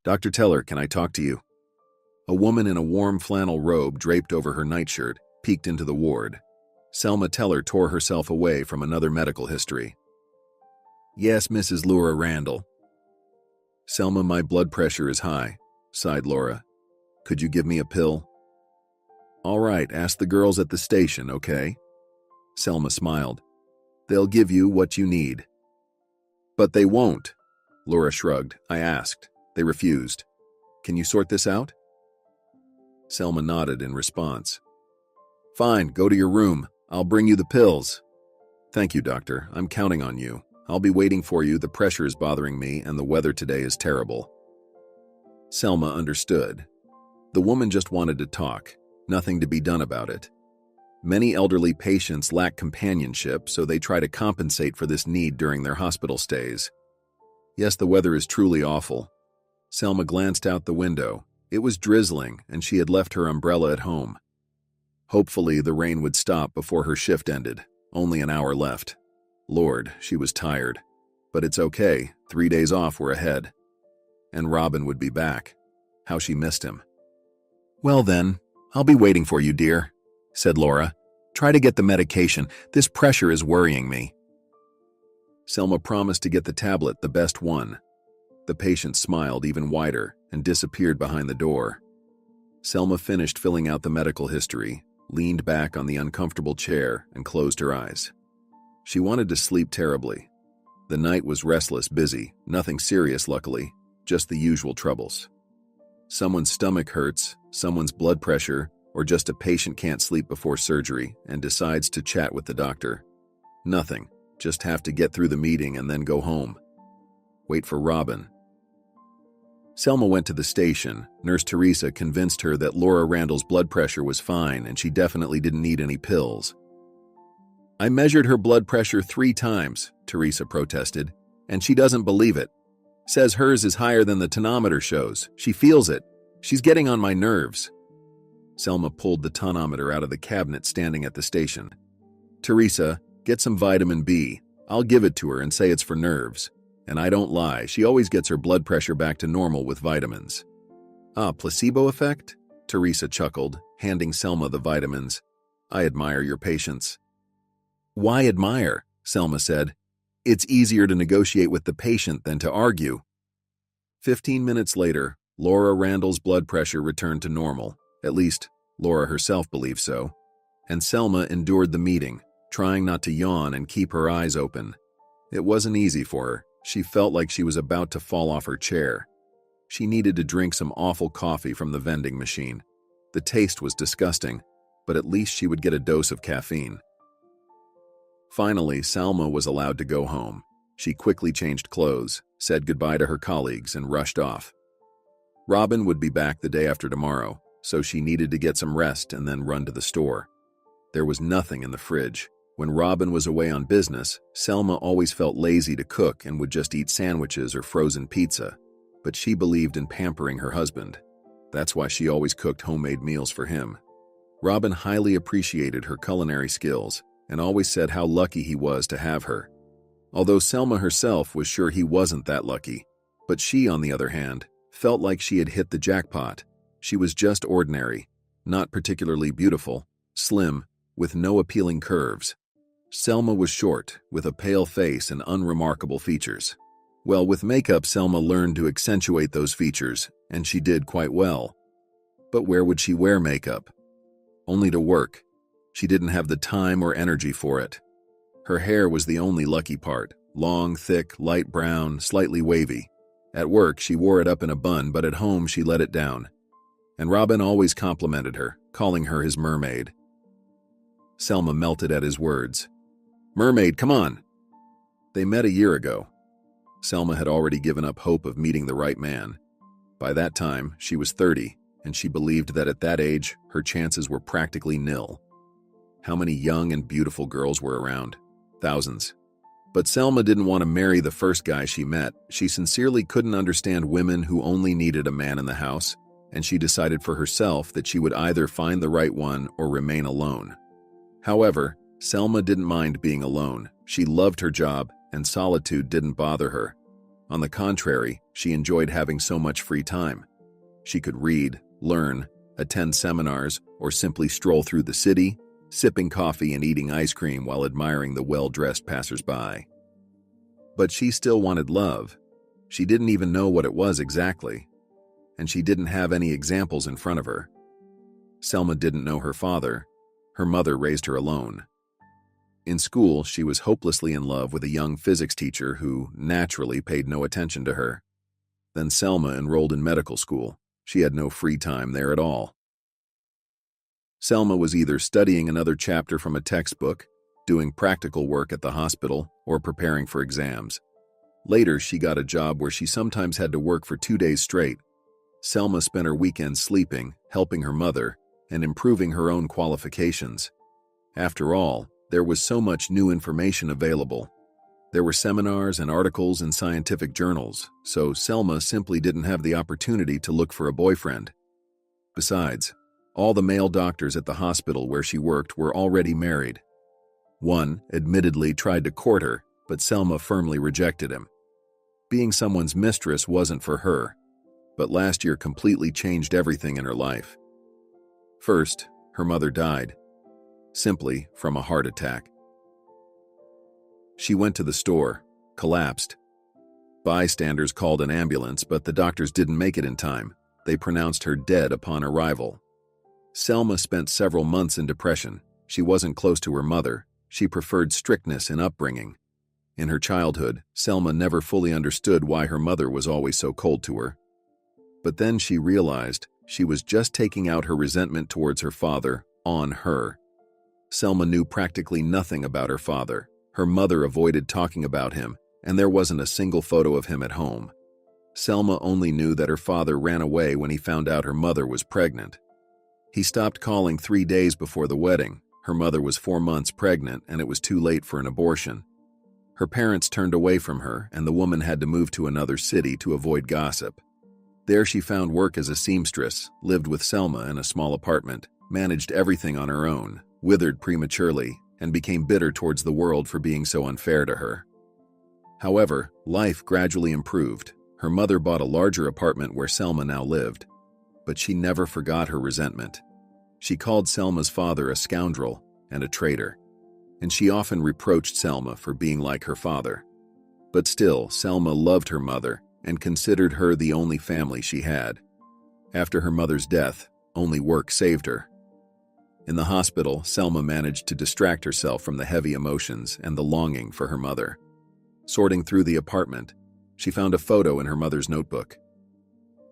Dr. Teller, can I talk to you? A woman in a warm flannel robe draped over her nightshirt peeked into the ward. Selma Teller tore herself away from another medical history. Yes, Mrs. Laura Randall. Selma, my blood pressure is high, sighed Laura. Could you give me a pill? All right, ask the girls at the station, okay? Selma smiled. They'll give you what you need. But they won't. Laura shrugged. I asked. They refused. Can you sort this out? Selma nodded in response. Fine, go to your room. I'll bring you the pills. Thank you, doctor. I'm counting on you. I'll be waiting for you. The pressure is bothering me and the weather today is terrible. Selma understood. The woman just wanted to talk. Nothing to be done about it. Many elderly patients lack companionship, so they try to compensate for this need during their hospital stays. Yes, the weather is truly awful. Selma glanced out the window. It was drizzling, and she had left her umbrella at home. Hopefully, the rain would stop before her shift ended. Only an hour left. Lord, she was tired. But it's okay. 3 days off were ahead. And Robin would be back. How she missed him. Well then, I'll be waiting for you, dear, said Laura. Try to get the medication. This pressure is worrying me. Selma promised to get the tablet, the best one. The patient smiled even wider and disappeared behind the door. Selma finished filling out the medical history, leaned back on the uncomfortable chair, and closed her eyes. She wanted to sleep terribly. The night was restless, busy, nothing serious luckily, just the usual troubles. Someone's stomach hurts, someone's blood pressure, or just a patient can't sleep before surgery and decides to chat with the doctor. Nothing, just have to get through the meeting and then go home. Wait for Robin. Selma went to the station. Nurse Teresa convinced her that Laura Randall's blood pressure was fine and she definitely didn't need any pills. I measured her blood pressure 3 times, Teresa protested, and she doesn't believe it. Says hers is higher than the tonometer shows. She feels it. She's getting on my nerves. Selma pulled the tonometer out of the cabinet standing at the station. Teresa, get some vitamin B. I'll give it to her and say it's for nerves. And I don't lie, she always gets her blood pressure back to normal with vitamins. Ah, placebo effect? Teresa chuckled, handing Selma the vitamins. I admire your patience. Why admire? Selma said. It's easier to negotiate with the patient than to argue. 15 minutes later, Laura Randall's blood pressure returned to normal. At least, Laura herself believed so. And Selma endured the meeting, trying not to yawn and keep her eyes open. It wasn't easy for her. She felt like she was about to fall off her chair. She needed to drink some awful coffee from the vending machine. The taste was disgusting, but at least she would get a dose of caffeine. Finally, Selma was allowed to go home. She quickly changed clothes, said goodbye to her colleagues, and rushed off. Robin would be back the day after tomorrow, so she needed to get some rest and then run to the store. There was nothing in the fridge. When Robin was away on business, Selma always felt lazy to cook and would just eat sandwiches or frozen pizza. But she believed in pampering her husband. That's why she always cooked homemade meals for him. Robin highly appreciated her culinary skills and always said how lucky he was to have her. Although Selma herself was sure he wasn't that lucky. But she, on the other hand, felt like she had hit the jackpot. She was just ordinary, not particularly beautiful, slim, with no appealing curves. Selma was short, with a pale face and unremarkable features. Well, with makeup, Selma learned to accentuate those features, and she did quite well. But where would she wear makeup? Only to work. She didn't have the time or energy for it. Her hair was the only lucky part, long, thick, light brown, slightly wavy. At work, she wore it up in a bun, but at home, she let it down. And Robin always complimented her, calling her his mermaid. Selma melted at his words. Mermaid, come on! They met a year ago. Selma had already given up hope of meeting the right man. By that time, she was 30, and she believed that at that age, her chances were practically nil. How many young and beautiful girls were around? Thousands. But Selma didn't want to marry the first guy she met. She sincerely couldn't understand women who only needed a man in the house, and she decided for herself that she would either find the right one or remain alone. However, Selma didn't mind being alone. She loved her job, and solitude didn't bother her. On the contrary, she enjoyed having so much free time. She could read, learn, attend seminars, or simply stroll through the city, sipping coffee and eating ice cream while admiring the well-dressed passers-by. But she still wanted love. She didn't even know what it was exactly, and she didn't have any examples in front of her. Selma didn't know her father. Her mother raised her alone. In school, she was hopelessly in love with a young physics teacher who naturally paid no attention to her. Then Selma enrolled in medical school. She had no free time there at all. Selma was either studying another chapter from a textbook, doing practical work at the hospital, or preparing for exams. Later, she got a job where she sometimes had to work for 2 days straight. Selma spent her weekends sleeping, helping her mother, and improving her own qualifications. After all, there was so much new information available. There were seminars and articles in scientific journals, so Selma simply didn't have the opportunity to look for a boyfriend. Besides, all the male doctors at the hospital where she worked were already married. One, admittedly, tried to court her, but Selma firmly rejected him. Being someone's mistress wasn't for her, but last year completely changed everything in her life. First, her mother died, simply from a heart attack. She went to the store, collapsed. Bystanders called an ambulance, but the doctors didn't make it in time. They pronounced her dead upon arrival. Selma spent several months in depression. She wasn't close to her mother. She preferred strictness in upbringing. In her childhood, Selma never fully understood why her mother was always so cold to her. But then she realized she was just taking out her resentment towards her father on her. Selma knew practically nothing about her father. Her mother avoided talking about him, and there wasn't a single photo of him at home. Selma only knew that her father ran away when he found out her mother was pregnant. He stopped calling 3 days before the wedding. Her mother was 4 months pregnant, and it was too late for an abortion. Her parents turned away from her, and the woman had to move to another city to avoid gossip. There she found work as a seamstress, lived with Selma in a small apartment, managed everything on her own, withered prematurely, and became bitter towards the world for being so unfair to her. However, life gradually improved. Her mother bought a larger apartment where Selma now lived, but she never forgot her resentment. She called Selma's father a scoundrel and a traitor, and she often reproached Selma for being like her father. But still, Selma loved her mother and considered her the only family she had. After her mother's death, only work saved her. In the hospital, Selma managed to distract herself from the heavy emotions and the longing for her mother. Sorting through the apartment, she found a photo in her mother's notebook.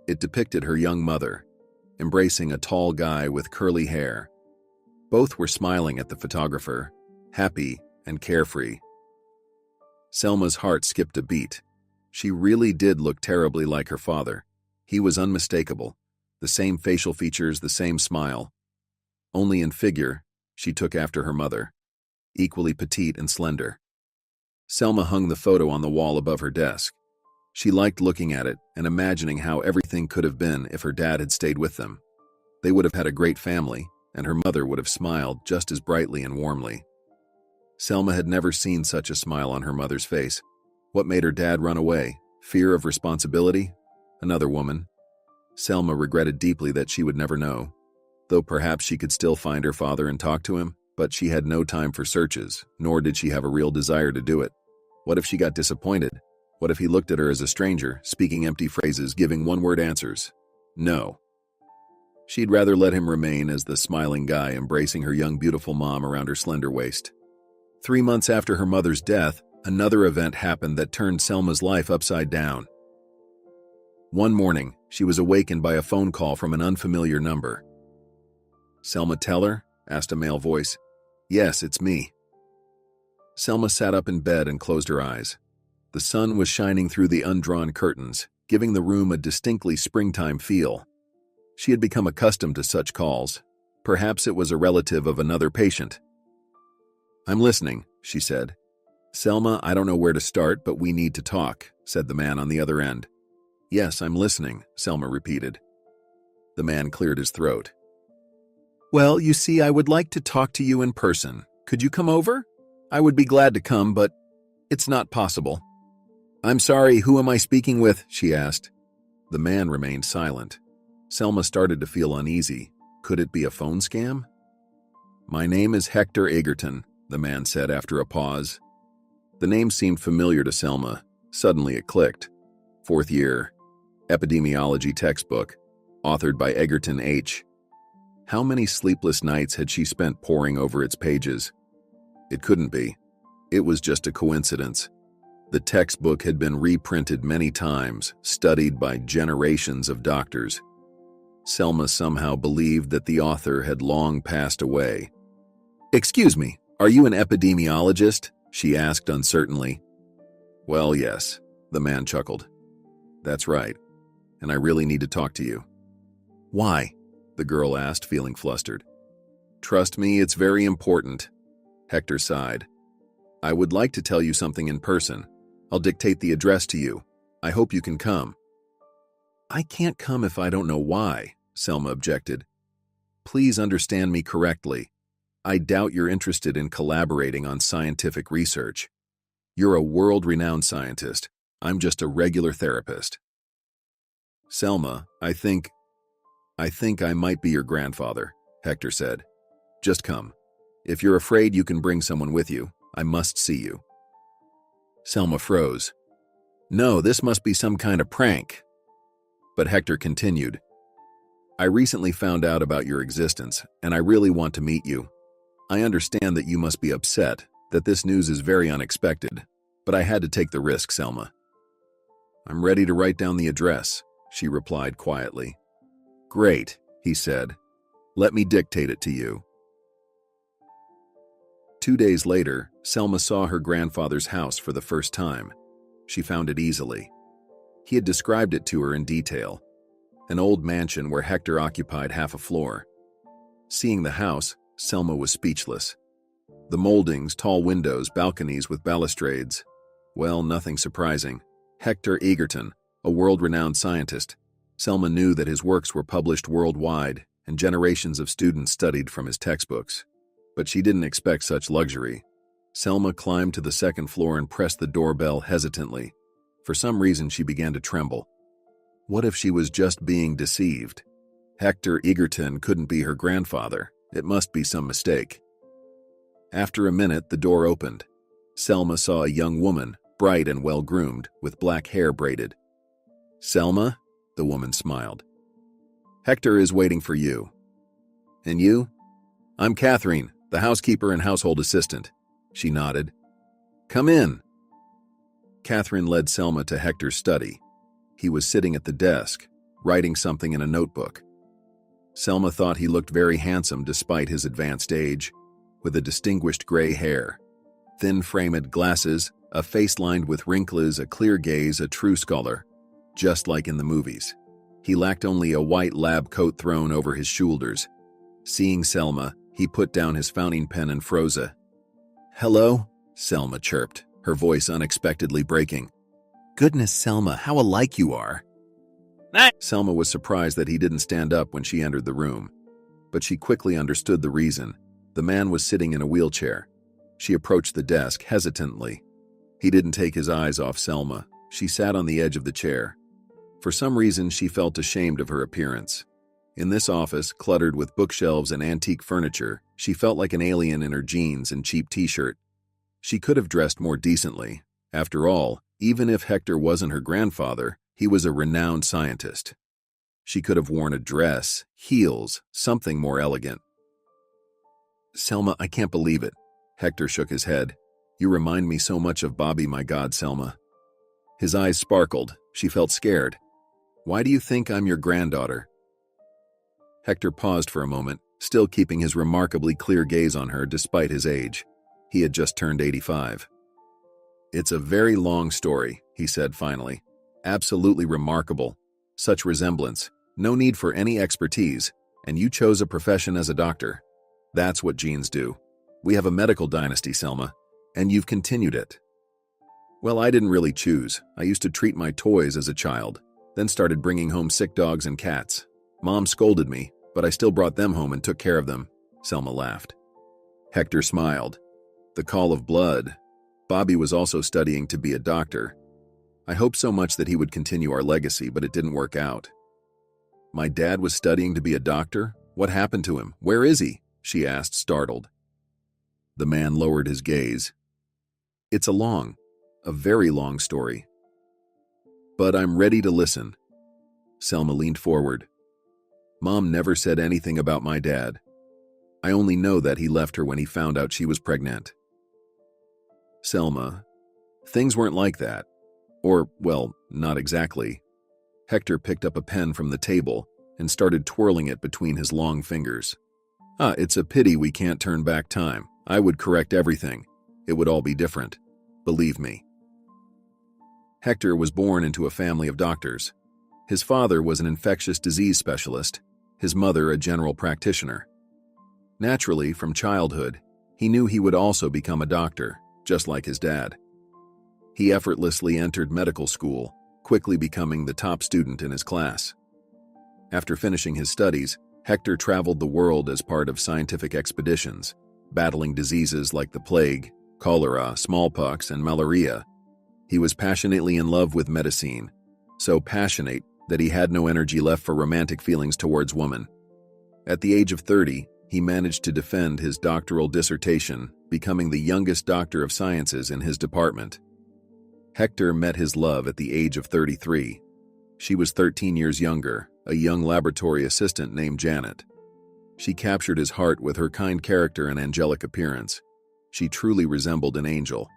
It depicted her young mother, embracing a tall guy with curly hair. Both were smiling at the photographer, happy and carefree. Selma's heart skipped a beat. She really did look terribly like her father. He was unmistakable, the same facial features, the same smile. Only in figure, she took after her mother, equally petite and slender. Selma hung the photo on the wall above her desk. She liked looking at it and imagining how everything could have been if her dad had stayed with them. They would have had a great family, and her mother would have smiled just as brightly and warmly. Selma had never seen such a smile on her mother's face. What made her dad run away? Fear of responsibility? Another woman? Selma regretted deeply that she would never know. Though perhaps she could still find her father and talk to him, but she had no time for searches, nor did she have a real desire to do it. What if she got disappointed? What if he looked at her as a stranger, speaking empty phrases, giving one-word answers? No. She'd rather let him remain as the smiling guy embracing her young beautiful mom around her slender waist. 3 months after her mother's death, another event happened that turned Selma's life upside down. One morning, she was awakened by a phone call from an unfamiliar number. "Selma Teller?" asked a male voice. "Yes, it's me." Selma sat up in bed and closed her eyes. The sun was shining through the undrawn curtains, giving the room a distinctly springtime feel. She had become accustomed to such calls. Perhaps it was a relative of another patient. "I'm listening," she said. "Selma, I don't know where to start, but we need to talk," said the man on the other end. "Yes, I'm listening," Selma repeated. The man cleared his throat. "Well, you see, I would like to talk to you in person. Could you come over? I would be glad to come, but it's not possible." I'm sorry, who am I speaking with? She asked. The man remained silent. Selma started to feel uneasy. Could it be a phone scam? My name is Hector Egerton, the man said after a pause. The name seemed familiar to Selma. Suddenly it clicked. 4th year, epidemiology textbook, authored by Egerton H. How many sleepless nights had she spent poring over its pages? It couldn't be. It was just a coincidence. The textbook had been reprinted many times, studied by generations of doctors. Selma somehow believed that the author had long passed away. Excuse me, are you an epidemiologist? She asked uncertainly. Well, yes, the man chuckled. That's right, and I really need to talk to you. Why? The girl asked, feeling flustered. Trust me, it's very important. Hector sighed. I would like to tell you something in person. I'll dictate the address to you. I hope you can come. I can't come if I don't know why, Selma objected. Please understand me correctly. I doubt you're interested in collaborating on scientific research. You're a world-renowned scientist. I'm just a regular therapist. Selma, I think I might be your grandfather, Hector said. Just come. If you're afraid you can bring someone with you, I must see you. Selma froze. No, this must be some kind of prank. But Hector continued. I recently found out about your existence, and I really want to meet you. I understand that you must be upset, that this news is very unexpected, but I had to take the risk, Selma. I'm ready to write down the address, she replied quietly. Great, he said. Let me dictate it to you. 2 days later, Selma saw her grandfather's house for the first time. She found it easily. He had described it to her in detail. An old mansion where Hector occupied half a floor. Seeing the house, Selma was speechless. The moldings, tall windows, balconies with balustrades. Well, nothing surprising. Hector Egerton, a world-renowned scientist. Selma knew that his works were published worldwide, and generations of students studied from his textbooks. But she didn't expect such luxury. Selma climbed to the 2nd floor and pressed the doorbell hesitantly. For some reason, she began to tremble. What if she was just being deceived? Hector Egerton couldn't be her grandfather. It must be some mistake. After a minute, the door opened. Selma saw a young woman, bright and well-groomed, with black hair braided. Selma? The woman smiled. Hector is waiting for you. And you? I'm Catherine, the housekeeper and household assistant. She nodded. Come in. Catherine led Selma to Hector's study. He was sitting at the desk, writing something in a notebook. Selma thought he looked very handsome despite his advanced age, with a distinguished gray hair, thin framed glasses, a face lined with wrinkles, a clear gaze, a true scholar, just like in the movies. He lacked only a white lab coat thrown over his shoulders. Seeing Selma, he put down his fountain pen and froze. Hello? Selma chirped, her voice unexpectedly breaking. Goodness, Selma, how alike you are. Selma was surprised that he didn't stand up when she entered the room. But she quickly understood the reason. The man was sitting in a wheelchair. She approached the desk hesitantly. He didn't take his eyes off Selma. She sat on the edge of the chair. For some reason, she felt ashamed of her appearance. In this office, cluttered with bookshelves and antique furniture, she felt like an alien in her jeans and cheap t-shirt. She could have dressed more decently. After all, even if Hector wasn't her grandfather, he was a renowned scientist. She could have worn a dress, heels, something more elegant. Selma, I can't believe it. Hector shook his head. You remind me so much of Bobby, my God, Selma. His eyes sparkled. She felt scared. Why do you think I'm your granddaughter? Hector paused for a moment, still keeping his remarkably clear gaze on her despite his age. He had just turned 85. It's a very long story, he said finally. Absolutely remarkable. Such resemblance. No need for any expertise, and you chose a profession as a doctor. That's what genes do. We have a medical dynasty, Selma, and you've continued it. Well, I didn't really choose. I used to treat my toys as a child, then started bringing home sick dogs and cats. Mom scolded me, but I still brought them home and took care of them. Selma laughed. Hector smiled. The call of blood. Bobby was also studying to be a doctor. I hoped so much that he would continue our legacy, but it didn't work out. My dad was studying to be a doctor? What happened to him? Where is he? She asked, startled. The man lowered his gaze. It's a very long story. But I'm ready to listen. Selma leaned forward. Mom never said anything about my dad. I only know that he left her when he found out she was pregnant. Selma, things weren't like that. Or, well, not exactly. Hector picked up a pen from the table and started twirling it between his long fingers. It's a pity we can't turn back time. I would correct everything. It would all be different. Believe me. Hector was born into a family of doctors. His father was an infectious disease specialist, his mother a general practitioner. Naturally, from childhood, he knew he would also become a doctor, just like his dad. He effortlessly entered medical school, quickly becoming the top student in his class. After finishing his studies, Hector traveled the world as part of scientific expeditions, battling diseases like the plague, cholera, smallpox, and malaria. He was passionately in love with medicine, so passionate that he had no energy left for romantic feelings towards women. At the age of 30, he managed to defend his doctoral dissertation, becoming the youngest doctor of sciences in his department. Hector met his love at the age of 33. She was 13 years younger, a young laboratory assistant named Janet. She captured his heart with her kind character and angelic appearance. She truly resembled an angel.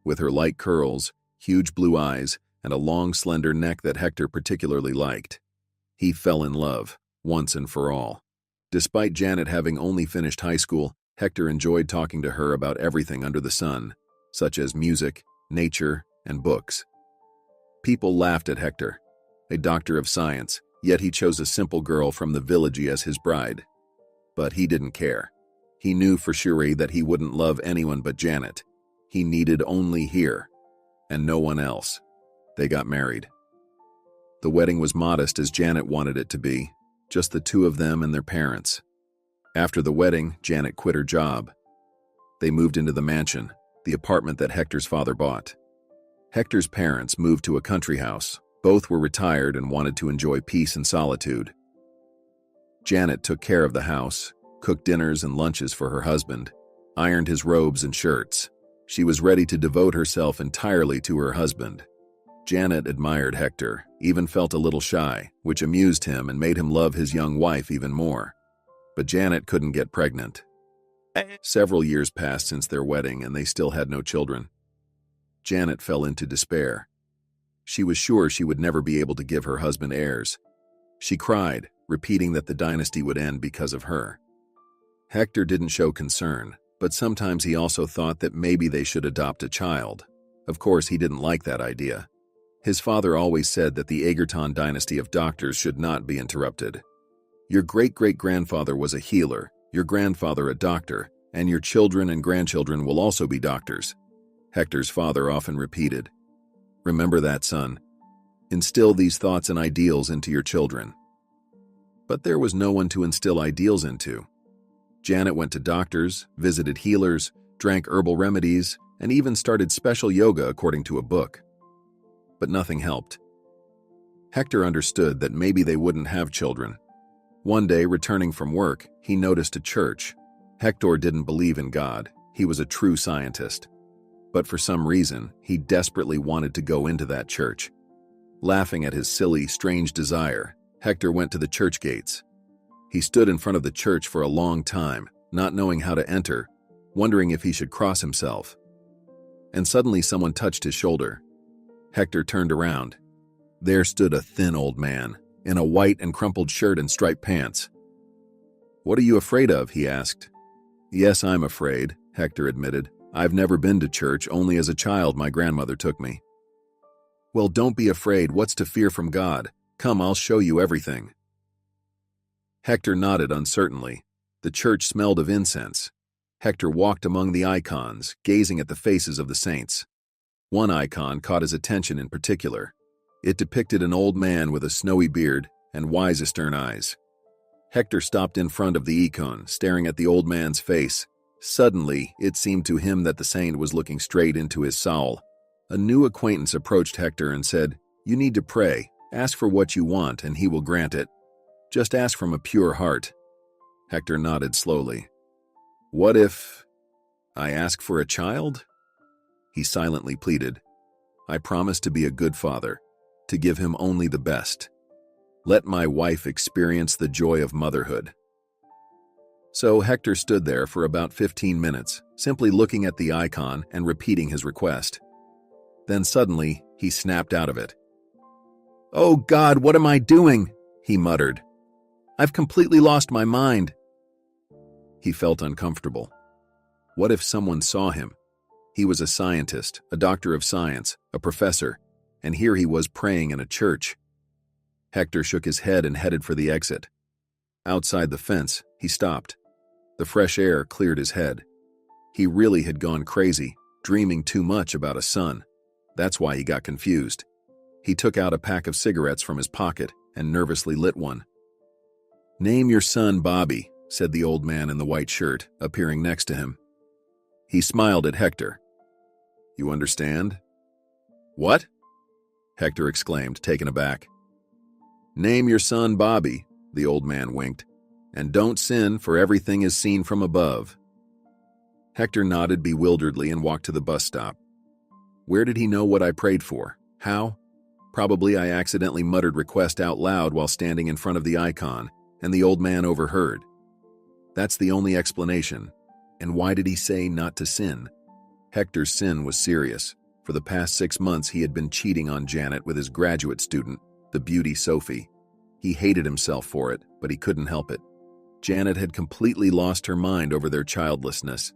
With her light curls, huge blue eyes, and a long, slender neck that Hector particularly liked. He fell in love, once and for all. Despite Janet having only finished high school, Hector enjoyed talking to her about everything under the sun, such as music, nature, and books. People laughed at Hector, a doctor of science, yet he chose a simple girl from the village as his bride. But he didn't care. He knew for sure that he wouldn't love anyone but Janet. He needed only her, and no one else. They got married. The wedding was modest as Janet wanted it to be, just the two of them and their parents. After the wedding, Janet quit her job. They moved into the mansion, the apartment that Hector's father bought. Hector's parents moved to a country house. Both were retired and wanted to enjoy peace and solitude. Janet took care of the house, cooked dinners and lunches for her husband, ironed his robes and shirts. She was ready to devote herself entirely to her husband. Janet admired Hector, even felt a little shy, which amused him and made him love his young wife even more. But Janet couldn't get pregnant. Several years passed since their wedding and they still had no children. Janet fell into despair. She was sure she would never be able to give her husband heirs. She cried, repeating that the dynasty would end because of her. Hector didn't show concern, but sometimes he also thought that maybe they should adopt a child. Of course, he didn't like that idea. His father always said that the Egerton dynasty of doctors should not be interrupted. Your great-great-grandfather was a healer, your grandfather a doctor, and your children and grandchildren will also be doctors. Hector's father often repeated. Remember that, son. Instill these thoughts and ideals into your children. But there was no one to instill ideals into. Janet went to doctors, visited healers, drank herbal remedies, and even started special yoga according to a book. But nothing helped. Hector understood that maybe they wouldn't have children. One day, returning from work, he noticed a church. Hector didn't believe in God. He was a true scientist. But for some reason, he desperately wanted to go into that church. Laughing at his silly, strange desire, Hector went to the church gates. He stood in front of the church for a long time, not knowing how to enter, wondering if he should cross himself. And suddenly someone touched his shoulder. Hector turned around. There stood a thin old man, in a white and crumpled shirt and striped pants. "What are you afraid of?" he asked. "Yes, I'm afraid," Hector admitted. "I've never been to church, only as a child my grandmother took me." "Well, don't be afraid. What's to fear from God? Come, I'll show you everything." Hector nodded uncertainly. The church smelled of incense. Hector walked among the icons, gazing at the faces of the saints. One icon caught his attention in particular. It depicted an old man with a snowy beard and wise, stern eyes. Hector stopped in front of the icon, staring at the old man's face. Suddenly, it seemed to him that the saint was looking straight into his soul, A new acquaintance approached Hector and said, "You need to pray. Ask for what you want, and he will grant it. Just ask from a pure heart." Hector nodded slowly. "What if I ask for a child?" He silently pleaded. "I promise to be a good father, to give him only the best. Let my wife experience the joy of motherhood." So Hector stood there for about 15 minutes, simply looking at the icon and repeating his request. Then suddenly, he snapped out of it. "Oh God, what am I doing?" he muttered. "I've completely lost my mind." He felt uncomfortable. What if someone saw him? He was a scientist, a doctor of science, a professor, and here he was praying in a church. Hector shook his head and headed for the exit. Outside the fence, he stopped. The fresh air cleared his head. He really had gone crazy, dreaming too much about a son. That's why he got confused. He took out a pack of cigarettes from his pocket and nervously lit one. "Name your son Bobby," said the old man in the white shirt, appearing next to him. He smiled at Hector. "You understand?" "What?" Hector exclaimed, taken aback. "Name your son Bobby," the old man winked, "and don't sin, for everything is seen from above." Hector nodded bewilderedly and walked to the bus stop. Where did he know what I prayed for? How? Probably I accidentally muttered request out loud while standing in front of the icon, and the old man overheard. That's the only explanation. And why did he say not to sin? Hector's sin was serious. For the past 6 months, he had been cheating on Janet with his graduate student, the beauty Sophie. He hated himself for it, but he couldn't help it. Janet had completely lost her mind over their childlessness.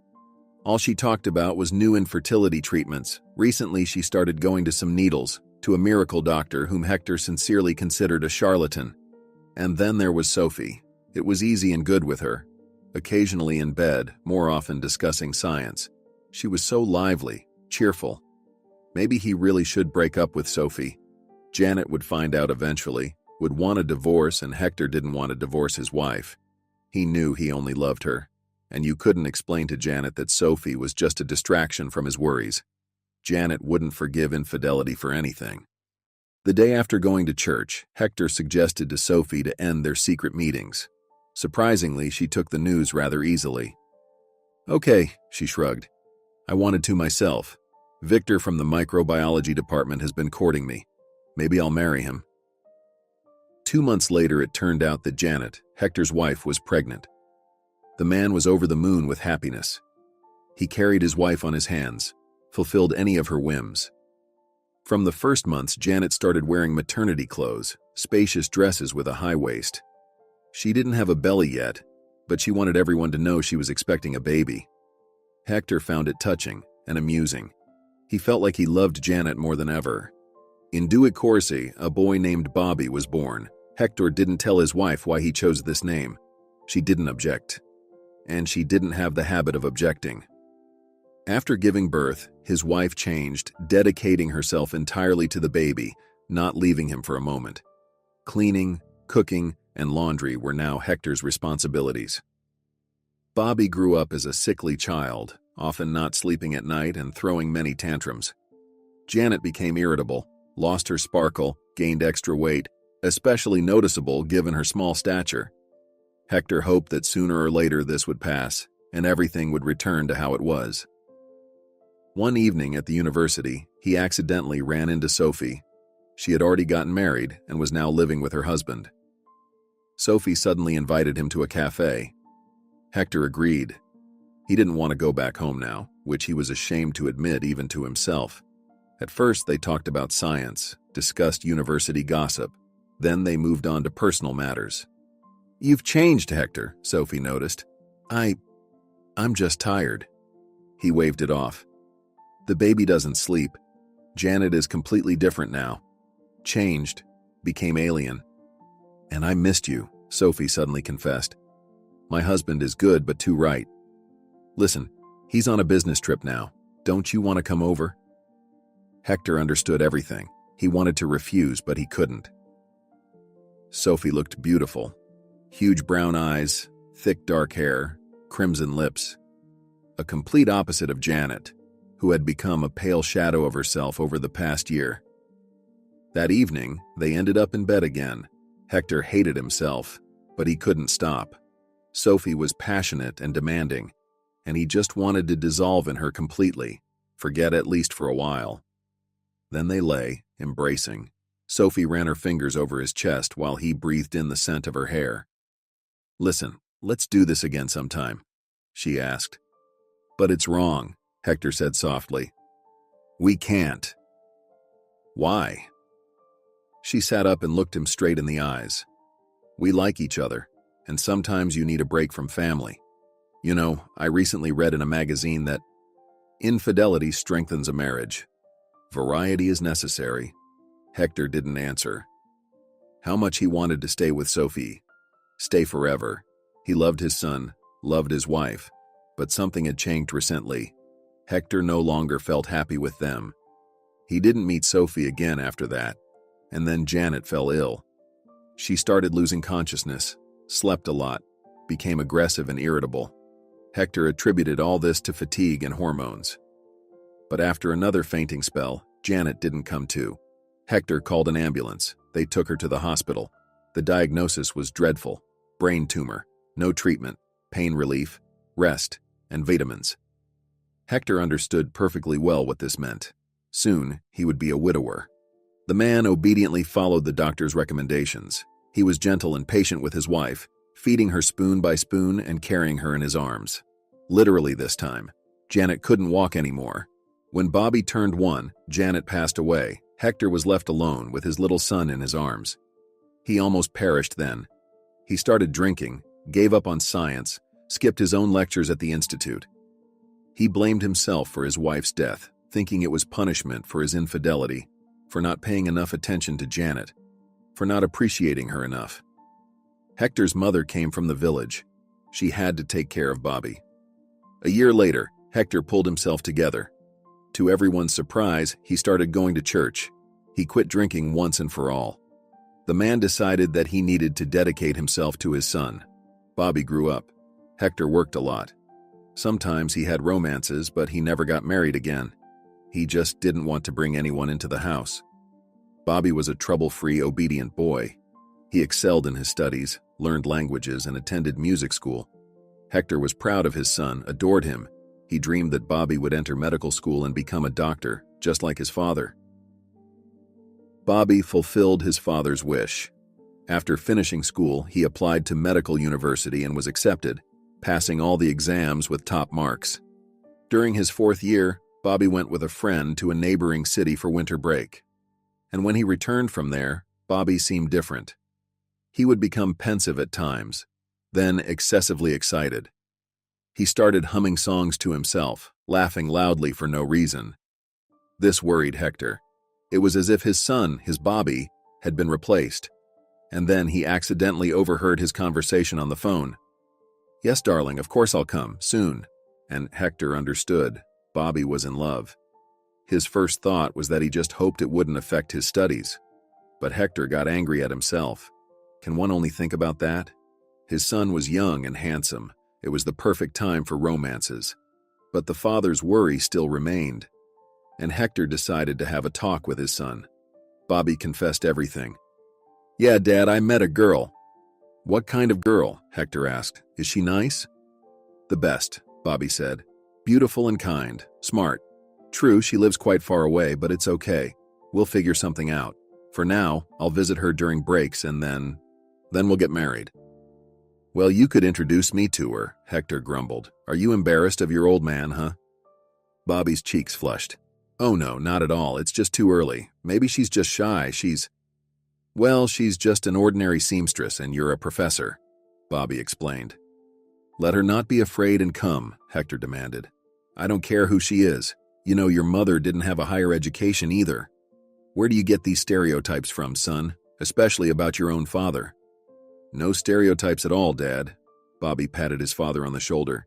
All she talked about was new infertility treatments. Recently, she started going to some needles, to a miracle doctor whom Hector sincerely considered a charlatan. And then there was Sophie. It was easy and good with her. Occasionally in bed, more often discussing science. She was so lively, cheerful. Maybe he really should break up with Sophie. Janet would find out eventually, would want a divorce, and Hector didn't want to divorce his wife. He knew he only loved her, and you couldn't explain to Janet that Sophie was just a distraction from his worries. Janet wouldn't forgive infidelity for anything. The day after going to church, Hector suggested to Sophie to end their secret meetings. Surprisingly, she took the news rather easily. "Okay," she shrugged. "I wanted to myself. Victor from the microbiology department has been courting me. Maybe I'll marry him." 2 months later, it turned out that Janet, Hector's wife, was pregnant. The man was over the moon with happiness. He carried his wife on his hands, fulfilled any of her whims. From the first months, Janet started wearing maternity clothes, spacious dresses with a high waist. She didn't have a belly yet, but she wanted everyone to know she was expecting a baby. Hector found it touching and amusing. He felt like he loved Janet more than ever. In due course, a boy named Bobby was born. Hector didn't tell his wife why he chose this name. She didn't object. And she didn't have the habit of objecting. After giving birth, his wife changed, dedicating herself entirely to the baby, not leaving him for a moment. Cleaning, cooking, and laundry were now Hector's responsibilities. Bobby grew up as a sickly child, often not sleeping at night and throwing many tantrums. Janet became irritable, lost her sparkle, gained extra weight, especially noticeable given her small stature. Hector hoped that sooner or later this would pass, and everything would return to how it was. One evening at the university, he accidentally ran into Sophie. She had already gotten married and was now living with her husband. Sophie suddenly invited him to a cafe. Hector agreed. He didn't want to go back home now, which he was ashamed to admit even to himself. At first, they talked about science, discussed university gossip. Then they moved on to personal matters. "You've changed, Hector," Sophie noticed. I'm just tired." He waved it off. "The baby doesn't sleep. Janet is completely different now. Changed, became alien. And I missed you," Sophie suddenly confessed. "My husband is good but too right. Listen, he's on a business trip now. Don't you want to come over?" Hector understood everything. He wanted to refuse, but he couldn't. Sophie looked beautiful. Huge brown eyes, thick dark hair, crimson lips. A complete opposite of Janet, who had become a pale shadow of herself over the past year. That evening, they ended up in bed again. Hector hated himself, but he couldn't stop. Sophie was passionate and demanding, and he just wanted to dissolve in her completely, forget at least for a while. Then they lay, embracing. Sophie ran her fingers over his chest while he breathed in the scent of her hair. "Listen, let's do this again sometime," she asked. "But it's wrong," Hector said softly. "We can't." "Why?" She sat up and looked him straight in the eyes. "We like each other, and sometimes you need a break from family. You know, I recently read in a magazine that infidelity strengthens a marriage. Variety is necessary." Hector didn't answer. How much he wanted to stay with Sophie. Stay forever. He loved his son, loved his wife, but something had changed recently. Hector no longer felt happy with them. He didn't meet Sophie again after that, and then Janet fell ill. She started losing consciousness, slept a lot, became aggressive and irritable. Hector attributed all this to fatigue and hormones. But after another fainting spell, Janet didn't come to. Hector called an ambulance. They took her to the hospital. The diagnosis was dreadful: brain tumor, no treatment, pain relief, rest, and vitamins. Hector understood perfectly well what this meant. Soon, he would be a widower. The man obediently followed the doctor's recommendations. He was gentle and patient with his wife, feeding her spoon by spoon and carrying her in his arms. Literally this time. Janet couldn't walk anymore. When Bobby turned 1, Janet passed away. Hector was left alone with his little son in his arms. He almost perished then. He started drinking, gave up on science, skipped his own lectures at the institute. He blamed himself for his wife's death, thinking it was punishment for his infidelity, for not paying enough attention to Janet, for not appreciating her enough. Hector's mother came from the village. She had to take care of Bobby. A year later, Hector pulled himself together. To everyone's surprise, he started going to church. He quit drinking once and for all. The man decided that he needed to dedicate himself to his son. Bobby grew up. Hector worked a lot. Sometimes he had romances, but he never got married again. He just didn't want to bring anyone into the house. Bobby was a trouble-free, obedient boy. He excelled in his studies, learned languages, and attended music school. Hector was proud of his son, adored him. He dreamed that Bobby would enter medical school and become a doctor, just like his father. Bobby fulfilled his father's wish. After finishing school, he applied to medical university and was accepted, passing all the exams with top marks. During his 4th year, Bobby went with a friend to a neighboring city for winter break. And when he returned from there, Bobby seemed different. He would become pensive at times, then excessively excited. He started humming songs to himself, laughing loudly for no reason. This worried Hector. It was as if his son, his Bobby, had been replaced. And then he accidentally overheard his conversation on the phone. "Yes, darling, of course I'll come, soon." And Hector understood. Bobby was in love. His first thought was that he just hoped it wouldn't affect his studies. But Hector got angry at himself. Can one only think about that? His son was young and handsome. It was the perfect time for romances. But the father's worry still remained. And Hector decided to have a talk with his son. Bobby confessed everything. "Yeah, Dad, I met a girl." "What kind of girl?" Hector asked. "Is she nice?" "The best," Bobby said. "Beautiful and kind, smart. True, she lives quite far away, but it's okay. We'll figure something out. For now, I'll visit her during breaks and then we'll get married." "Well, you could introduce me to her," Hector grumbled. "Are you embarrassed of your old man, huh?" Bobby's cheeks flushed. "Oh no, not at all. It's just too early. Maybe she's just shy. She's just an ordinary seamstress and you're a professor," Bobby explained. "Let her not be afraid and come," Hector demanded. "I don't care who she is. You know, your mother didn't have a higher education either. Where do you get these stereotypes from, son? Especially about your own father?" "No stereotypes at all, Dad." Bobby patted his father on the shoulder.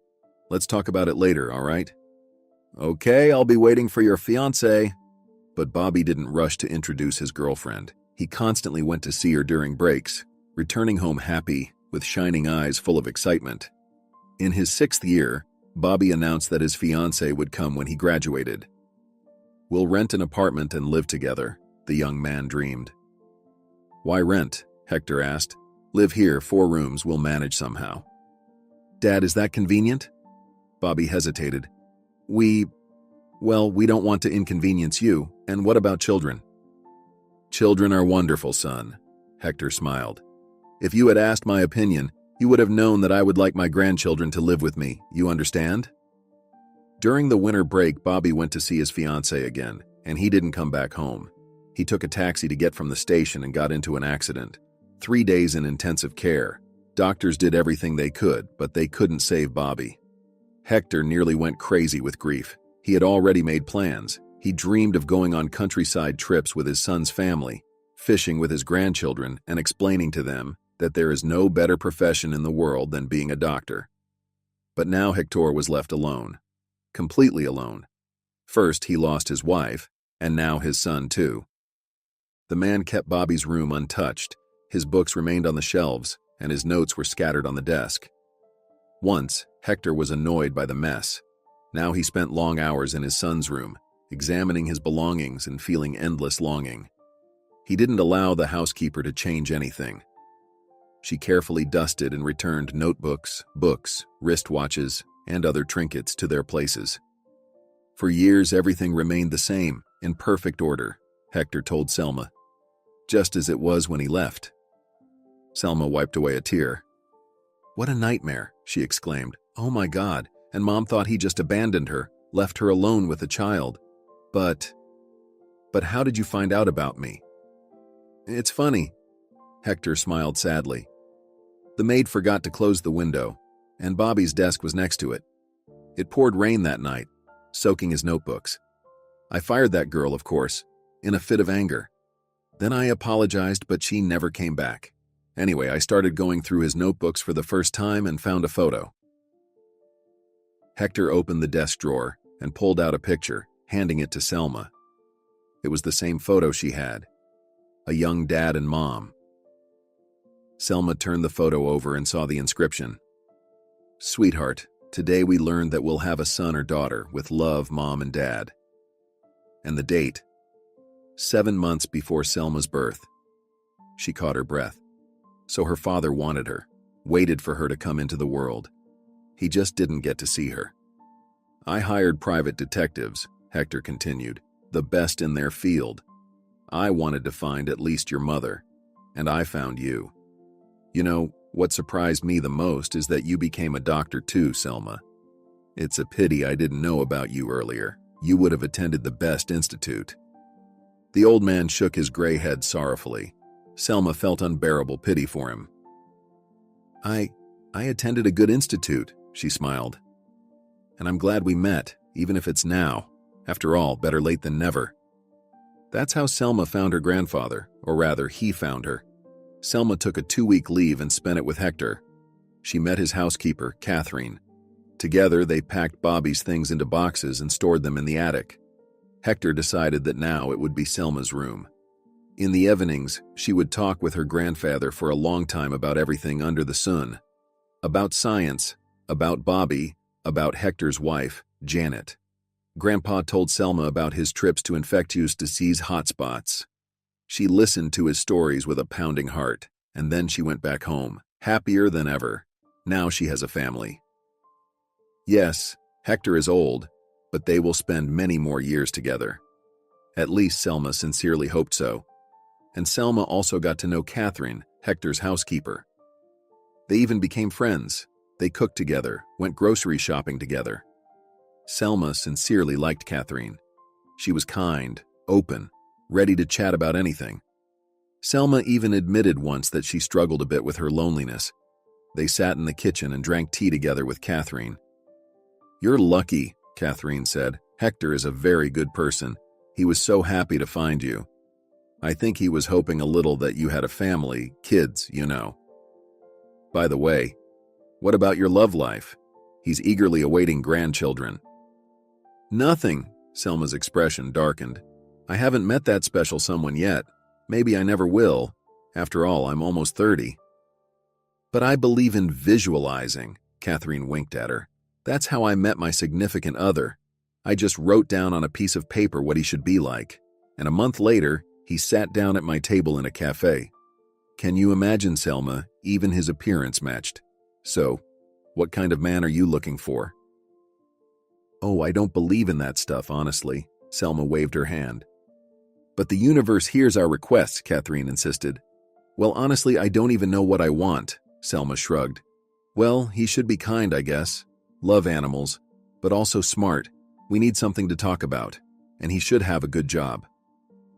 "Let's talk about it later, all right?" "Okay, I'll be waiting for your fiancé." But Bobby didn't rush to introduce his girlfriend. He constantly went to see her during breaks, returning home happy, with shining eyes full of excitement. In his 6th year, Bobby announced that his fiancé would come when he graduated. "We'll rent an apartment and live together," the young man dreamed. "Why rent?" Hector asked. "Live here, 4 rooms, we'll manage somehow." "Dad, is that convenient?" Bobby hesitated. Well, we don't want to inconvenience you, and what about children?" "Children are wonderful, son," Hector smiled. "If you had asked my opinion, you would have known that I would like my grandchildren to live with me, you understand?" During the winter break, Bobby went to see his fiancée again, and he didn't come back home. He took a taxi to get from the station and got into an accident. 3 days in intensive care. Doctors did everything they could, but they couldn't save Bobby. Hector nearly went crazy with grief. He had already made plans. He dreamed of going on countryside trips with his son's family, fishing with his grandchildren, and explaining to them that there is no better profession in the world than being a doctor. But now Hector was left alone. Completely alone. First, he lost his wife, and now his son too. The man kept Bobby's room untouched. His books remained on the shelves, and his notes were scattered on the desk. Once, Hector was annoyed by the mess. Now he spent long hours in his son's room, examining his belongings and feeling endless longing. He didn't allow the housekeeper to change anything. She carefully dusted and returned notebooks, books, wristwatches, and other trinkets to their places. For years, everything remained the same, in perfect order, Hector told Selma, just as it was when he left. Selma wiped away a tear. "What a nightmare," she exclaimed. "Oh my God, and Mom thought he just abandoned her, left her alone with a child. But how did you find out about me?" "It's funny." Hector smiled sadly. "The maid forgot to close the window, and Bobby's desk was next to it. It poured rain that night, soaking his notebooks. I fired that girl, of course, in a fit of anger. Then I apologized, but she never came back. Anyway, I started going through his notebooks for the first time and found a photo." Hector opened the desk drawer and pulled out a picture, handing it to Selma. It was the same photo she had, a young dad and mom. Selma turned the photo over and saw the inscription. "Sweetheart, today we learned that we'll have a son or daughter, with love, Mom and Dad." And the date, 7 months before Selma's birth. She caught her breath. So her father wanted her, waited for her to come into the world. He just didn't get to see her. "I hired private detectives," Hector continued, "the best in their field. I wanted to find at least your mother, and I found you. You know, what surprised me the most is that you became a doctor too, Selma. It's a pity I didn't know about you earlier. You would have attended the best institute." The old man shook his gray head sorrowfully. Selma felt unbearable pity for him. I attended a good institute," she smiled. "And I'm glad we met, even if it's now. After all, better late than never." That's how Selma found her grandfather, or rather, he found her. Selma took a 2-week leave and spent it with Hector. She met his housekeeper, Catherine. Together, they packed Bobby's things into boxes and stored them in the attic. Hector decided that now it would be Selma's room. In the evenings, she would talk with her grandfather for a long time about everything under the sun. About science, about Bobby, about Hector's wife, Janet. Grandpa told Selma about his trips to infectious disease hotspots. She listened to his stories with a pounding heart, and then she went back home, happier than ever. Now she has a family. Yes, Hector is old, but they will spend many more years together. At least Selma sincerely hoped so. And Selma also got to know Catherine, Hector's housekeeper. They even became friends. They cooked together, went grocery shopping together. Selma sincerely liked Catherine. She was kind, open, ready to chat about anything. Selma even admitted once that she struggled a bit with her loneliness. They sat in the kitchen and drank tea together with Catherine. "You're lucky," Catherine said. "Hector is a very good person. He was so happy to find you. I think he was hoping a little that you had a family, kids, you know. By the way, what about your love life? He's eagerly awaiting grandchildren." "Nothing," Selma's expression darkened. "I haven't met that special someone yet. Maybe I never will. After all, I'm almost 30. "But I believe in visualizing," Catherine winked at her. That's how I met my significant other. I just wrote down on a piece of paper what he should be like, and a month later, he sat down at my table in a cafe. Can you imagine, Selma? Even his appearance matched. So, what kind of man are you looking for? Oh, I don't believe in that stuff, honestly. Selma waved her hand. But the universe hears our requests, Catherine insisted. Well, honestly, I don't even know what I want, Selma shrugged. Well, he should be kind, I guess. Love animals, but also smart. We need something to talk about, and he should have a good job.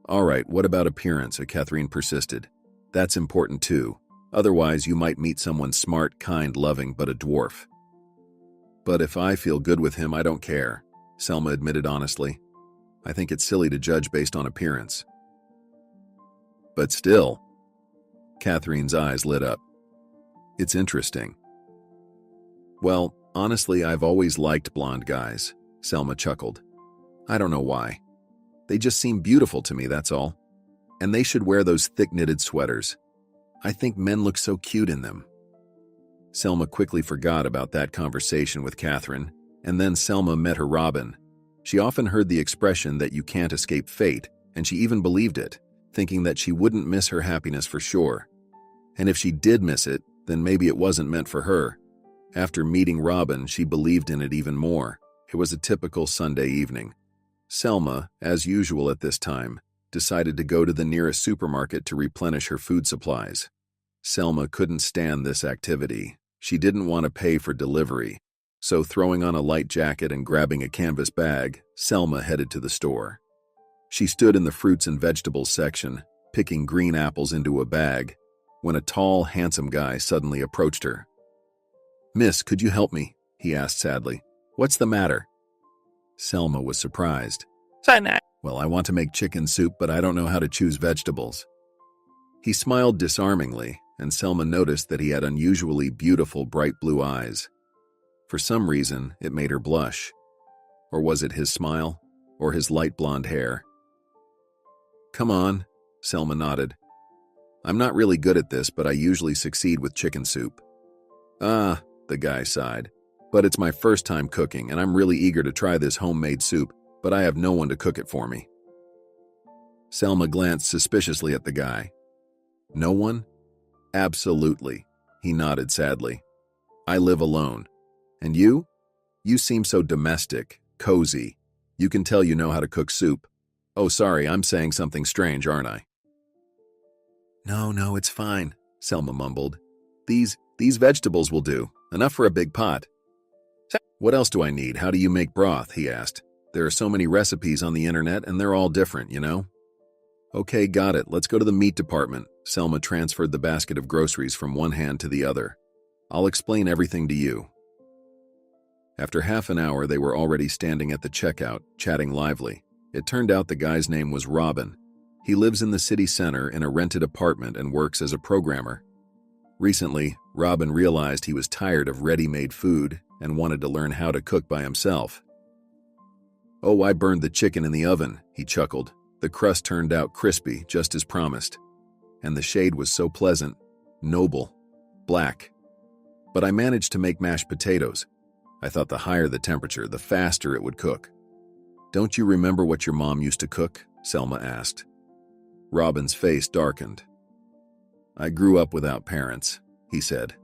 All right, what about appearance? Catherine persisted. That's important too. Otherwise, you might meet someone smart, kind, loving, but a dwarf. But if I feel good with him, I don't care, Selma admitted honestly. I think it's silly to judge based on appearance. But still, Catherine's eyes lit up. It's interesting. Well, honestly, I've always liked blonde guys, Selma chuckled. I don't know why. They just seem beautiful to me, that's all. And they should wear those thick knitted sweaters. I think men look so cute in them. Selma quickly forgot about that conversation with Catherine, and then Selma met her Robin. She often heard the expression that you can't escape fate, and she even believed it, thinking that she wouldn't miss her happiness for sure. And if she did miss it, then maybe it wasn't meant for her. After meeting Robin, she believed in it even more. It was a typical Sunday evening. Selma, as usual at this time, decided to go to the nearest supermarket to replenish her food supplies. Selma couldn't stand this activity. She didn't want to pay for delivery. So throwing on a light jacket and grabbing a canvas bag, Selma headed to the store. She stood in the fruits and vegetables section, picking green apples into a bag, when a tall, handsome guy suddenly approached her. "Miss, could you help me?" he asked sadly. "What's the matter?" Selma was surprised. "Well, I want to make chicken soup, but I don't know how to choose vegetables." He smiled disarmingly, and Selma noticed that he had unusually beautiful bright blue eyes. For some reason, it made her blush. Or was it his smile? Or his light blonde hair? "Come on," Selma nodded. "I'm not really good at this, but I usually succeed with chicken soup." "Ah," the guy sighed. "But it's my first time cooking, and I'm really eager to try this homemade soup, but I have no one to cook it for me." Selma glanced suspiciously at the guy. "No one?" "Absolutely," he nodded sadly. "I live alone. And you? You seem so domestic, cozy. You can tell you know how to cook soup. Oh, sorry, I'm saying something strange, aren't I?" No, it's fine," Selma mumbled. These vegetables will do. Enough for a big pot." "What else do I need? How do you make broth?" he asked. "There are so many recipes on the internet, and they're all different, you know?" "Okay, got it. Let's go to the meat department." Selma transferred the basket of groceries from one hand to the other. "I'll explain everything to you." After half an hour, they were already standing at the checkout, chatting lively. It turned out the guy's name was Robin. He lives in the city center in a rented apartment and works as a programmer. Recently, Robin realized he was tired of ready-made food and wanted to learn how to cook by himself. "Oh, I burned the chicken in the oven," he chuckled. "The crust turned out crispy, just as promised. And the shade was so pleasant, noble, black. But I managed to make mashed potatoes. I thought the higher the temperature, the faster it would cook." "Don't you remember what your mom used to cook?" Selma asked. Robin's face darkened. "I grew up without parents," he said.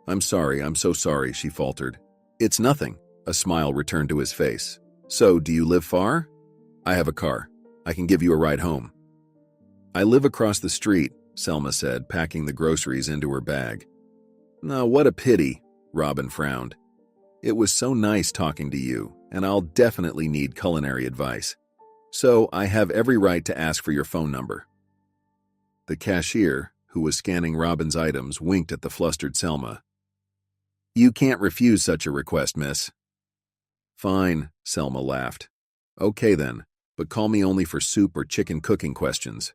I'm so sorry," she faltered. "It's nothing," a smile returned to his face. "So, do you live far?" "I have a car. I can give you a ride home." "I live across the street," Selma said, packing the groceries into her bag. "No, what a pity," Robin frowned. "It was so nice talking to you, and I'll definitely need culinary advice. So I have every right to ask for your phone number." The cashier, who was scanning Robin's items, winked at the flustered Selma. "You can't refuse such a request, miss." "Fine," Selma laughed. "Okay then, but call me only for soup or chicken cooking questions."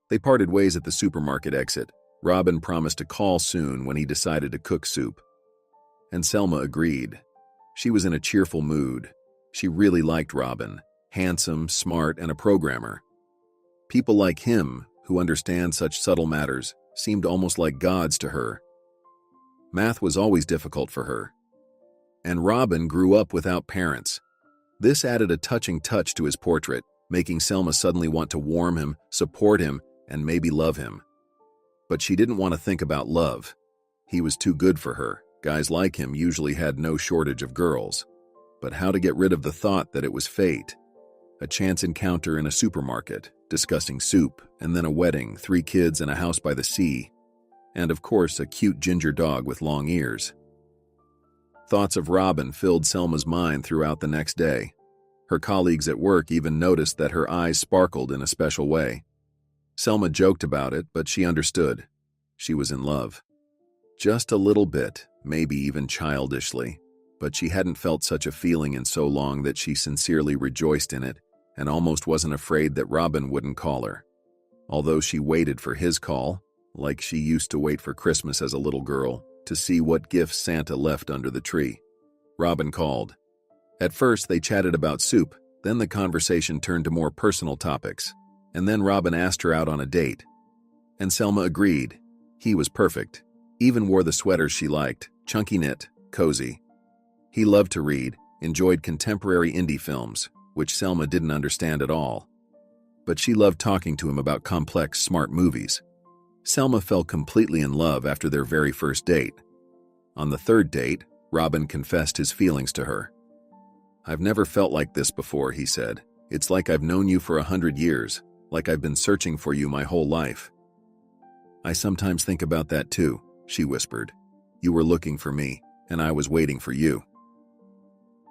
They parted ways at the supermarket exit. Robin promised to call soon when he decided to cook soup. And Selma agreed. She was in a cheerful mood. She really liked Robin, handsome, smart, and a programmer. People like him, who understand such subtle matters, seemed almost like gods to her. Math was always difficult for her. And Robin grew up without parents. This added a touching touch to his portrait, making Selma suddenly want to warm him, support him, and maybe love him. But she didn't want to think about love. He was too good for her. Guys like him usually had no shortage of girls. But how to get rid of the thought that it was fate? A chance encounter in a supermarket, discussing soup, and then a wedding, 3 kids, and a house by the sea. And of course, a cute ginger dog with long ears. Thoughts of Robin filled Selma's mind throughout the next day. Her colleagues at work even noticed that her eyes sparkled in a special way. Selma joked about it, but she understood. She was in love. Just a little bit, maybe even childishly, but she hadn't felt such a feeling in so long that she sincerely rejoiced in it and almost wasn't afraid that Robin wouldn't call her. Although she waited for his call, like she used to wait for Christmas as a little girl, to see what gifts Santa left under the tree. Robin called. At first, they chatted about soup, then the conversation turned to more personal topics, and then Robin asked her out on a date. And Selma agreed. He was perfect. Even wore the sweaters she liked, chunky knit, cozy. He loved to read, enjoyed contemporary indie films, which Selma didn't understand at all. But she loved talking to him about complex, smart movies. Selma fell completely in love after their very first date. On the 3rd date, Robin confessed his feelings to her. "I've never felt like this before," he said. "It's like I've known you for 100 years, like I've been searching for you my whole life." "I sometimes think about that too," she whispered. "You were looking for me, and I was waiting for you."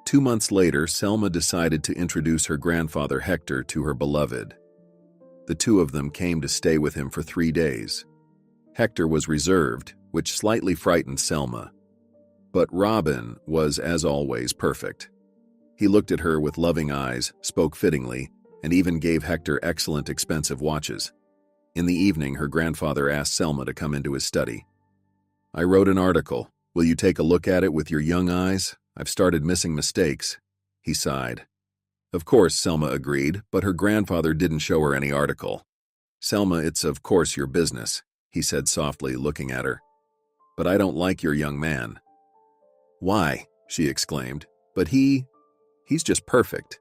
2 months later, Selma decided to introduce her grandfather Hector to her beloved. The 2 of them came to stay with him for 3 days. Hector was reserved, which slightly frightened Selma. But Robin was, as always, perfect. He looked at her with loving eyes, spoke fittingly, and even gave Hector excellent expensive watches. In the evening, her grandfather asked Selma to come into his study. "I wrote an article. Will you take a look at it with your young eyes? I've started missing mistakes." He sighed. Of course, Selma agreed, but her grandfather didn't show her any article. "Selma, it's of course your business," he said softly, looking at her. "But I don't like your young man." "Why?" she exclaimed. "But he's just perfect."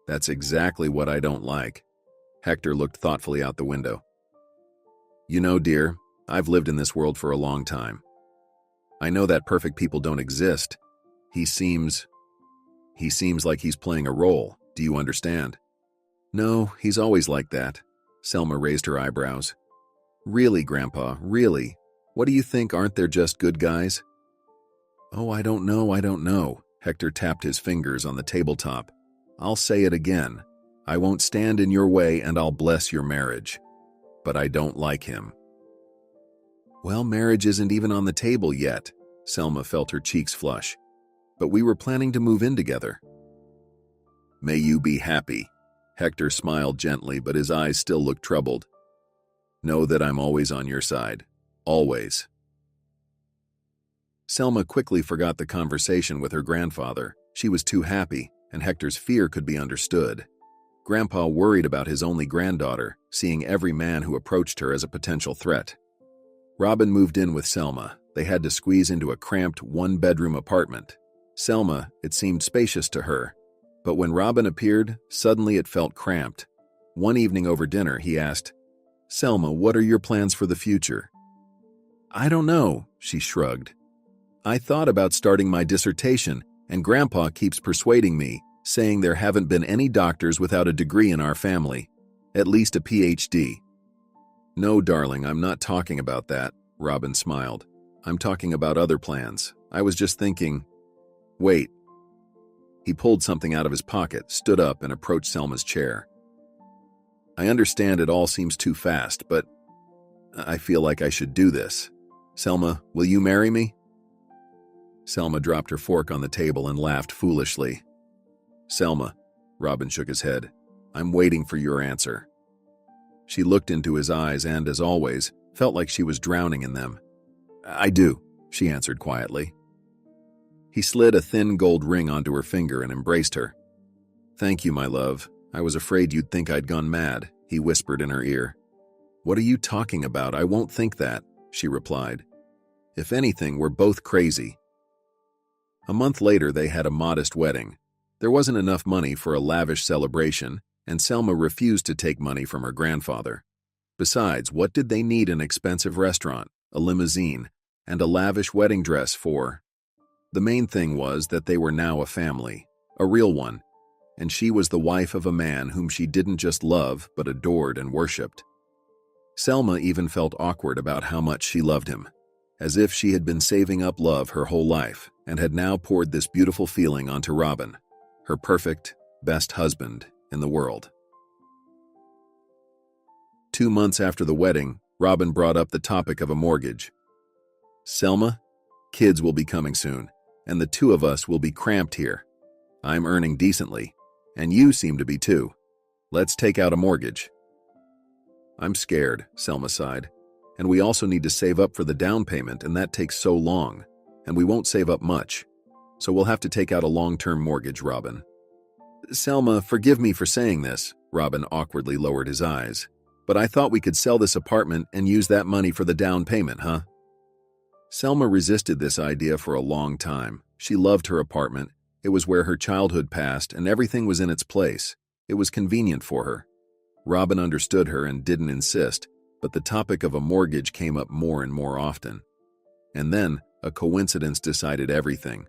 "That's exactly what I don't like." Hector looked thoughtfully out the window. "You know, dear, I've lived in this world for a long time. I know that perfect people don't exist. He seems like he's playing a role. Do you understand?" "No, he's always like that." Selma raised her eyebrows. "Really, Grandpa, really? What do you think? Aren't there just good guys?" "Oh, I don't know. Hector tapped his fingers on the tabletop. "I'll say it again. I won't stand in your way and I'll bless your marriage. But I don't like him." "Well, marriage isn't even on the table yet." Selma felt her cheeks flush. "But we were planning to move in together." "May you be happy." Hector smiled gently, but his eyes still looked troubled. "Know that I'm always on your side. Always." Selma quickly forgot the conversation with her grandfather. She was too happy, and Hector's fear could be understood. Grandpa worried about his only granddaughter, seeing every man who approached her as a potential threat. Robin moved in with Selma. They had to squeeze into a cramped 1-bedroom apartment. Selma, it seemed spacious to her. But when Robin appeared, suddenly it felt cramped. One evening over dinner, he asked, "Selma, what are your plans for the future?" "I don't know," she shrugged. "I thought about starting my dissertation, and Grandpa keeps persuading me, saying there haven't been any doctors without a degree in our family, at least a PhD. "No, darling, I'm not talking about that," Robin smiled. "I'm talking about other plans. I was just thinking..." "Wait." He pulled something out of his pocket, stood up, and approached Selma's chair. "I understand it all seems too fast, but I feel like I should do this. Selma, will you marry me?" Selma dropped her fork on the table and laughed foolishly. "Selma," Robin shook his head, "I'm waiting for your answer." She looked into his eyes and, as always, felt like she was drowning in them. "I do," she answered quietly. He slid a thin gold ring onto her finger and embraced her. "Thank you, my love. I was afraid you'd think I'd gone mad," he whispered in her ear. "What are you talking about? I won't think that," she replied. "If anything, we're both crazy." A month later, they had a modest wedding. There wasn't enough money for a lavish celebration, and Selma refused to take money from her grandfather. Besides, what did they need an expensive restaurant, a limousine, and a lavish wedding dress for? The main thing was that they were now a family, a real one, and she was the wife of a man whom she didn't just love but adored and worshipped. Selma even felt awkward about how much she loved him, as if she had been saving up love her whole life and had now poured this beautiful feeling onto Robin, her perfect, best husband in the world. 2 months after the wedding, Robin brought up the topic of a mortgage. "Selma, kids will be coming soon, and the two of us will be cramped here. I'm earning decently, and you seem to be too. Let's take out a mortgage." "I'm scared," Selma sighed. "And we also need to save up for the down payment, and that takes so long, and we won't save up much. So we'll have to take out a long-term mortgage, Robin." "Selma, forgive me for saying this," Robin awkwardly lowered his eyes. "But I thought we could sell this apartment and use that money for the down payment, huh?" Selma resisted this idea for a long time. She loved her apartment. It was where her childhood passed, and everything was in its place. It was convenient for her. Robin understood her and didn't insist, but the topic of a mortgage came up more and more often. And then, a coincidence decided everything.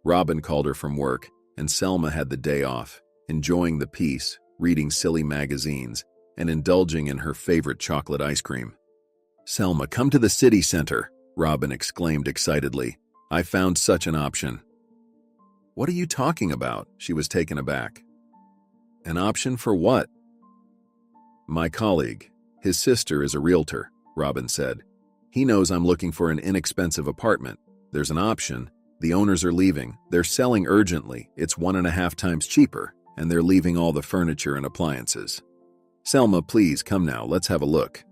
Robin called her from work, and Selma had the day off, enjoying the peace, reading silly magazines, and indulging in her favorite chocolate ice cream. "Selma, come to the city center," Robin exclaimed excitedly. "I found such an option." "What are you talking about?" She was taken aback. "An option for what?" "My colleague. His sister is a realtor," Robin said. "He knows I'm looking for an inexpensive apartment. There's an option. The owners are leaving. They're selling urgently. It's 1.5 times cheaper, and they're leaving all the furniture and appliances. Selma, please, come now, let's have a look."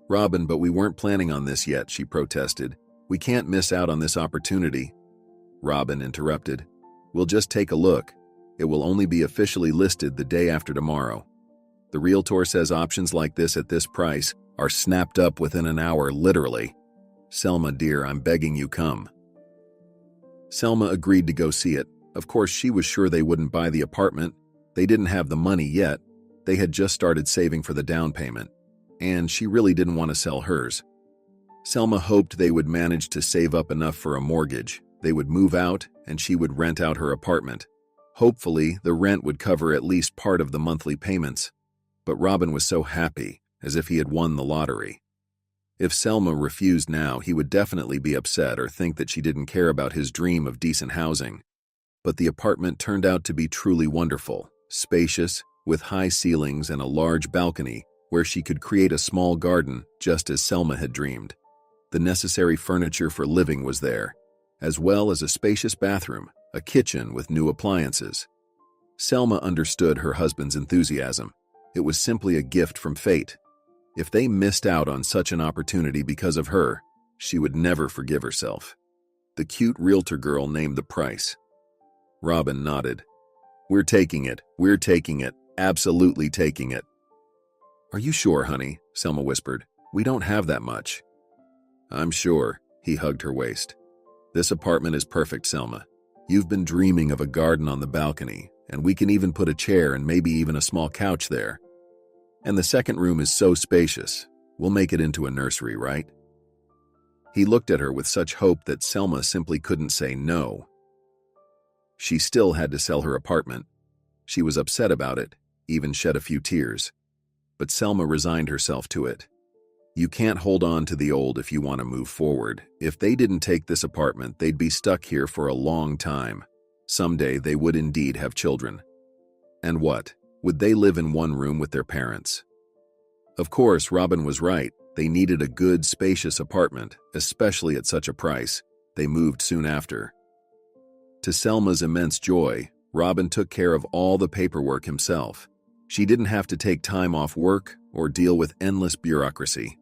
"Robin, but we weren't planning on this yet," she protested. "We can't miss out on this opportunity." Robin interrupted. "We'll just take a look. It will only be officially listed the day after tomorrow. The realtor says options like this at this price are snapped up within an hour, literally. Selma, dear, I'm begging you, come." Selma agreed to go see it. Of course, she was sure they wouldn't buy the apartment. They didn't have the money yet. They had just started saving for the down payment, and she really didn't want to sell hers. Selma hoped they would manage to save up enough for a mortgage. They would move out, and she would rent out her apartment. Hopefully, the rent would cover at least part of the monthly payments. But Robin was so happy, as if he had won the lottery. If Selma refused now, he would definitely be upset or think that she didn't care about his dream of decent housing. But the apartment turned out to be truly wonderful, spacious, with high ceilings and a large balcony where she could create a small garden just as Selma had dreamed. The necessary furniture for living was there, as well as a spacious bathroom, a kitchen with new appliances. Selma understood her husband's enthusiasm. It was simply a gift from fate. If they missed out on such an opportunity because of her, she would never forgive herself. The cute realtor girl named the price. Robin nodded. We're taking it, absolutely taking it." "Are you sure, honey?" Selma whispered. "We don't have that much." "I'm sure," he hugged her waist. "This apartment is perfect, Selma. You've been dreaming of a garden on the balcony, and we can even put a chair and maybe even a small couch there. And the second room is so spacious. We'll make it into a nursery, right?" He looked at her with such hope that Selma simply couldn't say no. She still had to sell her apartment. She was upset about it, even shed a few tears. But Selma resigned herself to it. You can't hold on to the old if you want to move forward. If they didn't take this apartment, they'd be stuck here for a long time. Someday they would indeed have children. And what? Would they live in one room with their parents? Of course, Robin was right. They needed a good, spacious apartment, especially at such a price. They moved soon after. To Selma's immense joy, Robin took care of all the paperwork himself. She didn't have to take time off work or deal with endless bureaucracy.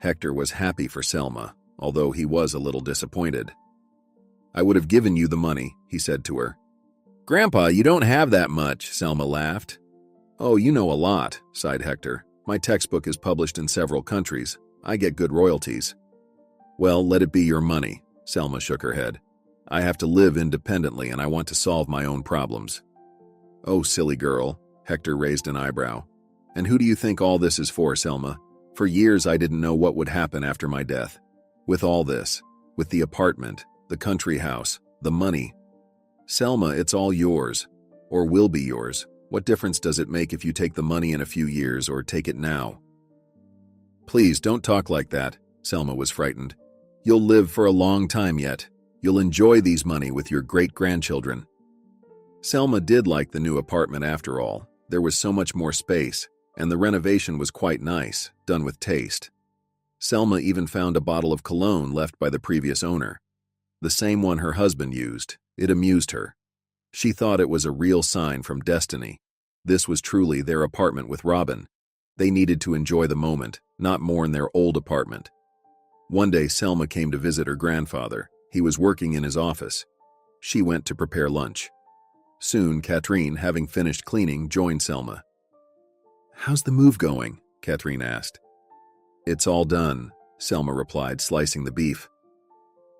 Hector was happy for Selma, although he was a little disappointed. "I would have given you the money," he said to her. "Grandpa, you don't have that much," Selma laughed. "Oh, you know a lot," sighed Hector. "My textbook is published in several countries. I get good royalties." "Well, let it be your money," Selma shook her head. I have to live independently and I want to solve my own problems." "Oh, silly girl," Hector raised an eyebrow. "And who do you think all this is for, Selma? For years I didn't know what would happen after my death. With all this, with the apartment, the country house, the money. Selma, it's all yours, or will be yours. What difference does it make if you take the money in a few years or take it now?" "Please, don't talk like that," Selma was frightened. "You'll live for a long time yet. You'll enjoy these money with your great-grandchildren." Selma did like the new apartment after all. There was so much more space, and the renovation was quite nice, done with taste. Selma even found a bottle of cologne left by the previous owner. The same one her husband used. It amused her. She thought it was a real sign from destiny. This was truly their apartment with Robin. They needed to enjoy the moment, not mourn their old apartment. One day, Selma came to visit her grandfather. He was working in his office. She went to prepare lunch. Soon, Catherine, having finished cleaning, joined Selma. "How's the move going?" Catherine asked. "It's all done," Selma replied, slicing the beef.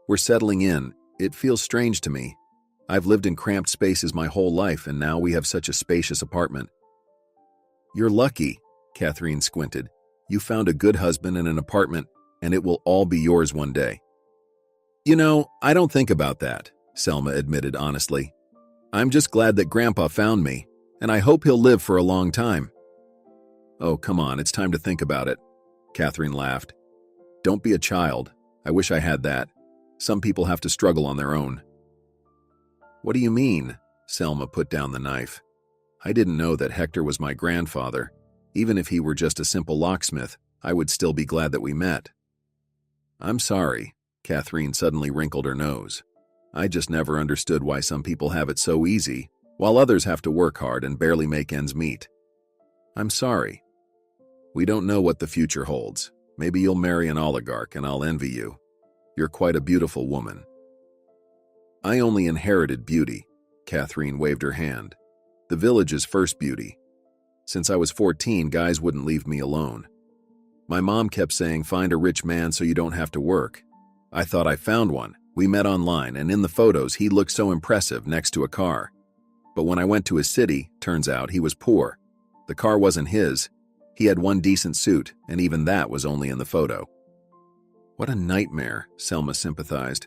"We're settling in. It feels strange to me. I've lived in cramped spaces my whole life, and now we have such a spacious apartment." "You're lucky," Catherine squinted. "You found a good husband and an apartment, and it will all be yours one day." "You know, I don't think about that," Selma admitted honestly. "I'm just glad that Grandpa found me, and I hope he'll live for a long time." "Oh, come on, it's time to think about it," Catherine laughed. "Don't be a child. I wish I had that. Some people have to struggle on their own." "What do you mean?" Selma put down the knife. "I didn't know that Hector was my grandfather. Even if he were just a simple locksmith, I would still be glad that we met." "I'm sorry." Catherine suddenly wrinkled her nose. "I just never understood why some people have it so easy, while others have to work hard and barely make ends meet. I'm sorry. We don't know what the future holds. Maybe you'll marry an oligarch and I'll envy you. You're quite a beautiful woman." "I only inherited beauty." Catherine waved her hand. "The village's first beauty. Since I was 14, guys wouldn't leave me alone. My mom kept saying, find a rich man so you don't have to work. I thought I found one. We met online, and in the photos, he looked so impressive next to a car. But when I went to his city, turns out he was poor. The car wasn't his. He had one decent suit, and even that was only in the photo." "What a nightmare," Selma sympathized.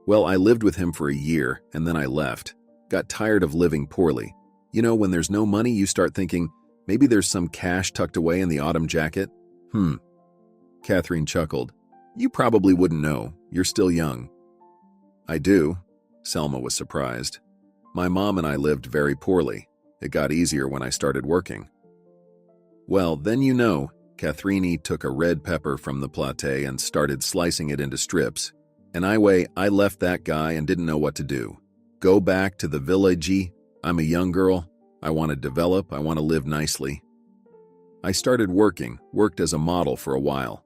"Well, I lived with him for a year, and then I left. Got tired of living poorly. You know, when there's no money, you start thinking, maybe there's some cash tucked away in the autumn jacket." Catherine chuckled. "You probably wouldn't know. You're still young." "I do." Selma was surprised. "My mom and I lived very poorly. It got easier when I started working." "Well, then you know." Catherine took a red pepper from the platée and started slicing it into strips. "And I left that guy and didn't know what to do. Go back to the village. I'm a young girl. I want to develop. I want to live nicely. I started worked as a model for a while.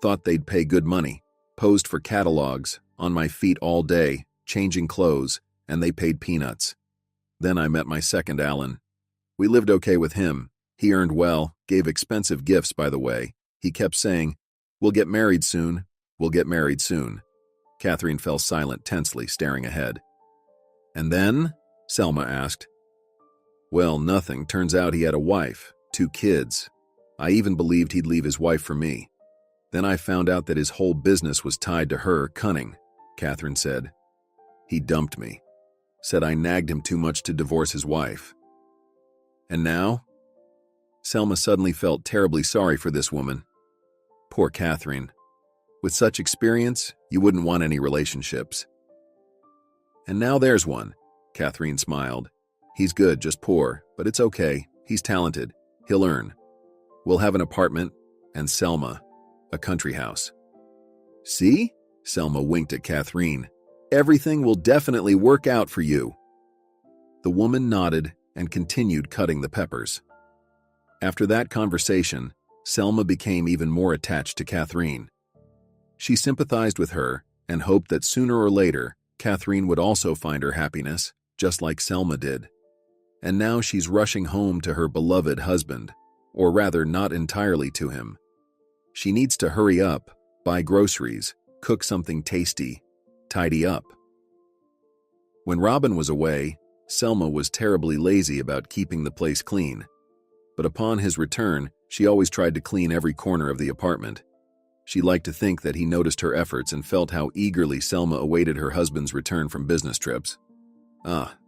Thought they'd pay good money. Posed for catalogs, on my feet all day, changing clothes, and they paid peanuts. Then I met my second Alan. We lived okay with him. He earned well, gave expensive gifts, by the way. He kept saying, 'We'll get married soon. We'll get married soon.'" Catherine fell silent, tensely staring ahead. "And then?" Selma asked. "Well, nothing. Turns out he had a wife, 2 kids. I even believed he'd leave his wife for me. Then I found out that his whole business was tied to her. Cunning," Catherine said. "He dumped me. Said I nagged him too much to divorce his wife. And now?" Selma suddenly felt terribly sorry for this woman. Poor Catherine. With such experience, you wouldn't want any relationships. "And now there's one," Catherine smiled. "He's good, just poor, but it's okay. He's talented. He'll earn. We'll have an apartment, and Selma, a country house." "See?" Selma winked at Catherine. "Everything will definitely work out for you." The woman nodded and continued cutting the peppers. After that conversation, Selma became even more attached to Catherine. She sympathized with her and hoped that sooner or later, Catherine would also find her happiness, just like Selma did. And now she's rushing home to her beloved husband, or rather not entirely to him. She needs to hurry up, buy groceries, cook something tasty, tidy up. When Robin was away, Selma was terribly lazy about keeping the place clean. But upon his return, she always tried to clean every corner of the apartment. She liked to think that he noticed her efforts and felt how eagerly Selma awaited her husband's return from business trips.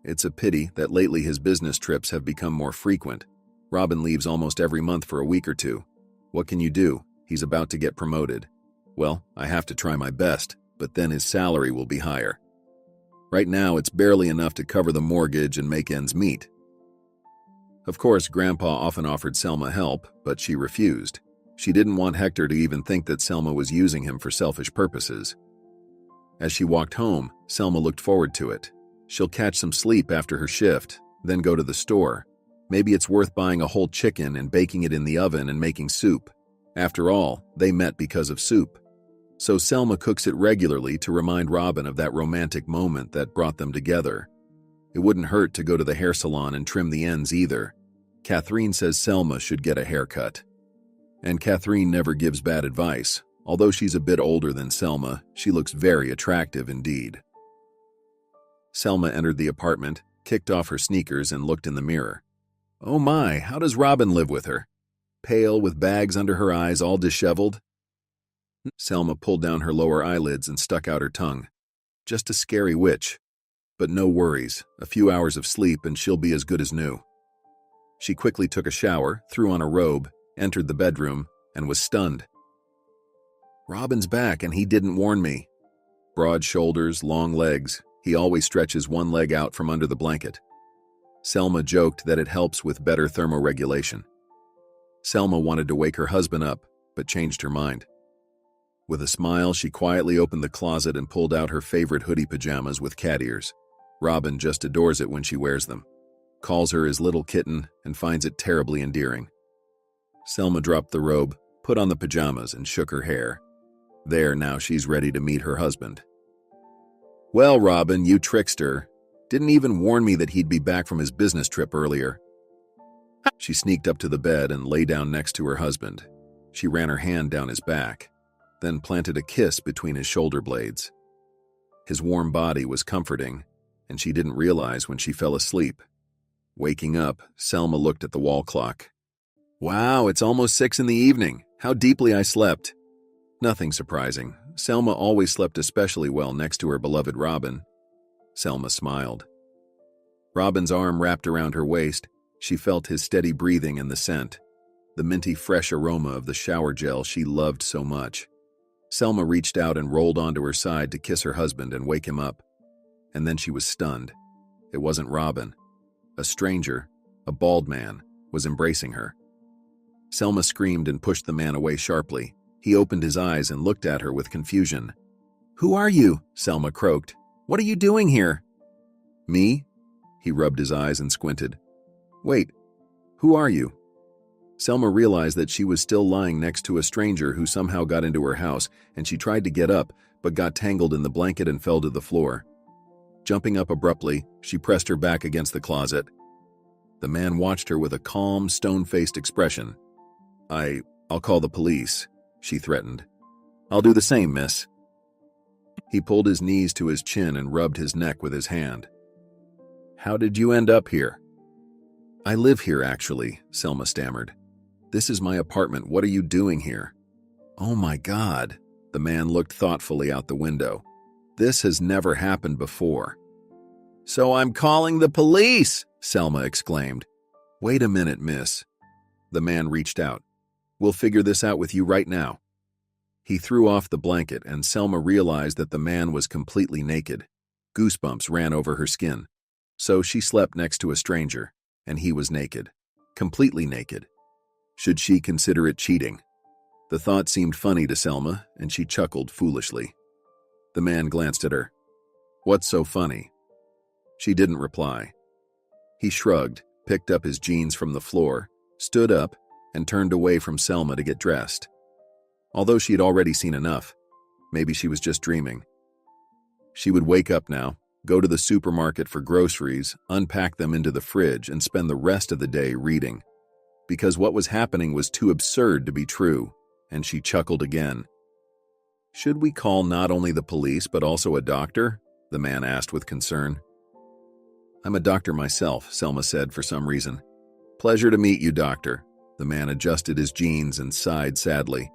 It's a pity that lately his business trips have become more frequent. Robin leaves almost every month for a week or two. What can you do? He's about to get promoted. Well, I have to try my best, but then his salary will be higher. Right now, it's barely enough to cover the mortgage and make ends meet. Of course, Grandpa often offered Selma help, but she refused. She didn't want Hector to even think that Selma was using him for selfish purposes. As she walked home, Selma looked forward to it. She'll catch some sleep after her shift, then go to the store. Maybe it's worth buying a whole chicken and baking it in the oven and making soup. After all, they met because of soup. So Selma cooks it regularly to remind Robin of that romantic moment that brought them together. It wouldn't hurt to go to the hair salon and trim the ends either. Catherine says Selma should get a haircut. And Catherine never gives bad advice. Although she's a bit older than Selma, she looks very attractive indeed. Selma entered the apartment, kicked off her sneakers, and looked in the mirror. Oh my, how does Robin live with her? Pale, with bags under her eyes, all disheveled? Selma pulled down her lower eyelids and stuck out her tongue. Just a scary witch. But no worries, a few hours of sleep and she'll be as good as new. She quickly took a shower, threw on a robe, entered the bedroom, and was stunned. Robin's back and he didn't warn me. Broad shoulders, long legs. He always stretches one leg out from under the blanket. Selma joked that it helps with better thermoregulation. Selma wanted to wake her husband up, but changed her mind. With a smile, she quietly opened the closet and pulled out her favorite hoodie pajamas with cat ears. Robin just adores it when she wears them, calls her his little kitten, and finds it terribly endearing. Selma dropped the robe, put on the pajamas, and shook her hair. There, now she's ready to meet her husband. Well, Robin, you trickster. Didn't even warn me that he'd be back from his business trip earlier. She sneaked up to the bed and lay down next to her husband. She ran her hand down his back, then planted a kiss between his shoulder blades. His warm body was comforting, and she didn't realize when she fell asleep. Waking up, Selma looked at the wall clock. Wow, it's almost 6 in the evening. How deeply I slept. Nothing surprising. Selma always slept especially well next to her beloved Robin. Selma smiled. Robin's arm wrapped around her waist. She felt his steady breathing and the scent, the minty fresh aroma of the shower gel she loved so much. Selma reached out and rolled onto her side to kiss her husband and wake him up. And then she was stunned. It wasn't Robin. A stranger, a bald man, was embracing her. Selma screamed and pushed the man away sharply. He opened his eyes and looked at her with confusion. "Who are you?" Selma croaked. "What are you doing here?" "Me?" He rubbed his eyes and squinted. "Wait, who are you?" Selma realized that she was still lying next to a stranger who somehow got into her house, and she tried to get up, but got tangled in the blanket and fell to the floor. Jumping up abruptly, she pressed her back against the closet. The man watched her with a calm, stone-faced expression. I'll call the police," she threatened. "I'll do the same, miss." He pulled his knees to his chin and rubbed his neck with his hand. "How did you end up here?" "I live here, actually," Selma stammered. "This is my apartment. What are you doing here?" "Oh my God." The man looked thoughtfully out the window. "This has never happened before." "So I'm calling the police!" Selma exclaimed. "Wait a minute, miss." The man reached out. "We'll figure this out with you right now." He threw off the blanket, and Selma realized that the man was completely naked. Goosebumps ran over her skin. So she slept next to a stranger, and he was naked. Completely naked. Should she consider it cheating? The thought seemed funny to Selma, and she chuckled foolishly. The man glanced at her. "What's so funny?" She didn't reply. He shrugged, picked up his jeans from the floor, stood up, and turned away from Selma to get dressed. Although she had already seen enough, maybe she was just dreaming. She would wake up now, go to the supermarket for groceries, unpack them into the fridge, and spend the rest of the day reading. Because what was happening was too absurd to be true, and she chuckled again. "Should we call not only the police but also a doctor?" the man asked with concern. I'm a doctor myself, Selma said for some reason. Pleasure to meet you, doctor. The man adjusted his jeans and sighed sadly.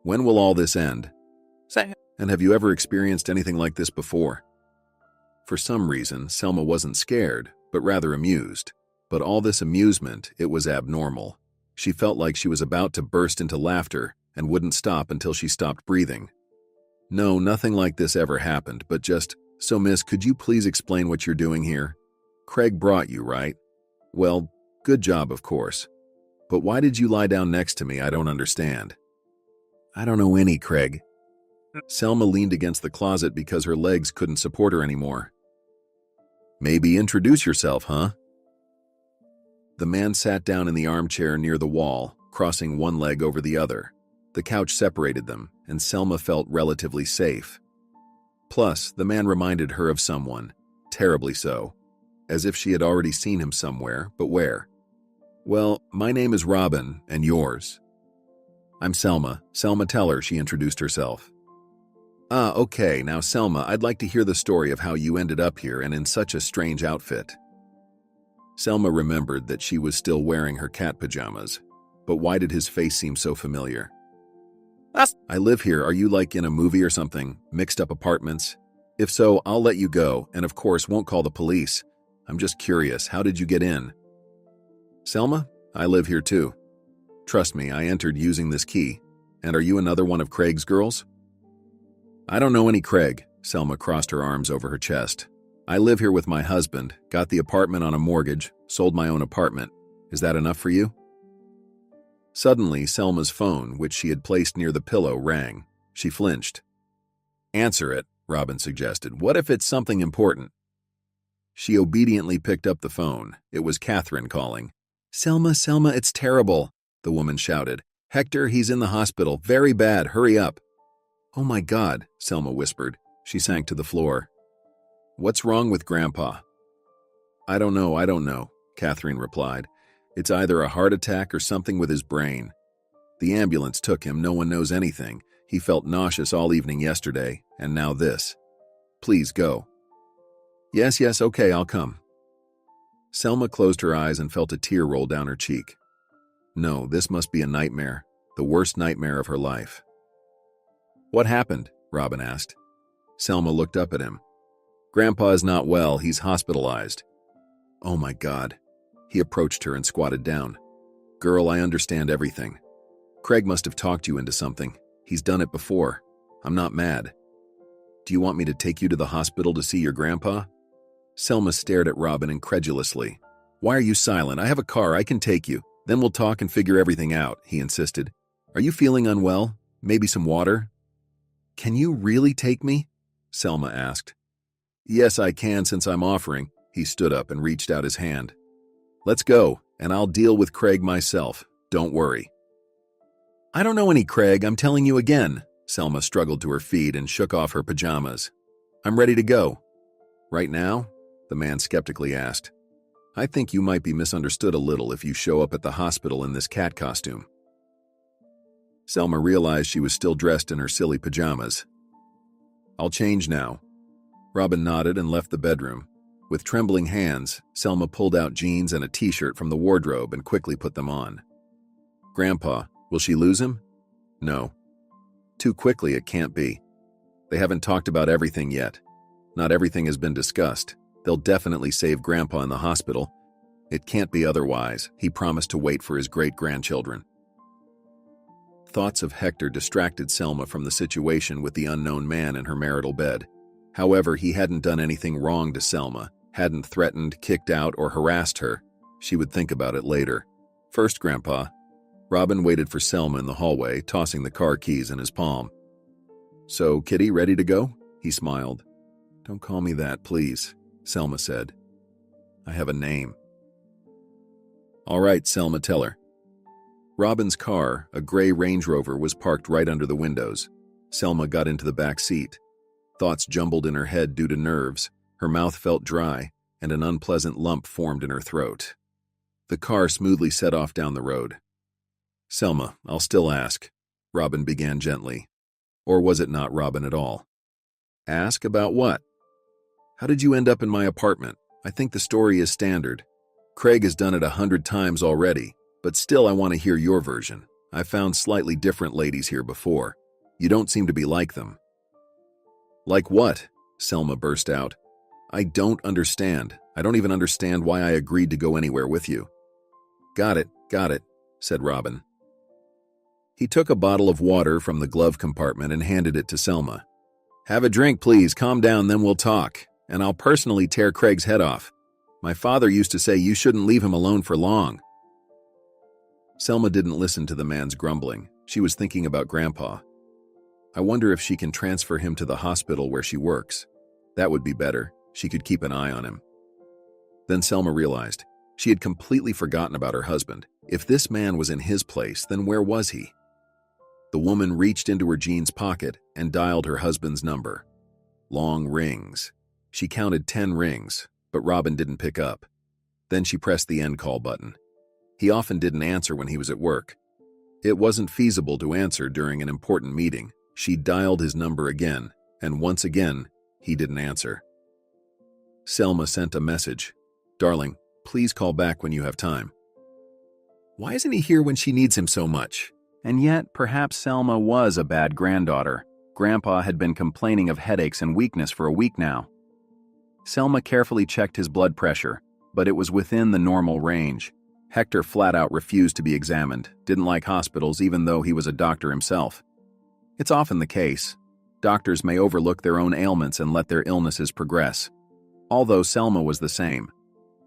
When will all this end? And have you ever experienced anything like this before? For some reason, Selma wasn't scared, but rather amused. But all this amusement, it was abnormal. She felt like she was about to burst into laughter and wouldn't stop until she stopped breathing. No, nothing like this ever happened, but just, so miss, could you please explain what you're doing here? Craig brought you, right? Well, good job, of course. But why did you lie down next to me? I don't understand. I don't know any Craig. Selma leaned against the closet because her legs couldn't support her anymore. Maybe introduce yourself, huh? The man sat down in the armchair near the wall, crossing one leg over the other. The couch separated them, and Selma felt relatively safe. Plus, the man reminded her of someone, terribly so, as if she had already seen him somewhere, but where? Well, my name is Robin, and yours? I'm Selma Teller, she introduced herself. Ah, okay, now Selma, I'd like to hear the story of how you ended up here and in such a strange outfit. Selma remembered that she was still wearing her cat pajamas, but why did his face seem so familiar? I live here, are you like in a movie or something, mixed up apartments? If so, I'll let you go, and of course won't call the police. I'm just curious, how did you get in? Selma, I live here too. Trust me, I entered using this key. And are you another one of Craig's girls? I don't know any Craig, Selma crossed her arms over her chest. I live here with my husband, got the apartment on a mortgage, sold my own apartment. Is that enough for you? Suddenly, Selma's phone, which she had placed near the pillow, rang. She flinched. Answer it, Robin suggested. What if it's something important? She obediently picked up the phone. It was Catherine calling. Selma, it's terrible, the woman shouted. Hector, he's in the hospital. Very bad. Hurry up. Oh my God, Selma whispered. She sank to the floor. What's wrong with Grandpa? I don't know, Catherine replied. It's either a heart attack or something with his brain. The ambulance took him, no one knows anything. He felt nauseous all evening yesterday, and now this. Please go. Yes, okay, I'll come. Selma closed her eyes and felt a tear roll down her cheek. No, this must be a nightmare, the worst nightmare of her life. What happened? Robin asked. Selma looked up at him. Grandpa is not well, he's hospitalized. Oh my God. He approached her and squatted down. Girl, I understand everything. Craig must have talked you into something. He's done it before. I'm not mad. Do you want me to take you to the hospital to see your grandpa? Selma stared at Robin incredulously. Why are you silent? I have a car, I can take you. Then we'll talk and figure everything out, he insisted. Are you feeling unwell? Maybe some water? Can you really take me? Selma asked. Yes, I can since I'm offering. He stood up and reached out his hand. Let's go, and I'll deal with Craig myself. Don't worry. I don't know any Craig, I'm telling you again. Selma struggled to her feet and shook off her pajamas. I'm ready to go. Right now? The man skeptically asked. I think you might be misunderstood a little if you show up at the hospital in this cat costume. Selma realized she was still dressed in her silly pajamas. I'll change now. Robin nodded and left the bedroom. With trembling hands, Selma pulled out jeans and a t-shirt from the wardrobe and quickly put them on. Grandpa, will she lose him? No. Too quickly it can't be. They haven't talked about everything yet. Not everything has been discussed. They'll definitely save Grandpa in the hospital. It can't be otherwise. He promised to wait for his great-grandchildren. Thoughts of Hector distracted Selma from the situation with the unknown man in her marital bed. However, he hadn't done anything wrong to Selma, hadn't threatened, kicked out, or harassed her. She would think about it later. First, Grandpa. Robin waited for Selma in the hallway, tossing the car keys in his palm. So, Kitty, ready to go? He smiled. Don't call me that, please, Selma said. I have a name. All right, Selma Teller. Robin's car, a gray Range Rover, was parked right under the windows. Selma got into the back seat. Thoughts jumbled in her head due to nerves. Her mouth felt dry, and an unpleasant lump formed in her throat. The car smoothly set off down the road. Selma, I'll still ask, Robin began gently. Or was it not Robin at all? Ask about what? How did you end up in my apartment? I think the story is standard. Craig has done it 100 times already, but still I want to hear your version. I've found slightly different ladies here before. You don't seem to be like them." "Like what?" Selma burst out. "I don't understand. I don't even understand why I agreed to go anywhere with you." Got it, said Robin. He took a bottle of water from the glove compartment and handed it to Selma. "Have a drink, please. Calm down, then we'll talk. And I'll personally tear Craig's head off. My father used to say you shouldn't leave him alone for long." Selma didn't listen to the man's grumbling. She was thinking about Grandpa. I wonder if she can transfer him to the hospital where she works. That would be better. She could keep an eye on him. Then Selma realized she had completely forgotten about her husband. If this man was in his place, then where was he? The woman reached into her jeans pocket and dialed her husband's number. Long rings. She counted 10 rings, but Robin didn't pick up. Then she pressed the end call button. He often didn't answer when he was at work. It wasn't feasible to answer during an important meeting. She dialed his number again, and once again, he didn't answer. Selma sent a message. "Darling, please call back when you have time." Why isn't he here when she needs him so much? And yet, perhaps Selma was a bad granddaughter. Grandpa had been complaining of headaches and weakness for a week now. Selma carefully checked his blood pressure, but it was within the normal range. Hector flat out refused to be examined, didn't like hospitals even though he was a doctor himself. It's often the case. Doctors may overlook their own ailments and let their illnesses progress. Although Selma was the same.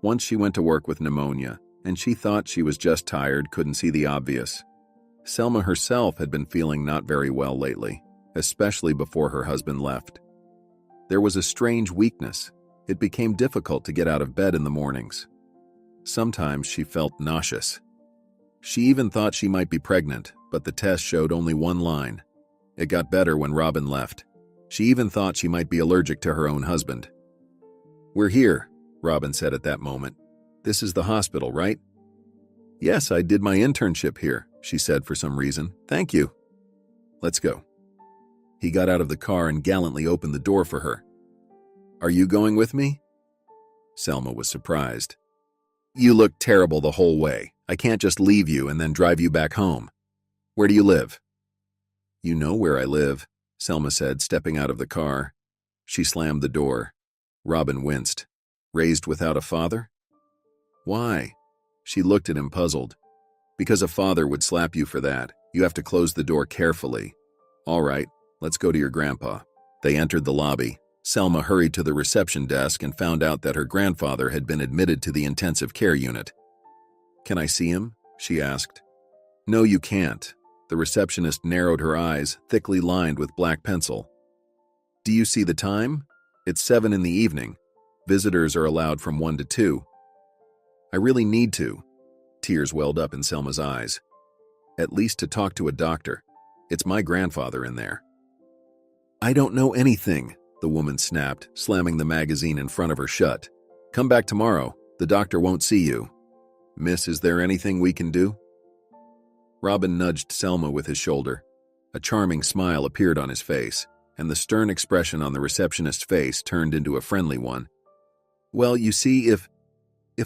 Once she went to work with pneumonia, and she thought she was just tired, couldn't see the obvious. Selma herself had been feeling not very well lately, especially before her husband left. There was a strange weakness. It became difficult to get out of bed in the mornings. Sometimes she felt nauseous. She even thought she might be pregnant, but the test showed only one line. It got better when Robin left. She even thought she might be allergic to her own husband. "We're here," Robin said at that moment. "This is the hospital, right?" "Yes, I did my internship here," she said for some reason. "Thank you." "Let's go." He got out of the car and gallantly opened the door for her. "Are you going with me?" Selma was surprised. "You look terrible the whole way. I can't just leave you and then drive you back home. Where do you live?" "You know where I live," Selma said, stepping out of the car. She slammed the door. Robin winced. "Raised without a father?" "Why?" She looked at him puzzled. "Because a father would slap you for that. You have to close the door carefully." "All right, let's go to your grandpa." They entered the lobby. Selma hurried to the reception desk and found out that her grandfather had been admitted to the intensive care unit. "Can I see him?" she asked. "No, you can't." The receptionist narrowed her eyes, thickly lined with black pencil. "Do you see the time? It's 7 in the evening. Visitors are allowed from 1 to 2. "I really need to." Tears welled up in Selma's eyes. "At least to talk to a doctor. It's my grandfather in there." "I don't know anything," the woman snapped, slamming the magazine in front of her shut. "Come back tomorrow. The doctor won't see you." "Miss, is there anything we can do?" Robin nudged Selma with his shoulder. A charming smile appeared on his face, and the stern expression on the receptionist's face turned into a friendly one. "Well, you see, if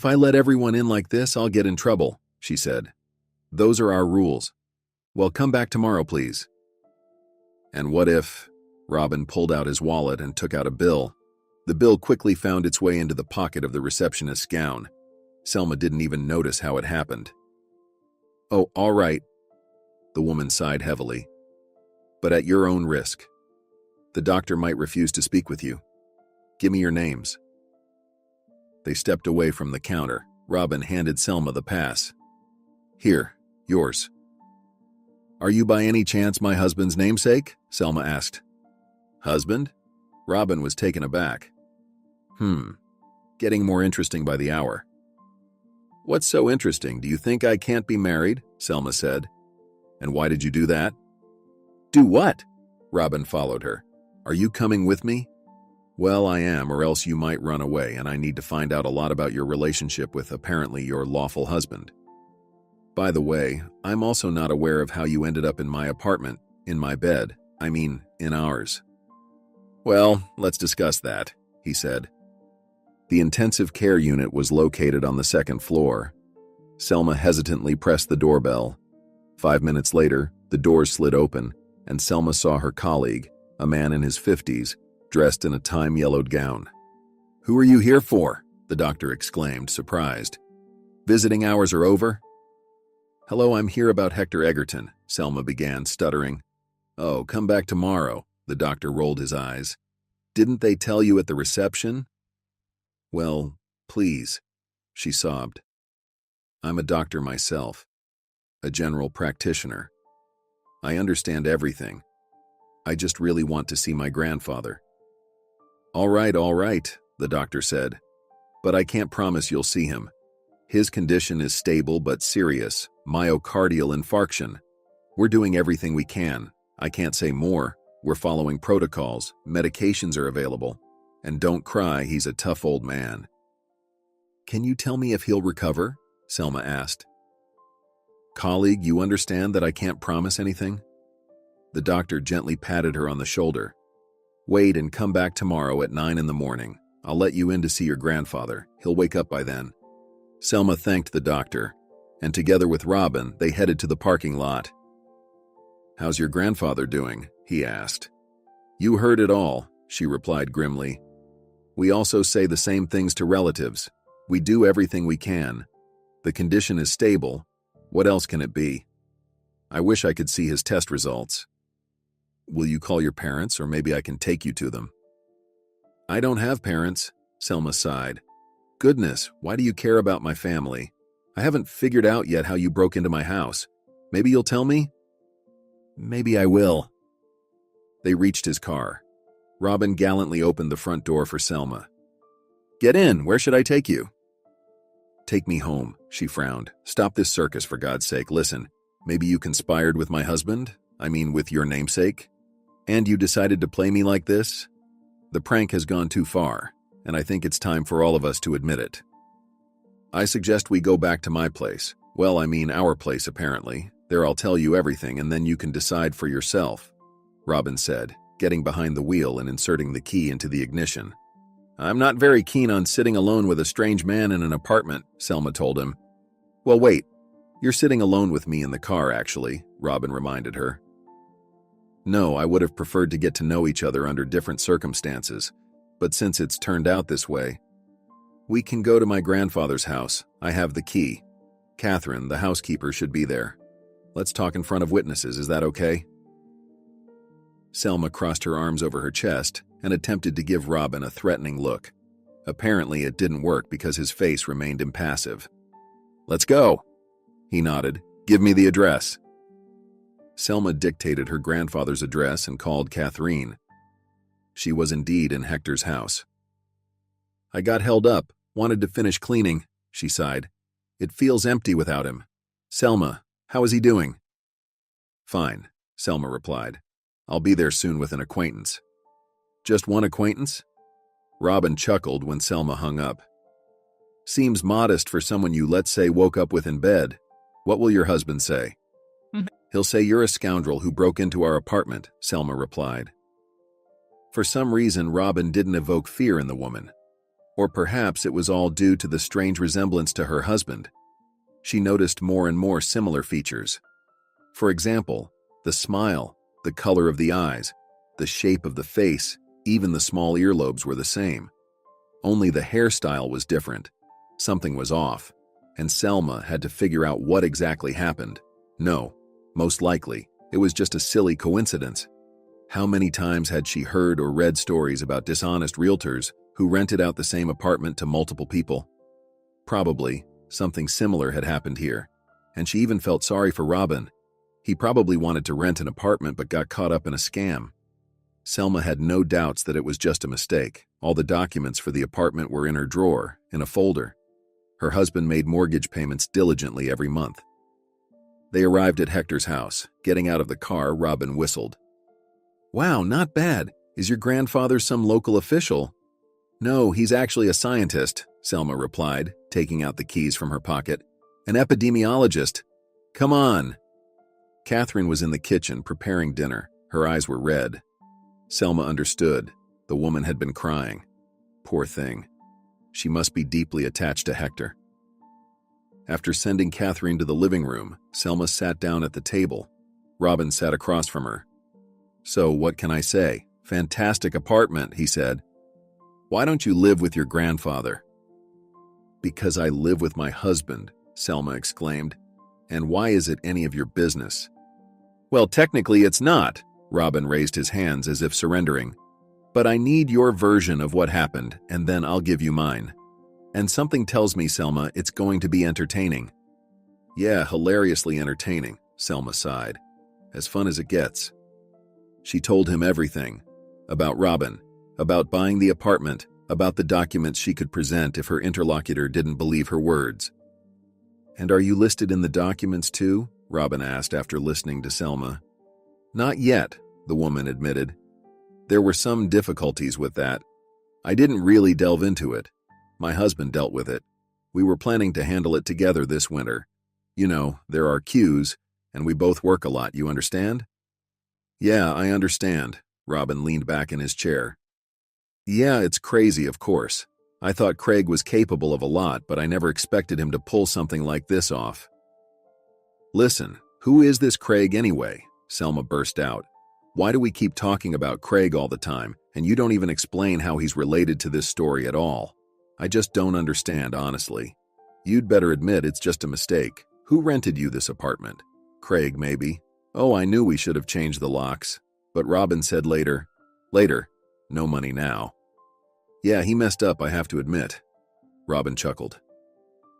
I let everyone in like this, I'll get in trouble," she said. "Those are our rules. Well, come back tomorrow, please." "And what if—" Robin pulled out his wallet and took out a bill. The bill quickly found its way into the pocket of the receptionist's gown. Selma didn't even notice how it happened. "Oh, all right," the woman sighed heavily. "But at your own risk. The doctor might refuse to speak with you. Give me your names." They stepped away from the counter. Robin handed Selma the pass. "Here, yours." "Are you by any chance my husband's namesake?" Selma asked. "Husband?" Robin was taken aback. Getting more interesting by the hour. "What's so interesting? Do you think I can't be married?" Selma said. "And why did you do that?" "Do what?" Robin followed her. "Are you coming with me?" "Well, I am, or else you might run away, and I need to find out a lot about your relationship with apparently your lawful husband. By the way, I'm also not aware of how you ended up in my apartment, in my bed. I mean, in ours." "Well, let's discuss that," he said. The intensive care unit was located on the second floor. Selma hesitantly pressed the doorbell. 5 minutes later, the doors slid open, and Selma saw her colleague, a man in his 50s, dressed in a time-yellowed gown. "Who are you here for?" the doctor exclaimed, surprised. "Visiting hours are over?" "Hello, I'm here about Hector Egerton," Selma began, stuttering. "Oh, come back tomorrow," the doctor rolled his eyes. "Didn't they tell you at the reception?" "Well, please," she sobbed. "I'm a doctor myself, a general practitioner. I understand everything. I just really want to see my grandfather." All right, the doctor said. "But I can't promise you'll see him. His condition is stable but serious, myocardial infarction. We're doing everything we can. I can't say more. We're following protocols, medications are available. And don't cry, he's a tough old man." "Can you tell me if he'll recover?" Selma asked. "Colleague, you understand that I can't promise anything?" The doctor gently patted her on the shoulder. "Wait and come back tomorrow at 9 in the morning. I'll let you in to see your grandfather. He'll wake up by then." Selma thanked the doctor, and together with Robin, they headed to the parking lot. "How's your grandfather doing?" he asked. "You heard it all," she replied grimly. "We also say the same things to relatives. We do everything we can. The condition is stable. What else can it be? I wish I could see his test results." "Will you call your parents, or maybe I can take you to them?" "I don't have parents," Selma sighed. "Goodness, why do you care about my family? I haven't figured out yet how you broke into my house. Maybe you'll tell me?" "Maybe I will." They reached his car. Robin gallantly opened the front door for Selma. "Get in, where should I take you?" "Take me home," she frowned. "Stop this circus, for God's sake. Listen, maybe you conspired with my husband? I mean, with your namesake? And you decided to play me like this? The prank has gone too far, and I think it's time for all of us to admit it. I suggest we go back to my place. Well, I mean our place, apparently. There I'll tell you everything, and then you can decide for yourself," Robin said, getting behind the wheel and inserting the key into the ignition. "I'm not very keen on sitting alone with a strange man in an apartment," Selma told him. "Well, wait. You're sitting alone with me in the car, actually," Robin reminded her. "No, I would have preferred to get to know each other under different circumstances, but since it's turned out this way, we can go to my grandfather's house. I have the key. Catherine, the housekeeper, should be there. Let's talk in front of witnesses, is that okay?" Selma crossed her arms over her chest and attempted to give Robin a threatening look. Apparently, it didn't work because his face remained impassive. "Let's go," he nodded. "Give me the address." Selma dictated her grandfather's address and called Catherine. She was indeed in Hector's house. "I got held up, wanted to finish cleaning," she sighed. "It feels empty without him. Selma, how is he doing?" "Fine," Selma replied. "I'll be there soon with an acquaintance." "Just one acquaintance?" Robin chuckled when Selma hung up. "Seems modest for someone you, let's say, woke up with in bed. What will your husband say?" "He'll say you're a scoundrel who broke into our apartment," Selma replied. For some reason, Robin didn't evoke fear in the woman. Or perhaps it was all due to the strange resemblance to her husband. She noticed more and more similar features. For example, the smile, the color of the eyes, the shape of the face, even the small earlobes were the same. Only the hairstyle was different. Something was off, and Selma had to figure out what exactly happened. No, most likely, it was just a silly coincidence. How many times had she heard or read stories about dishonest realtors who rented out the same apartment to multiple people? Probably, something similar had happened here, and she even felt sorry for Robin. He probably wanted to rent an apartment but got caught up in a scam. Selma had no doubts that it was just a mistake. All the documents for the apartment were in her drawer, in a folder. Her husband made mortgage payments diligently every month. They arrived at Hector's house. Getting out of the car, Robin whistled. "Wow, not bad. Is your grandfather some local official?" "No, he's actually a scientist," Selma replied, taking out the keys from her pocket. "An epidemiologist. Come on." Catherine was in the kitchen preparing dinner. Her eyes were red. Selma understood. The woman had been crying. Poor thing. She must be deeply attached to Hector. After sending Catherine to the living room, Selma sat down at the table. Robin sat across from her. "So, what can I say? Fantastic apartment," he said. "Why don't you live with your grandfather?" "Because I live with my husband," Selma exclaimed. "And why is it any of your business?" "Well, technically it's not," Robin raised his hands as if surrendering. "But I need your version of what happened, and then I'll give you mine. And something tells me, Selma, it's going to be entertaining." "Yeah, hilariously entertaining," Selma sighed. "As fun as it gets." She told him everything. About Robin, about buying the apartment, about the documents she could present if her interlocutor didn't believe her words. "And are you listed in the documents too?" Robin asked after listening to Selma. "Not yet," the woman admitted. "There were some difficulties with that. I didn't really delve into it. My husband dealt with it. We were planning to handle it together this winter. You know, there are queues, and we both work a lot, you understand?" "Yeah, I understand." Robin leaned back in his chair. "Yeah, it's crazy, of course. I thought Craig was capable of a lot, but I never expected him to pull something like this off." "Listen, who is this Craig anyway?" Selma burst out. "Why do we keep talking about Craig all the time, and you don't even explain how he's related to this story at all? I just don't understand, honestly. You'd better admit it's just a mistake. Who rented you this apartment? Craig, maybe? Oh, I knew we should have changed the locks. But Robin said later. Later. No money now." "Yeah, he messed up, I have to admit." Robin chuckled.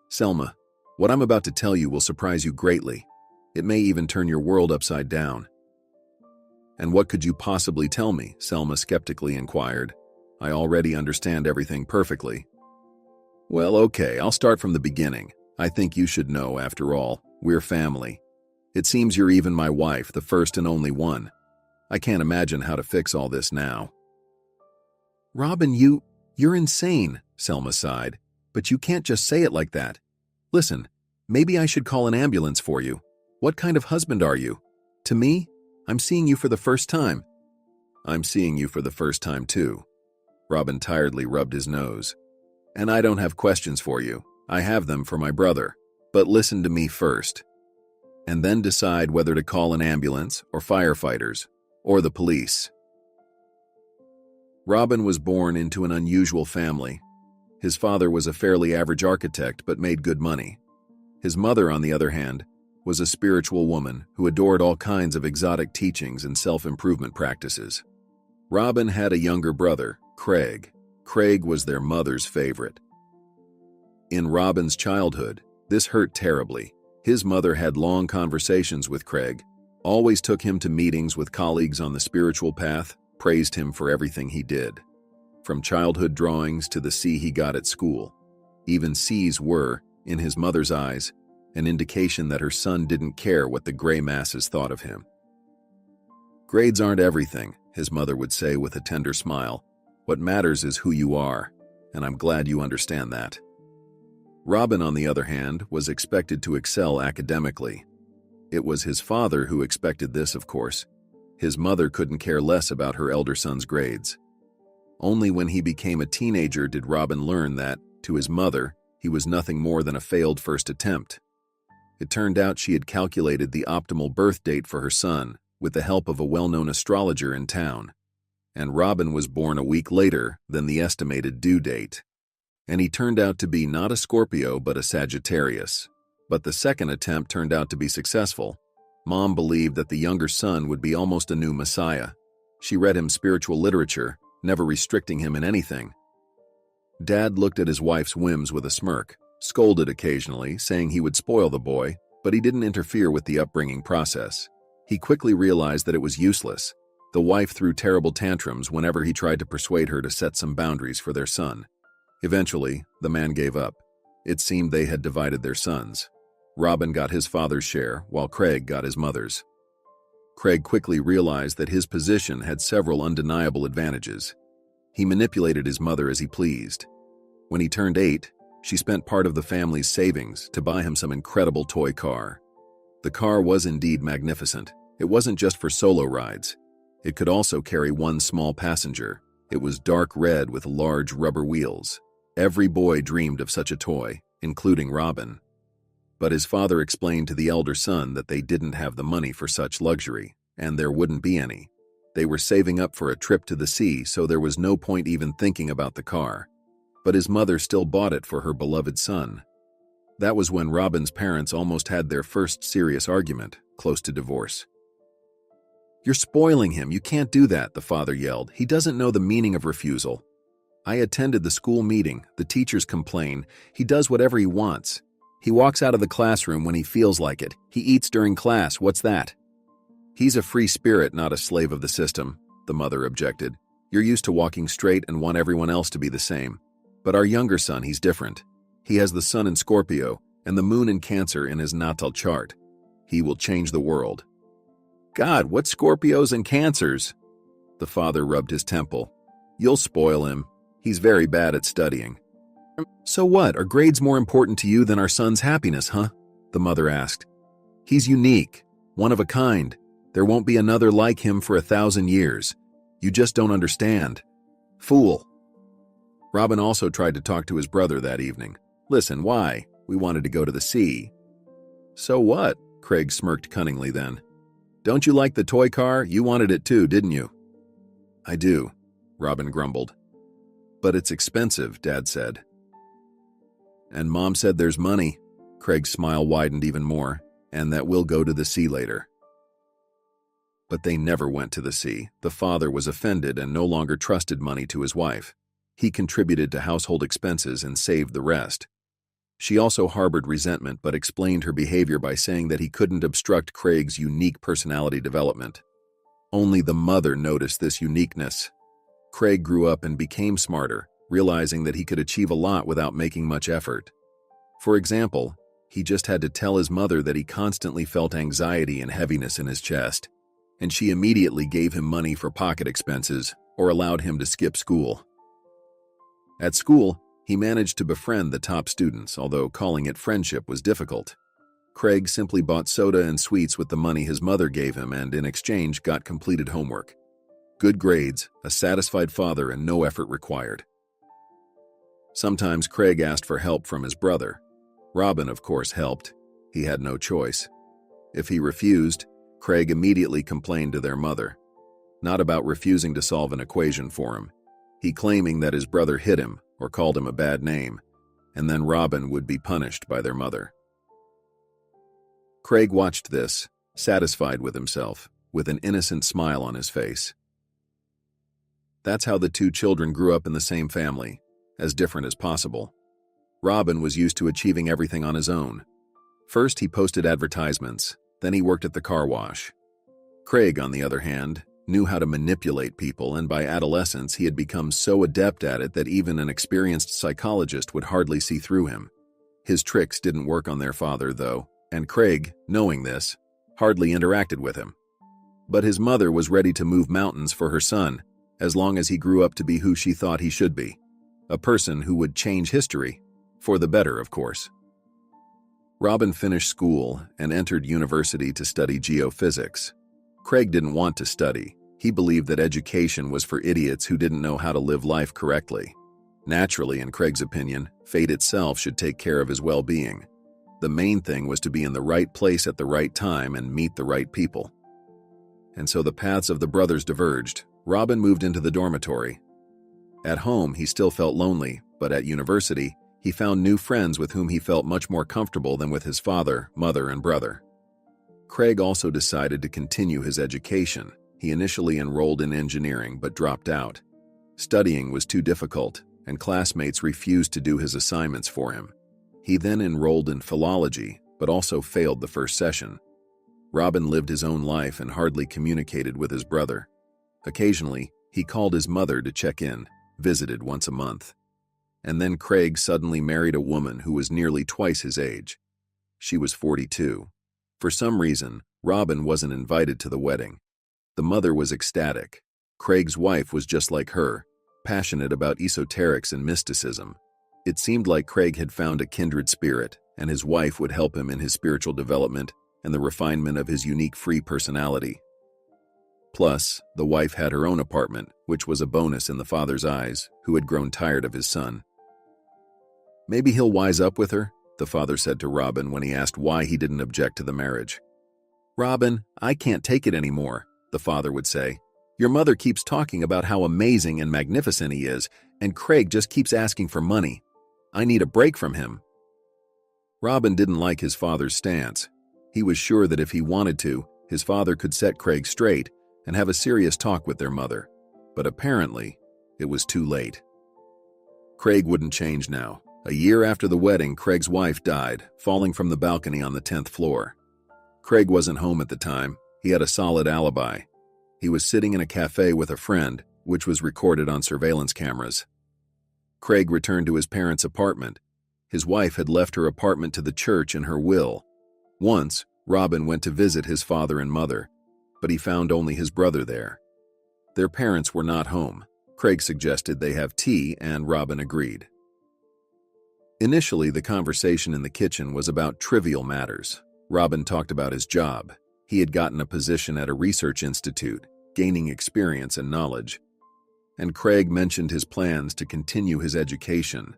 "Selma, what I'm about to tell you will surprise you greatly. It may even turn your world upside down." "And what could you possibly tell me?" Selma skeptically inquired. "I already understand everything perfectly." "Well, okay, I'll start from the beginning. I think you should know, after all. We're family. It seems you're even my wife, the first and only one. I can't imagine how to fix all this now." "Robin, you're insane," Selma sighed. "But you can't just say it like that. Listen, maybe I should call an ambulance for you. What kind of husband are you? To me? I'm seeing you for the first time." "I'm seeing you for the first time too." Robin tiredly rubbed his nose. "And I don't have questions for you. I have them for my brother. But listen to me first. And then decide whether to call an ambulance or firefighters or the police." Robin was born into an unusual family. His father was a fairly average architect but made good money. His mother, on the other hand, was a spiritual woman who adored all kinds of exotic teachings and self-improvement practices. Robin had a younger brother, Craig. Craig was their mother's favorite. In Robin's childhood, this hurt terribly. His mother had long conversations with Craig, always took him to meetings with colleagues on the spiritual path, praised him for everything he did. From childhood drawings to the C he got at school. Even C's were, in his mother's eyes, an indication that her son didn't care what the gray masses thought of him. "Grades aren't everything," his mother would say with a tender smile. "What matters is who you are, and I'm glad you understand that." Robin, on the other hand, was expected to excel academically. It was his father who expected this, of course. His mother couldn't care less about her elder son's grades. Only when he became a teenager did Robin learn that, to his mother, he was nothing more than a failed first attempt. It turned out she had calculated the optimal birth date for her son with the help of a well-known astrologer in town, and Robin was born a week later than the estimated due date. And he turned out to be not a Scorpio but a Sagittarius. But the second attempt turned out to be successful. Mom believed that the younger son would be almost a new messiah. She read him spiritual literature, never restricting him in anything. Dad looked at his wife's whims with a smirk, scolded occasionally, saying he would spoil the boy, but he didn't interfere with the upbringing process. He quickly realized that it was useless. The wife threw terrible tantrums whenever he tried to persuade her to set some boundaries for their son. Eventually, the man gave up. It seemed they had divided their sons. Robin got his father's share, while Craig got his mother's. Craig quickly realized that his position had several undeniable advantages. He manipulated his mother as he pleased. When he turned 8, she spent part of the family's savings to buy him some incredible toy car. The car was indeed magnificent. It wasn't just for solo rides. It could also carry one small passenger. It was dark red with large rubber wheels. Every boy dreamed of such a toy, including Robin. But his father explained to the elder son that they didn't have the money for such luxury, and there wouldn't be any. They were saving up for a trip to the sea, so there was no point even thinking about the car. But his mother still bought it for her beloved son. That was when Robin's parents almost had their first serious argument, close to divorce. "You're spoiling him. You can't do that," the father yelled. "He doesn't know the meaning of refusal. I attended the school meeting. The teachers complain. He does whatever he wants. He walks out of the classroom when he feels like it. He eats during class. What's that?" "He's a free spirit, not a slave of the system," the mother objected. "You're used to walking straight and want everyone else to be the same. But our younger son, he's different. He has the sun in Scorpio and the moon in Cancer in his natal chart. He will change the world." "God, what Scorpios and Cancers?" The father rubbed his temple. "You'll spoil him. He's very bad at studying." "So what? Are grades more important to you than our son's happiness, huh?" the mother asked. "He's unique, one of a kind. There won't be another like him for 1,000 years. You just don't understand. Fool." Robin also tried to talk to his brother that evening. "Listen, why? We wanted to go to the sea." "So what?" Craig smirked cunningly then. "Don't you like the toy car? You wanted it too, didn't you?" "I do," Robin grumbled. "But it's expensive," Dad said. "And Mom said there's money." Craig's smile widened even more. "And that we'll go to the sea later." But they never went to the sea. The father was offended and no longer trusted money to his wife. He contributed to household expenses and saved the rest. She also harbored resentment but explained her behavior by saying that he couldn't obstruct Craig's unique personality development. Only the mother noticed this uniqueness. Craig grew up and became smarter, realizing that he could achieve a lot without making much effort. For example, he just had to tell his mother that he constantly felt anxiety and heaviness in his chest, and she immediately gave him money for pocket expenses or allowed him to skip school. At school, he managed to befriend the top students, although calling it friendship was difficult. Craig simply bought soda and sweets with the money his mother gave him and in exchange got completed homework. Good grades, a satisfied father, and no effort required. Sometimes Craig asked for help from his brother. Robin, of course, helped. He had no choice. If he refused, Craig immediately complained to their mother. Not about refusing to solve an equation for him. He claiming that his brother hit him or called him a bad name, and then Robin would be punished by their mother. Craig watched this, satisfied with himself, with an innocent smile on his face. That's how the two children grew up in the same family, as different as possible. Robin was used to achieving everything on his own. First, he posted advertisements, then he worked at the car wash. Craig, on the other hand, knew how to manipulate people, and by adolescence he had become so adept at it that even an experienced psychologist would hardly see through him. His tricks didn't work on their father, though, and Craig, knowing this, hardly interacted with him. But his mother was ready to move mountains for her son, as long as he grew up to be who she thought he should be. A person who would change history, for the better, of course. Robin finished school and entered university to study geophysics. Craig didn't want to study. He believed that education was for idiots who didn't know how to live life correctly. Naturally, in Craig's opinion, fate itself should take care of his well-being. The main thing was to be in the right place at the right time and meet the right people. And so the paths of the brothers diverged. Robin moved into the dormitory. At home, he still felt lonely, but at university, he found new friends with whom he felt much more comfortable than with his father, mother, and brother. Craig also decided to continue his education. He initially enrolled in engineering but dropped out. Studying was too difficult, and classmates refused to do his assignments for him. He then enrolled in philology, but also failed the first session. Robin lived his own life and hardly communicated with his brother. Occasionally, he called his mother to check in, visited once a month. And then Craig suddenly married a woman who was nearly twice his age. She was 42. For some reason, Robin wasn't invited to the wedding. The mother was ecstatic. Craig's wife was just like her, passionate about esoterics and mysticism. It seemed like Craig had found a kindred spirit, and his wife would help him in his spiritual development and the refinement of his unique free personality. Plus, the wife had her own apartment, which was a bonus in the father's eyes, who had grown tired of his son. Maybe he'll wise up with her, the father said to Robin when he asked why he didn't object to the marriage. Robin, I can't take it anymore, the father would say. Your mother keeps talking about how amazing and magnificent he is, and Craig just keeps asking for money. I need a break from him. Robin didn't like his father's stance. He was sure that if he wanted to, his father could set Craig straight and have a serious talk with their mother. But apparently, it was too late. Craig wouldn't change now. A year after the wedding, Craig's wife died, falling from the balcony on the 10th floor. Craig wasn't home at the time. He had a solid alibi. He was sitting in a cafe with a friend, which was recorded on surveillance cameras. Craig returned to his parents' apartment. His wife had left her apartment to the church in her will. Once, Robin went to visit his father and mother, but he found only his brother there. Their parents were not home. Craig suggested they have tea, and Robin agreed. Initially, the conversation in the kitchen was about trivial matters. Robin talked about his job. He had gotten a position at a research institute, gaining experience and knowledge. And Craig mentioned his plans to continue his education.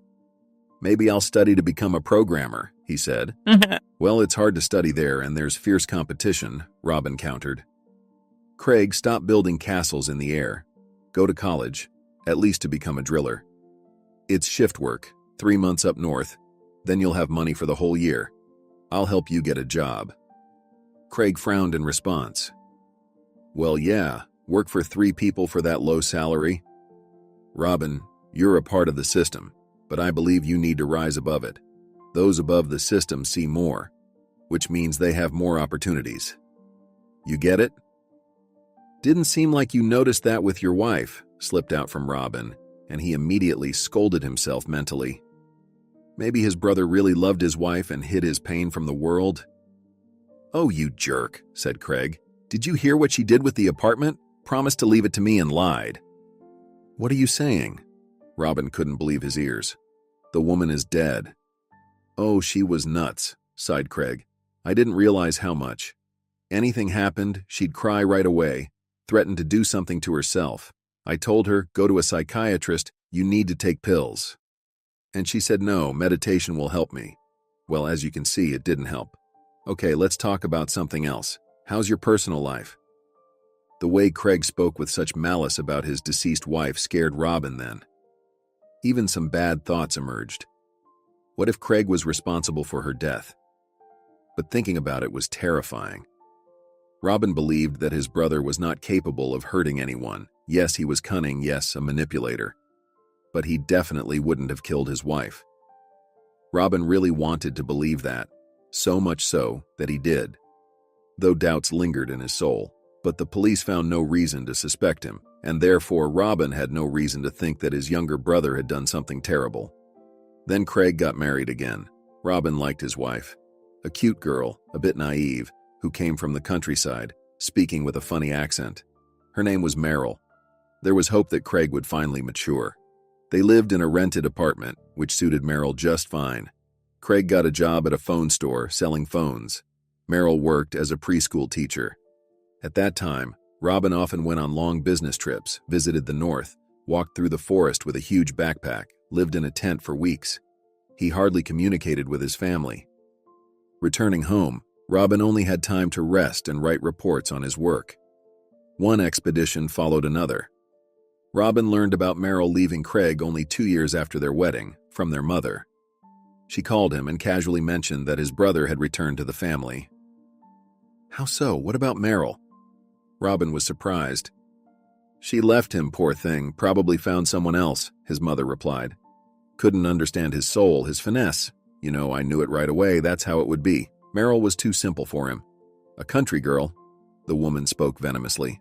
Maybe I'll study to become a programmer, he said. Well, it's hard to study there and there's fierce competition, Robin countered. Craig, stop building castles in the air. Go to college, at least to become a driller. It's shift work, 3 months up north. Then you'll have money for the whole year. I'll help you get a job. Craig frowned in response. Well, yeah, work for 3 people for that low salary? Robin, you're a part of the system, but I believe you need to rise above it. Those above the system see more, which means they have more opportunities. You get it? Didn't seem like you noticed that with your wife, slipped out from Robin, and he immediately scolded himself mentally. Maybe his brother really loved his wife and hid his pain from the world? Oh, you jerk, said Craig. Did you hear what she did with the apartment? Promised to leave it to me and lied. What are you saying? Robin couldn't believe his ears. The woman is dead. Oh, she was nuts, sighed Craig. I didn't realize how much. Anything happened, she'd cry right away, threaten to do something to herself. I told her, go to a psychiatrist, you need to take pills. And she said no, meditation will help me. Well, as you can see, it didn't help. Okay, let's talk about something else. How's your personal life? The way Craig spoke with such malice about his deceased wife scared Robin then. Even some bad thoughts emerged. What if Craig was responsible for her death? But thinking about it was terrifying. Robin believed that his brother was not capable of hurting anyone. Yes, he was cunning, yes, a manipulator. But he definitely wouldn't have killed his wife. Robin really wanted to believe that, so much so that he did, though doubts lingered in his soul. But the police found no reason to suspect him, and therefore Robin had no reason to think that his younger brother had done something terrible. Then Craig got married again. Robin liked his wife, a cute girl, a bit naive, who came from the countryside, speaking with a funny accent. Her name was Meryl. There was hope that Craig would finally mature. They lived in a rented apartment, which suited Meryl just fine. Craig got a job at a phone store selling phones. Meryl worked as a preschool teacher. At that time, Robin often went on long business trips, visited the north, walked through the forest with a huge backpack, lived in a tent for weeks. He hardly communicated with his family. Returning home, Robin only had time to rest and write reports on his work. One expedition followed another. Robin learned about Meryl leaving Craig only 2 years after their wedding, from their mother. She called him and casually mentioned that his brother had returned to the family. How so? What about Meryl? Robin was surprised. She left him, poor thing, probably found someone else, his mother replied. Couldn't understand his soul, his finesse. You know, I knew it right away, that's how it would be. Meryl was too simple for him. A country girl, the woman spoke venomously.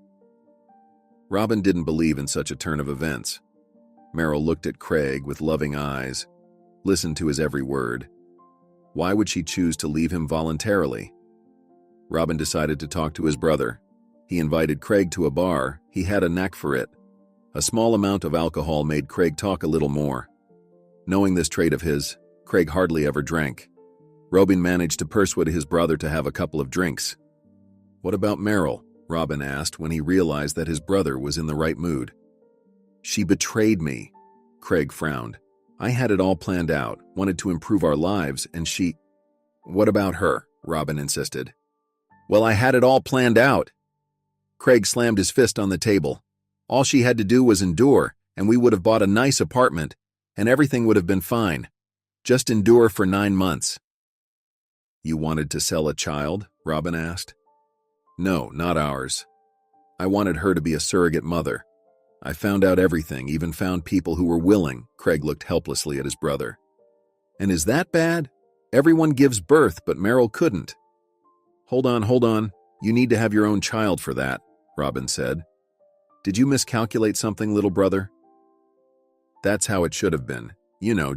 Robin didn't believe in such a turn of events. Meryl looked at Craig with loving eyes, listened to his every word. Why would she choose to leave him voluntarily? Robin decided to talk to his brother. He invited Craig to a bar. He had a knack for it. A small amount of alcohol made Craig talk a little more. Knowing this trait of his, Craig hardly ever drank. Robin managed to persuade his brother to have a couple of drinks. What about Meryl? Robin asked when he realized that his brother was in the right mood. She betrayed me. Craig frowned. I had it all planned out, wanted to improve our lives, and she— What about her? Robin insisted. Well, I had it all planned out. Craig slammed his fist on the table. All she had to do was endure, and we would have bought a nice apartment, and everything would have been fine. Just endure for 9 months. You wanted to sell a child? Robin asked. No, not ours. I wanted her to be a surrogate mother. I found out everything, even found people who were willing. Craig looked helplessly at his brother. And is that bad? Everyone gives birth, but Meryl couldn't. Hold on. You need to have your own child for that, Robin said. Did you miscalculate something, little brother? That's how it should have been.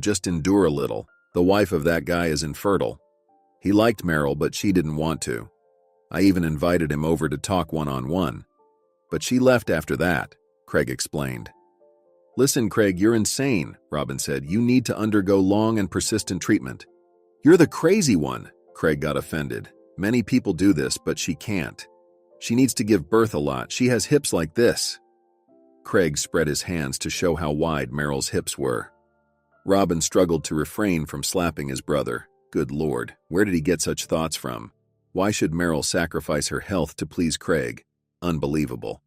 Just endure a little. The wife of that guy is infertile. He liked Meryl, but she didn't want to. I even invited him over to talk one-on-one. But she left after that, Craig explained. Listen, Craig, you're insane, Robin said. You need to undergo long and persistent treatment. You're the crazy one, Craig got offended. Many people do this, but she can't. She needs to give birth a lot. She has hips like this. Craig spread his hands to show how wide Meryl's hips were. Robin struggled to refrain from slapping his brother. Good Lord, where did he get such thoughts from? Why should Meryl sacrifice her health to please Craig? Unbelievable.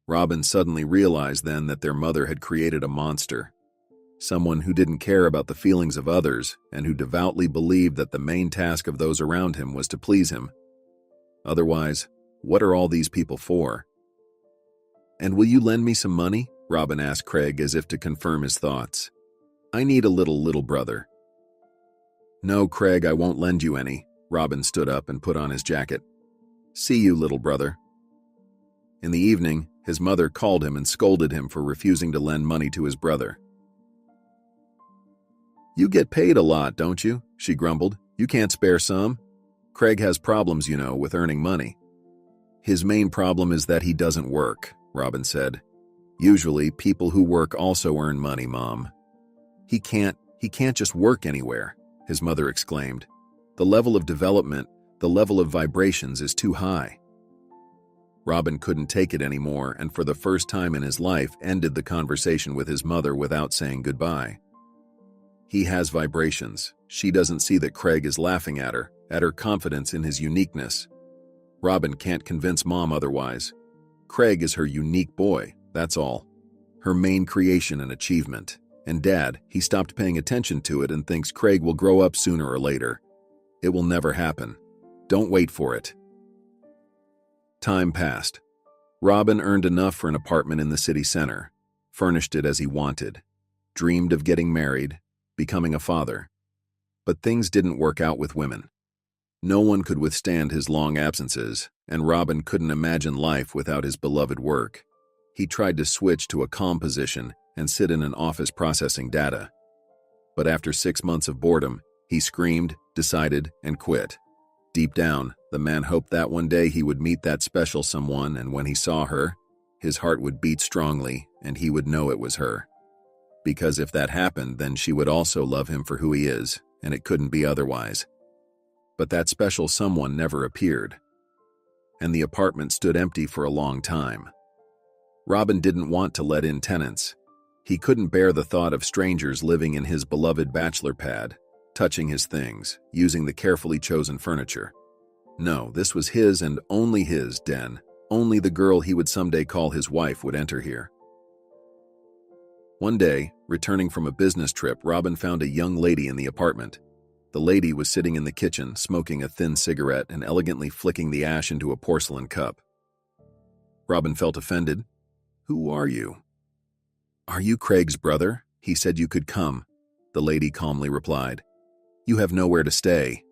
Robin suddenly realized then that their mother had created a monster. Someone who didn't care about the feelings of others and who devoutly believed that the main task of those around him was to please him. Otherwise, what are all these people for? And will you lend me some money? Robin asked Craig as if to confirm his thoughts. I need a little brother. No, Craig, I won't lend you any. Robin stood up and put on his jacket. See you, little brother. In the evening, his mother called him and scolded him for refusing to lend money to his brother. You get paid a lot, don't you? She grumbled. You can't spare some? Craig has problems, with earning money. His main problem is that he doesn't work, Robin said. Usually, people who work also earn money, Mom. He can't just work anywhere, his mother exclaimed. The level of development, the level of vibrations is too high. Robin couldn't take it anymore and for the first time in his life ended the conversation with his mother without saying goodbye. He has vibrations. She doesn't see that Craig is laughing at her confidence in his uniqueness. Robin can't convince Mom otherwise. Craig is her unique boy, that's all. Her main creation and achievement. And Dad, he stopped paying attention to it and thinks Craig will grow up sooner or later. It will never happen. Don't wait for it. Time passed. Robin earned enough for an apartment in the city center, furnished it as he wanted, dreamed of getting married, becoming a father. But things didn't work out with women. No one could withstand his long absences, and Robin couldn't imagine life without his beloved work. He tried to switch to a calm position and sit in an office processing data. But after 6 months of boredom, he screamed, decided, and quit. Deep down, the man hoped that one day he would meet that special someone, and when he saw her, his heart would beat strongly, and he would know it was her. Because if that happened, then she would also love him for who he is, and it couldn't be otherwise. But that special someone never appeared, and the apartment stood empty for a long time. Robin didn't want to let in tenants. He couldn't bear the thought of strangers living in his beloved bachelor pad, touching his things, using the carefully chosen furniture. No, this was his and only his den. Only the girl he would someday call his wife would enter here. One day, returning from a business trip, Robin found a young lady in the apartment. The lady was sitting in the kitchen, smoking a thin cigarette and elegantly flicking the ash into a porcelain cup. Robin felt offended. Who are you? Are you Craig's brother? He said you could come, the lady calmly replied. You have nowhere to stay.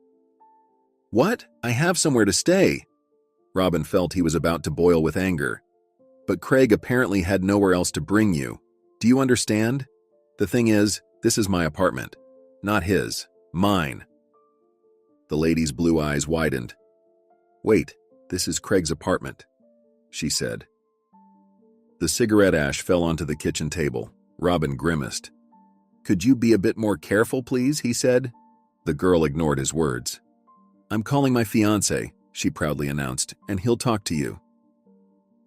What? I have somewhere to stay. Robin felt he was about to boil with anger. But Craig apparently had nowhere else to bring you. Do you understand? The thing is, this is my apartment. Not his. Mine. The lady's blue eyes widened. Wait, this is Craig's apartment, she said. The cigarette ash fell onto the kitchen table. Robin grimaced. Could you be a bit more careful, please? He said. The girl ignored his words. I'm calling my fiancé, she proudly announced, and he'll talk to you.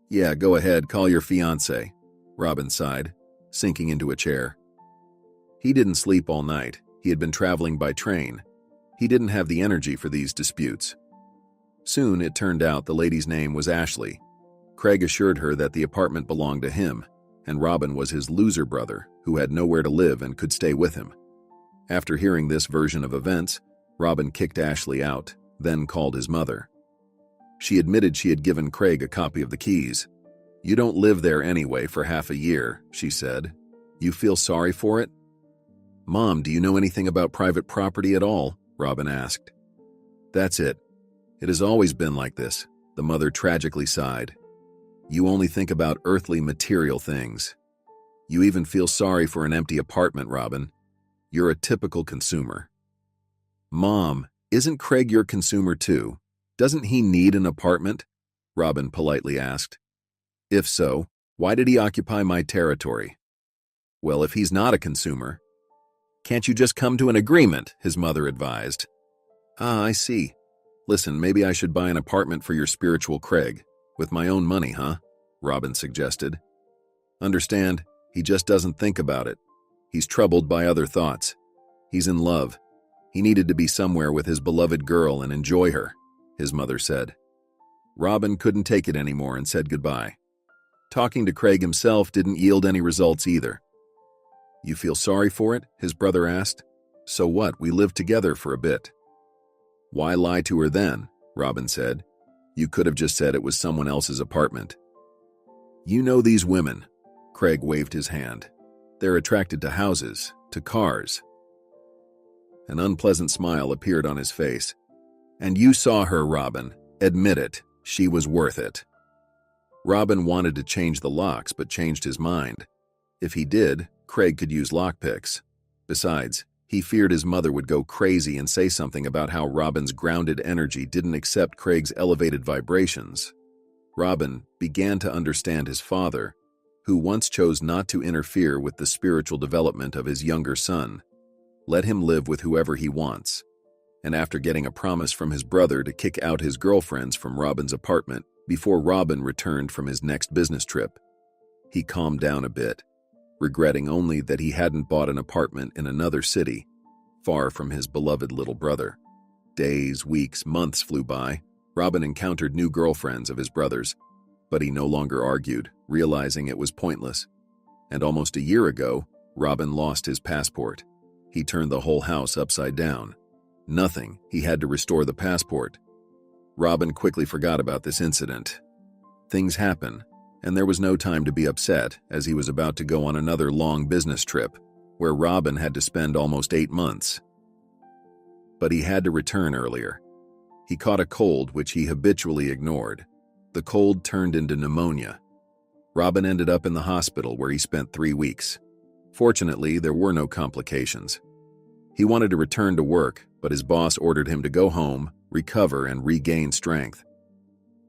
Yeah, go ahead, call your fiancé, Robin sighed, sinking into a chair. He didn't sleep all night. He had been traveling by train. He didn't have the energy for these disputes. Soon, it turned out the lady's name was Ashley. Craig assured her that the apartment belonged to him, and Robin was his loser brother who had nowhere to live and could stay with him. After hearing this version of events, Robin kicked Ashley out, then called his mother. She admitted she had given Craig a copy of the keys. "You don't live there anyway for half a year," she said. "You feel sorry for it?" "Mom, do you know anything about private property at all?" Robin asked. "That's it. It has always been like this," the mother tragically sighed. "You only think about earthly material things. You even feel sorry for an empty apartment, Robin. You're a typical consumer." "Mom, isn't Craig your consumer too? Doesn't he need an apartment?" Robin politely asked. "If so, why did he occupy my territory?" "Well, if he's not a consumer, can't you just come to an agreement?" his mother advised. "Ah, I see. Listen, maybe I should buy an apartment for your spiritual Craig, with my own money, huh?" Robin suggested. "Understand, he just doesn't think about it. He's troubled by other thoughts. He's in love. He needed to be somewhere with his beloved girl and enjoy her," his mother said. Robin couldn't take it anymore and said goodbye. Talking to Craig himself didn't yield any results either. "You feel sorry for it?" his brother asked. "So what, we lived together for a bit." "Why lie to her then?" Robin said. "You could have just said it was someone else's apartment." "You know these women." Craig waved his hand. "They're attracted to houses, to cars." An unpleasant smile appeared on his face. "And you saw her, Robin. Admit it, she was worth it." Robin wanted to change the locks but changed his mind. If he did, Craig could use lockpicks. Besides, he feared his mother would go crazy and say something about how Robin's grounded energy didn't accept Craig's elevated vibrations. Robin began to understand his father, who once chose not to interfere with the spiritual development of his younger son. Let him live with whoever he wants. And after getting a promise from his brother to kick out his girlfriends from Robin's apartment before Robin returned from his next business trip, he calmed down a bit, regretting only that he hadn't bought an apartment in another city, far from his beloved little brother. Days, weeks, months flew by. Robin encountered new girlfriends of his brother's, but he no longer argued, realizing it was pointless. And almost a year ago, Robin lost his passport. He turned the whole house upside down. Nothing, he had to restore the passport. Robin quickly forgot about this incident. Things happen, and there was no time to be upset as he was about to go on another long business trip, where Robin had to spend almost 8 months. But he had to return earlier. He caught a cold which he habitually ignored. The cold turned into pneumonia. Robin ended up in the hospital where he spent 3 weeks. Fortunately, there were no complications. He wanted to return to work, but his boss ordered him to go home, recover, and regain strength.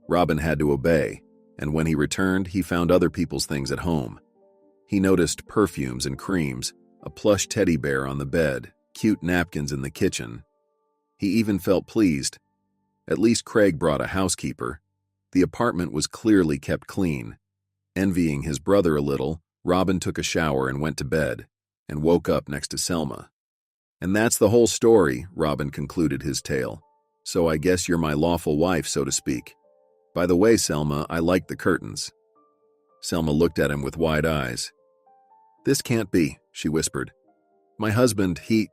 Robin had to obey, and when he returned, he found other people's things at home. He noticed perfumes and creams, a plush teddy bear on the bed, cute napkins in the kitchen. He even felt pleased. At least Craig brought a housekeeper. The apartment was clearly kept clean. Envying his brother a little, Robin took a shower and went to bed, and woke up next to Selma. "And that's the whole story," Robin concluded his tale. "So I guess you're my lawful wife, so to speak. By the way, Selma, I like the curtains." Selma looked at him with wide eyes. "This can't be," she whispered. "My husband, he's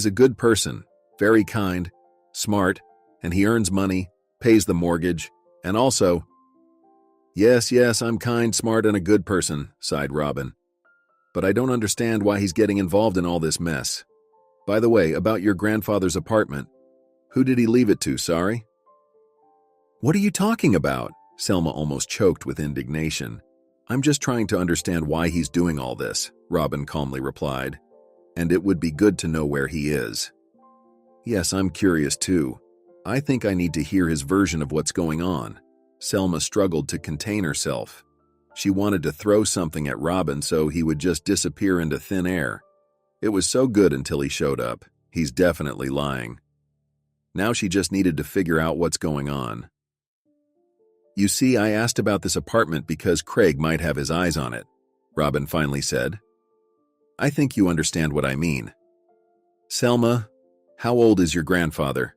a good person, very kind, smart, and he earns money, pays the mortgage, and also—" Yes, I'm kind, smart, and a good person," sighed Robin. "But I don't understand why he's getting involved in all this mess. By the way, about your grandfather's apartment, who did he leave it to, sorry?" "What are you talking about?" Selma almost choked with indignation. "I'm just trying to understand why he's doing all this," Robin calmly replied. "And it would be good to know where he is." "Yes, I'm curious too. I think I need to hear his version of what's going on." Selma struggled to contain herself. She wanted to throw something at Robin so he would just disappear into thin air. It was so good until he showed up. He's definitely lying. Now she just needed to figure out what's going on. "You see, I asked about this apartment because Craig might have his eyes on it," Robin finally said. I think you understand what I mean. Selma, how old is your grandfather?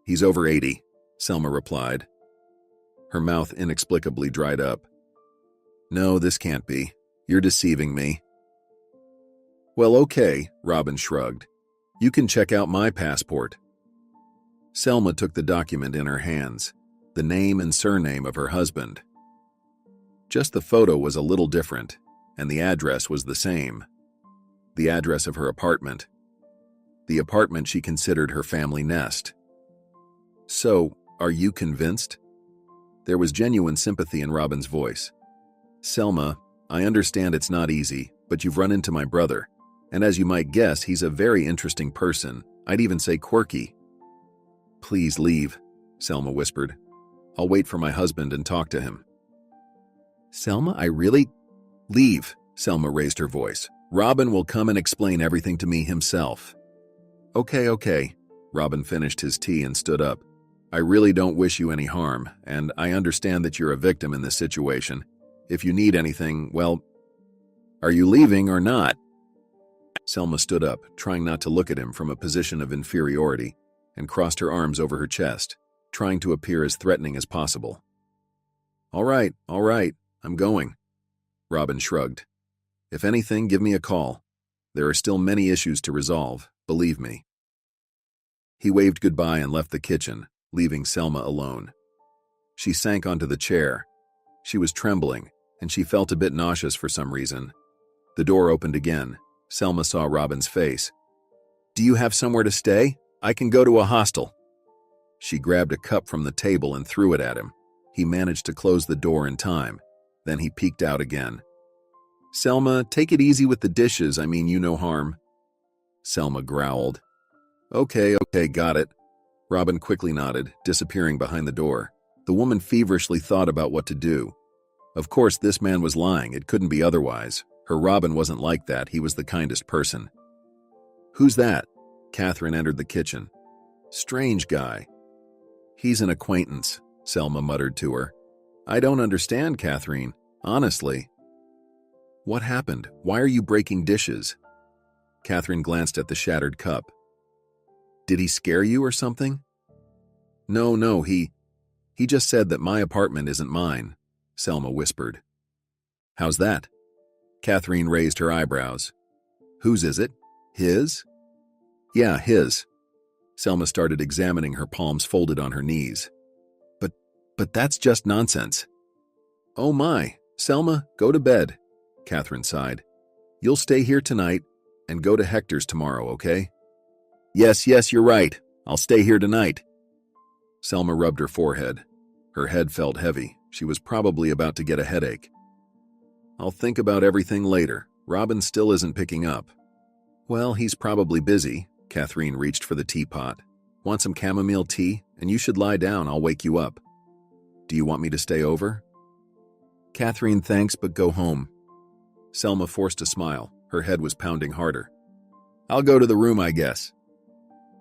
He's over 80, Selma replied. Her mouth inexplicably dried up. No, this can't be. You're deceiving me. Well, okay, Robin shrugged. You can check out my passport. Selma took the document in her hands, the name and surname of her husband. Just the photo was a little different, and the address was the same. The address of her apartment. The apartment she considered her family nest. So, are you convinced? There was genuine sympathy in Robin's voice. Selma, I understand it's not easy, but you've run into my brother. And as you might guess, he's a very interesting person. I'd even say quirky. Please leave, Selma whispered. I'll wait for my husband and talk to him. Selma, I really... Leave, Selma raised her voice. Robin will come and explain everything to me himself. Okay. Robin finished his tea and stood up. I really don't wish you any harm, and I understand that you're a victim in this situation. If you need anything, well... Are you leaving or not? Selma stood up, trying not to look at him from a position of inferiority, and crossed her arms over her chest, trying to appear as threatening as possible. All right, I'm going. Robin shrugged. If anything, give me a call. There are still many issues to resolve, believe me. He waved goodbye and left the kitchen, leaving Selma alone. She sank onto the chair. She was trembling, and she felt a bit nauseous for some reason. The door opened again. Selma saw Robin's face. Do you have somewhere to stay? I can go to a hostel. She grabbed a cup from the table and threw it at him. He managed to close the door in time. Then he peeked out again. Selma, take it easy with the dishes. I mean, you no harm. Selma growled. Okay, got it. Robin quickly nodded, disappearing behind the door. The woman feverishly thought about what to do. Of course, this man was lying. It couldn't be otherwise. Her Robin wasn't like that. He was the kindest person. Who's that? Catherine entered the kitchen. Strange guy. He's an acquaintance, Selma muttered to her. I don't understand, Catherine. Honestly. What happened? Why are you breaking dishes? Catherine glanced at the shattered cup. Did he scare you or something? No, he just said that my apartment isn't mine, Selma whispered. How's that? Catherine raised her eyebrows. Whose is it? His? Yeah, his. Selma started examining her palms folded on her knees. But that's just nonsense. Oh my, Selma, go to bed, Catherine sighed. You'll stay here tonight and go to Hector's tomorrow, okay? Yes, you're right. I'll stay here tonight. Selma rubbed her forehead. Her head felt heavy. She was probably about to get a headache. I'll think about everything later. Robin still isn't picking up. Well, he's probably busy. Catherine reached for the teapot. Want some chamomile tea? And you should lie down. I'll wake you up. Do you want me to stay over? Catherine, thanks, but go home. Selma forced a smile. Her head was pounding harder. I'll go to the room, I guess.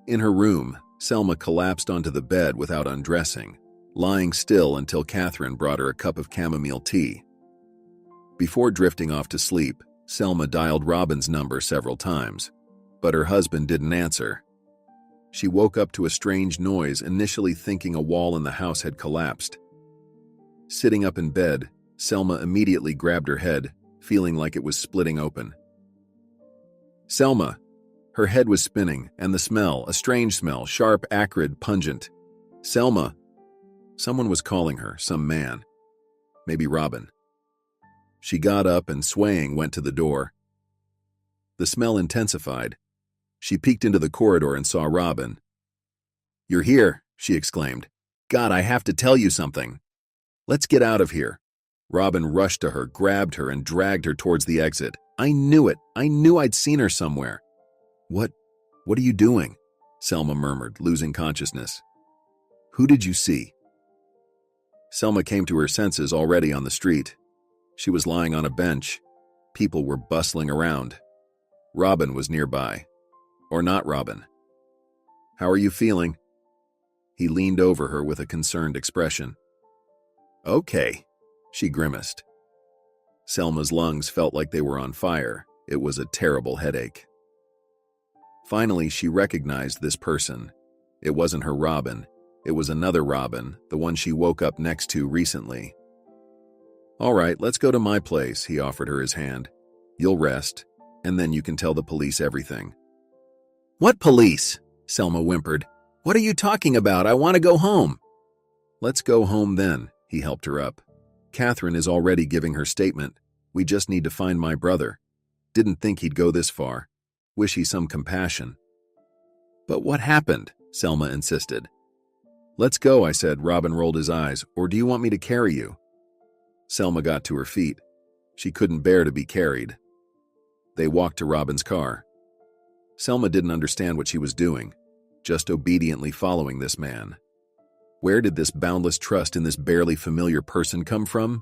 In her room, Selma collapsed onto the bed without undressing, lying still until Catherine brought her a cup of chamomile tea. Before drifting off to sleep, Selma dialed Robin's number several times, but her husband didn't answer. She woke up to a strange noise, initially thinking a wall in the house had collapsed. Sitting up in bed, Selma immediately grabbed her head, feeling like it was splitting open. Selma! Her head was spinning, and the smell, a strange smell, sharp, acrid, pungent. Selma! Someone was calling her, some man. Maybe Robin. She got up and, swaying, went to the door. The smell intensified. She peeked into the corridor and saw Robin. You're here, she exclaimed. God, I have to tell you something. Let's get out of here. Robin rushed to her, grabbed her, and dragged her towards the exit. I knew it. I knew I'd seen her somewhere. What are you doing? Selma murmured, losing consciousness. Who did you see? Selma came to her senses already on the street. She was lying on a bench. People were bustling around. Robin was nearby. Or not Robin. How are you feeling? He leaned over her with a concerned expression. Okay, she grimaced. Selma's lungs felt like they were on fire. It was a terrible headache. Finally, she recognized this person. It wasn't her Robin. It was another Robin, the one she woke up next to recently. "All right, let's go to my place," he offered her his hand. "You'll rest, and then you can tell the police everything." "What police?" Selma whimpered. "What are you talking about? I want to go home." "Let's go home then," he helped her up. "Catherine is already giving her statement. We just need to find my brother. Didn't think he'd go this far. Wish he some compassion." "But what happened?" Selma insisted. "Let's go," I said. Robin rolled his eyes. "Or do you want me to carry you?" Selma got to her feet. She couldn't bear to be carried. They walked to Robin's car. Selma didn't understand what she was doing, just obediently following this man. Where did this boundless trust in this barely familiar person come from?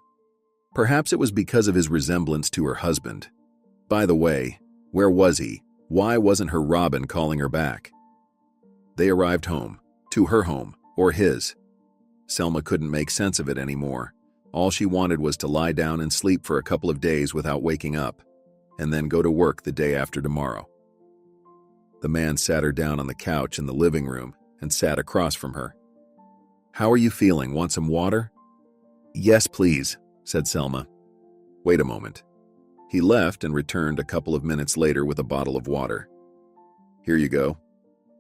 Perhaps it was because of his resemblance to her husband. By the way, where was he? Why wasn't her Robin calling her back? They arrived home, to her home, or his. Selma couldn't make sense of it anymore. All she wanted was to lie down and sleep for a couple of days without waking up, and then go to work the day after tomorrow. The man sat her down on the couch in the living room and sat across from her. "How are you feeling? Want some water?" "Yes, please," said Selma. "Wait a moment." He left and returned a couple of minutes later with a bottle of water. "Here you go."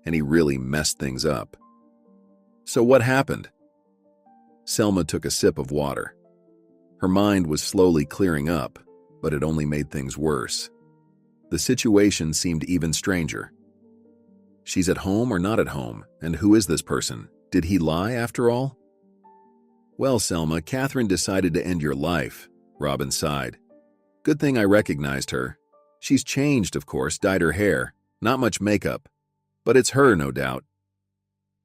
And he really messed things up. "So what happened?" Selma took a sip of water. Her mind was slowly clearing up, but it only made things worse. The situation seemed even stranger. She's at home or not at home, and who is this person? Did he lie after all? "Well, Selma, Catherine decided to end your life," Robin sighed. "Good thing I recognized her. She's changed, of course, dyed her hair, not much makeup, but it's her, no doubt."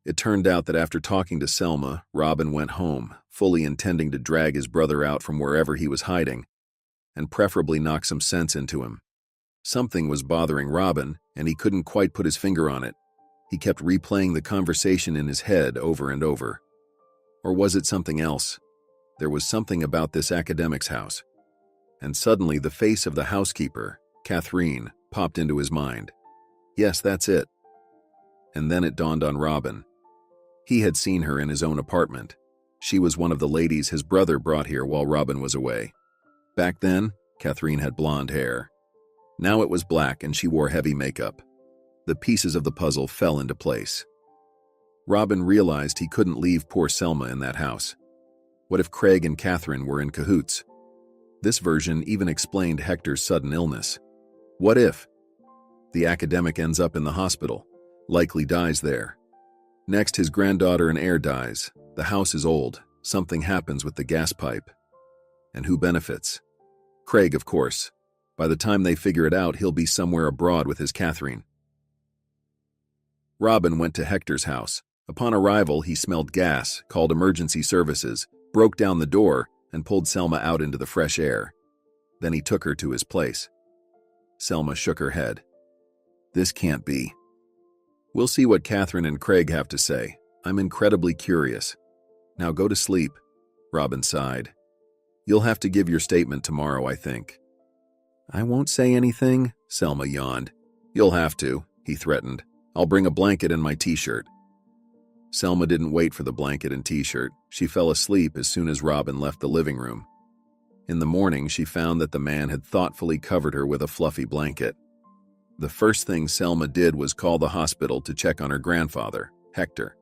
It turned out that after talking to Selma, Robin went home, fully intending to drag his brother out from wherever he was hiding, and preferably knock some sense into him. Something was bothering Robin, and he couldn't quite put his finger on it. He kept replaying the conversation in his head over and over. Or was it something else? There was something about this academic's house. And suddenly the face of the housekeeper, Catherine, popped into his mind. Yes, that's it. And then it dawned on Robin. He had seen her in his own apartment. She was one of the ladies his brother brought here while Robin was away. Back then, Catherine had blonde hair. Now it was black and she wore heavy makeup. The pieces of the puzzle fell into place. Robin realized he couldn't leave poor Selma in that house. What if Craig and Catherine were in cahoots? This version even explained Hector's sudden illness. What if? The academic ends up in the hospital, likely dies there. Next, his granddaughter and heir dies. The house is old. Something happens with the gas pipe. And who benefits? Craig, of course. By the time they figure it out, he'll be somewhere abroad with his Catherine. Robin went to Hector's house. Upon arrival, he smelled gas, called emergency services, broke down the door, and pulled Selma out into the fresh air. Then he took her to his place. Selma shook her head. This can't be. We'll see what Catherine and Craig have to say. I'm incredibly curious. Now go to sleep, Robin sighed. You'll have to give your statement tomorrow, I think. I won't say anything, Selma yawned. You'll have to, he threatened. I'll bring a blanket and my t-shirt. Selma didn't wait for the blanket and t-shirt. She fell asleep as soon as Robin left the living room. In the morning, she found that the man had thoughtfully covered her with a fluffy blanket. The first thing Selma did was call the hospital to check on her grandfather, Hector.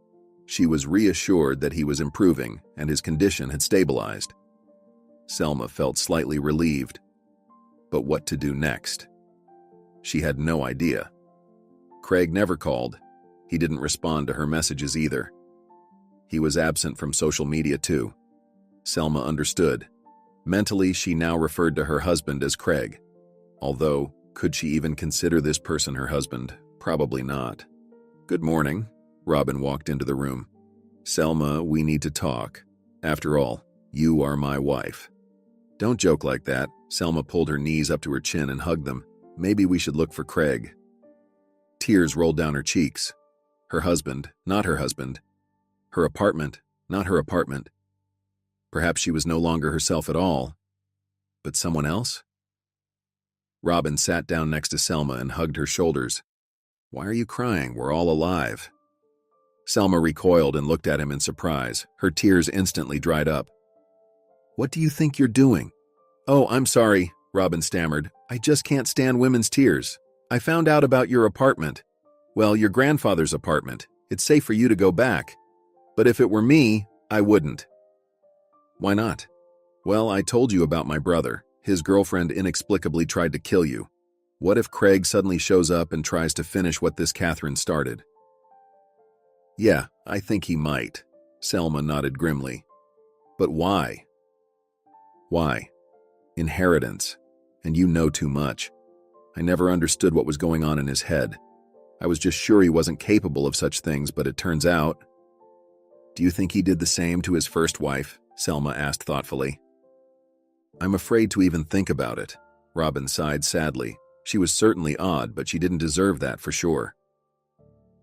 She was reassured that he was improving and his condition had stabilized. Selma felt slightly relieved. But what to do next? She had no idea. Craig never called. He didn't respond to her messages either. He was absent from social media too. Selma understood. Mentally, she now referred to her husband as Craig. Although, could she even consider this person her husband? Probably not. Good morning. Robin walked into the room. Selma, we need to talk. After all, you are my wife. Don't joke like that. Selma pulled her knees up to her chin and hugged them. Maybe we should look for Craig. Tears rolled down her cheeks. Her husband, not her husband. Her apartment, not her apartment. Perhaps she was no longer herself at all. But someone else? Robin sat down next to Selma and hugged her shoulders. Why are you crying? We're all alive. Selma recoiled and looked at him in surprise. Her tears instantly dried up. What do you think you're doing? Oh, I'm sorry, Robin stammered. I just can't stand women's tears. I found out about your apartment. Well, your grandfather's apartment. It's safe for you to go back. But if it were me, I wouldn't. Why not? Well, I told you about my brother. His girlfriend inexplicably tried to kill you. What if Craig suddenly shows up and tries to finish what this Catherine started? Yeah, I think he might. Selma nodded grimly. But why? Why? Inheritance. And you know too much. I never understood what was going on in his head. I was just sure he wasn't capable of such things, but it turns out... Do you think he did the same to his first wife? Selma asked thoughtfully. I'm afraid to even think about it. Robin sighed sadly. She was certainly odd, but she didn't deserve that for sure.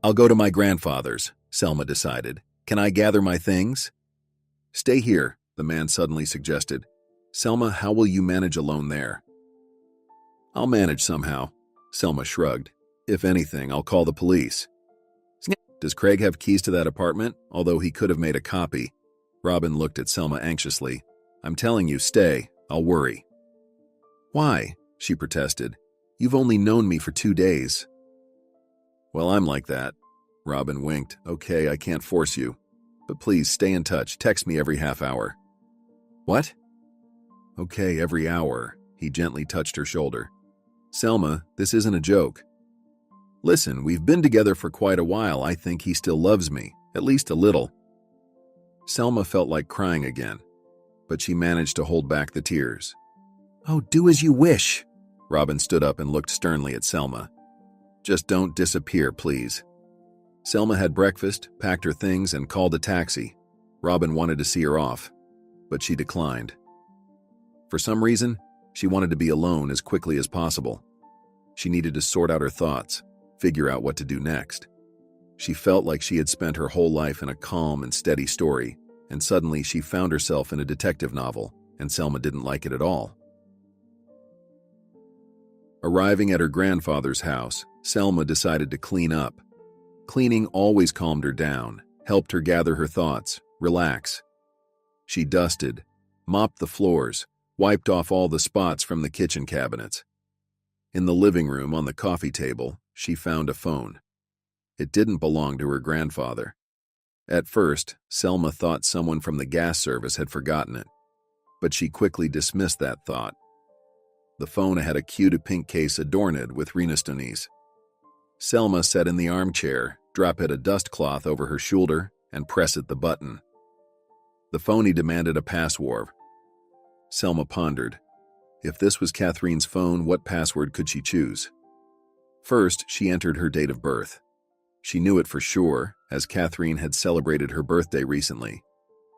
I'll go to my grandfather's, Selma decided. Can I gather my things? Stay here, the man suddenly suggested. Selma, how will you manage alone there? I'll manage somehow, Selma shrugged. If anything, I'll call the police. Does Craig have keys to that apartment? Although he could have made a copy. Robin looked at Selma anxiously. I'm telling you, stay. I'll worry. Why? She protested. You've only known me for 2 days. Well, I'm like that. Robin winked. Okay, I can't force you. But please stay in touch. Text me every half hour. What? Okay, every hour. He gently touched her shoulder. Selma, this isn't a joke. Listen, we've been together for quite a while. I think he still loves me, at least a little. Selma felt like crying again, but she managed to hold back the tears. Oh, do as you wish. Robin stood up and looked sternly at Selma. Just don't disappear, please. Selma had breakfast, packed her things, and called a taxi. Robin wanted to see her off, but she declined. For some reason, she wanted to be alone as quickly as possible. She needed to sort out her thoughts, figure out what to do next. She felt like she had spent her whole life in a calm and steady story, and suddenly she found herself in a detective novel, and Selma didn't like it at all. Arriving at her grandfather's house, Selma decided to clean up. Cleaning always calmed her down, helped her gather her thoughts, relax. She dusted, mopped the floors, wiped off all the spots from the kitchen cabinets. In the living room on the coffee table, she found a phone. It didn't belong to her grandfather. At first, Selma thought someone from the gas service had forgotten it, but she quickly dismissed that thought. The phone had a cute pink case adorned with rhinestones. Selma sat in the armchair, dropped a dust cloth over her shoulder, and pressed the button. The phony demanded a password. Selma pondered. If this was Catherine's phone, what password could she choose? First, she entered her date of birth. She knew it for sure, as Catherine had celebrated her birthday recently.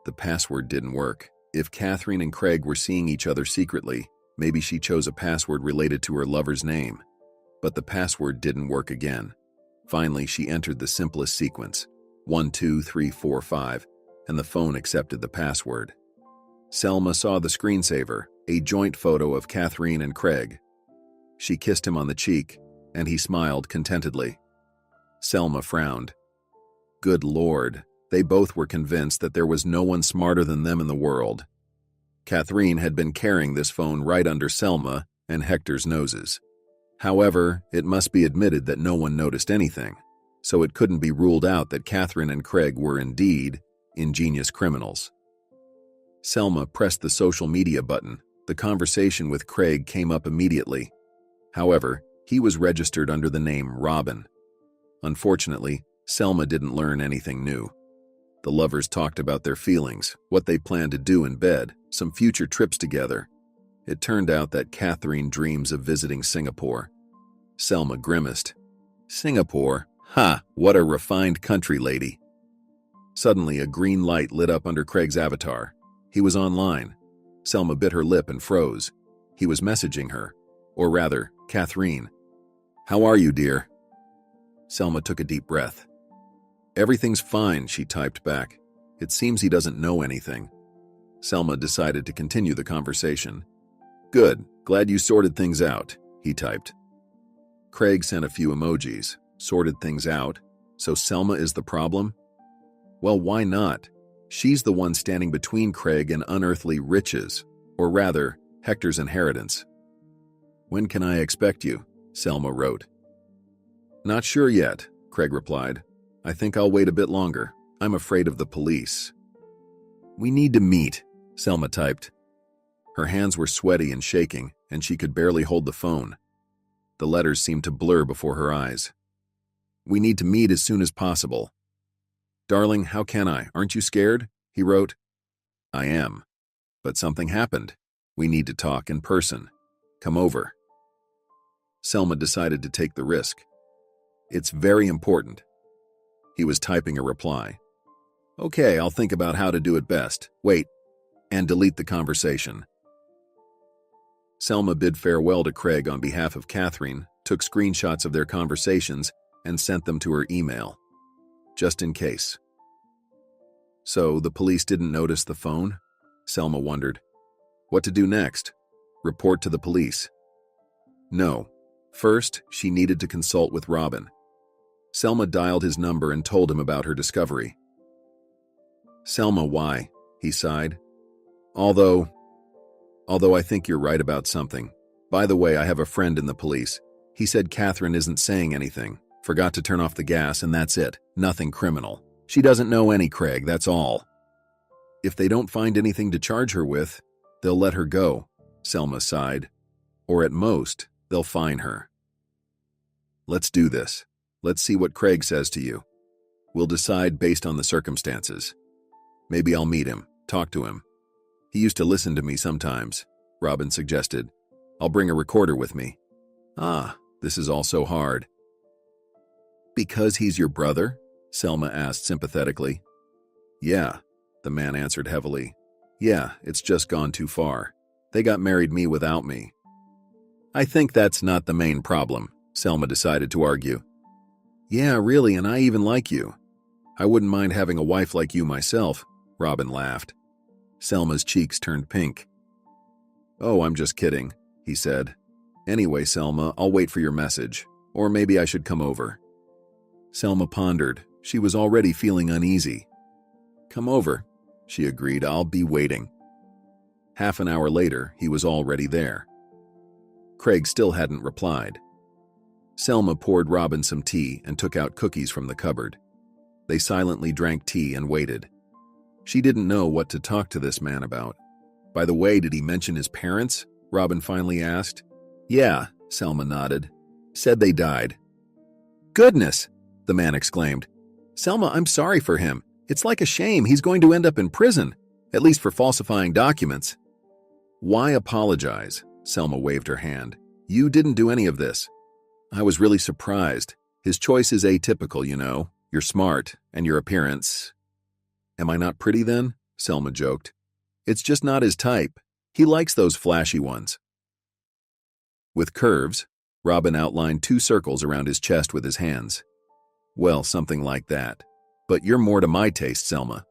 The password didn't work. If Catherine and Craig were seeing each other secretly, maybe she chose a password related to her lover's name. But the password didn't work again. Finally, she entered the simplest sequence, 1, 2, 3, 4, 5, and the phone accepted the password. Selma saw the screensaver, a joint photo of Catherine and Craig. She kissed him on the cheek, and he smiled contentedly. Selma frowned. Good Lord, they both were convinced that there was no one smarter than them in the world. Catherine had been carrying this phone right under Selma and Hector's noses. However, it must be admitted that no one noticed anything, so it couldn't be ruled out that Catherine and Craig were indeed ingenious criminals. Selma pressed the social media button. The conversation with Craig came up immediately. However, he was registered under the name Robin. Unfortunately, Selma didn't learn anything new. The lovers talked about their feelings, what they planned to do in bed, some future trips together. It turned out that Catherine dreams of visiting Singapore. Selma grimaced. Singapore? Ha! What a refined country lady. Suddenly, a green light lit up under Craig's avatar. He was online. Selma bit her lip and froze. He was messaging her. Or rather, Catherine. How are you, dear? Selma took a deep breath. Everything's fine, she typed back. It seems he doesn't know anything. Selma decided to continue the conversation. Good, glad you sorted things out. he typed. Craig sent a few emojis, sorted things out. So Selma is the problem? Well, why not? She's the one standing between Craig and unearthly riches, or rather, Hector's inheritance. When can I expect you? Selma wrote. Not sure yet, Craig replied. I think I'll wait a bit longer. I'm afraid of the police. We need to meet, Selma typed. Her hands were sweaty and shaking, and she could barely hold the phone. The letters seemed to blur before her eyes. We need to meet as soon as possible. Darling, how can I? Aren't you scared? He wrote. I am. But something happened. We need to talk in person. Come over. Selma decided to take the risk. It's very important. He was typing a reply. Okay, I'll think about how to do it best. Wait, and delete the conversation. Selma bid farewell to Craig on behalf of Catherine, took screenshots of their conversations, and sent them to her email, just in case. So the police didn't notice the phone? Selma wondered. What to do next? Report to the police? No. First, she needed to consult with Robin. Selma dialed his number and told him about her discovery. Selma, why? He sighed. Although I think you're right about something. By the way, I have a friend in the police. He said Catherine isn't saying anything. Forgot to turn off the gas and that's it. Nothing criminal. She doesn't know any Craig, that's all. If they don't find anything to charge her with, they'll let her go, Selma sighed. Or at most, they'll fine her. Let's do this. Let's see what Craig says to you. We'll decide based on the circumstances. Maybe I'll meet him, talk to him. He used to listen to me sometimes, Robin suggested. I'll bring a recorder with me. Ah, this is all so hard. Because he's your brother? Selma asked sympathetically. Yeah, the man answered heavily. Yeah, it's just gone too far. They got married me without me. I think that's not the main problem, Selma decided to argue. Yeah, really, and I even like you. I wouldn't mind having a wife like you myself, Robin laughed. Selma's cheeks turned pink. Oh, I'm just kidding, he said. Anyway, Selma, I'll wait for your message. Or maybe I should come over. Selma pondered. She was already feeling uneasy. Come over, she agreed. I'll be waiting. Half an hour later, he was already there. Craig still hadn't replied. Selma poured Robin some tea and took out cookies from the cupboard. They silently drank tea and waited. She didn't know what to talk to this man about. By the way, did he mention his parents? Robin finally asked. Yeah, Selma nodded. Said they died. Goodness, the man exclaimed. Selma, I'm sorry for him. It's like a shame. He's going to end up in prison, at least for falsifying documents. Why apologize? Selma waved her hand. You didn't do any of this. I was really surprised. His choice is atypical, you know. You're smart, and your appearance. Am I not pretty then? Selma joked. It's just not his type. He likes those flashy ones. With curves, Robin outlined 2 circles around his chest with his hands. Well, something like that. But you're more to my taste, Selma.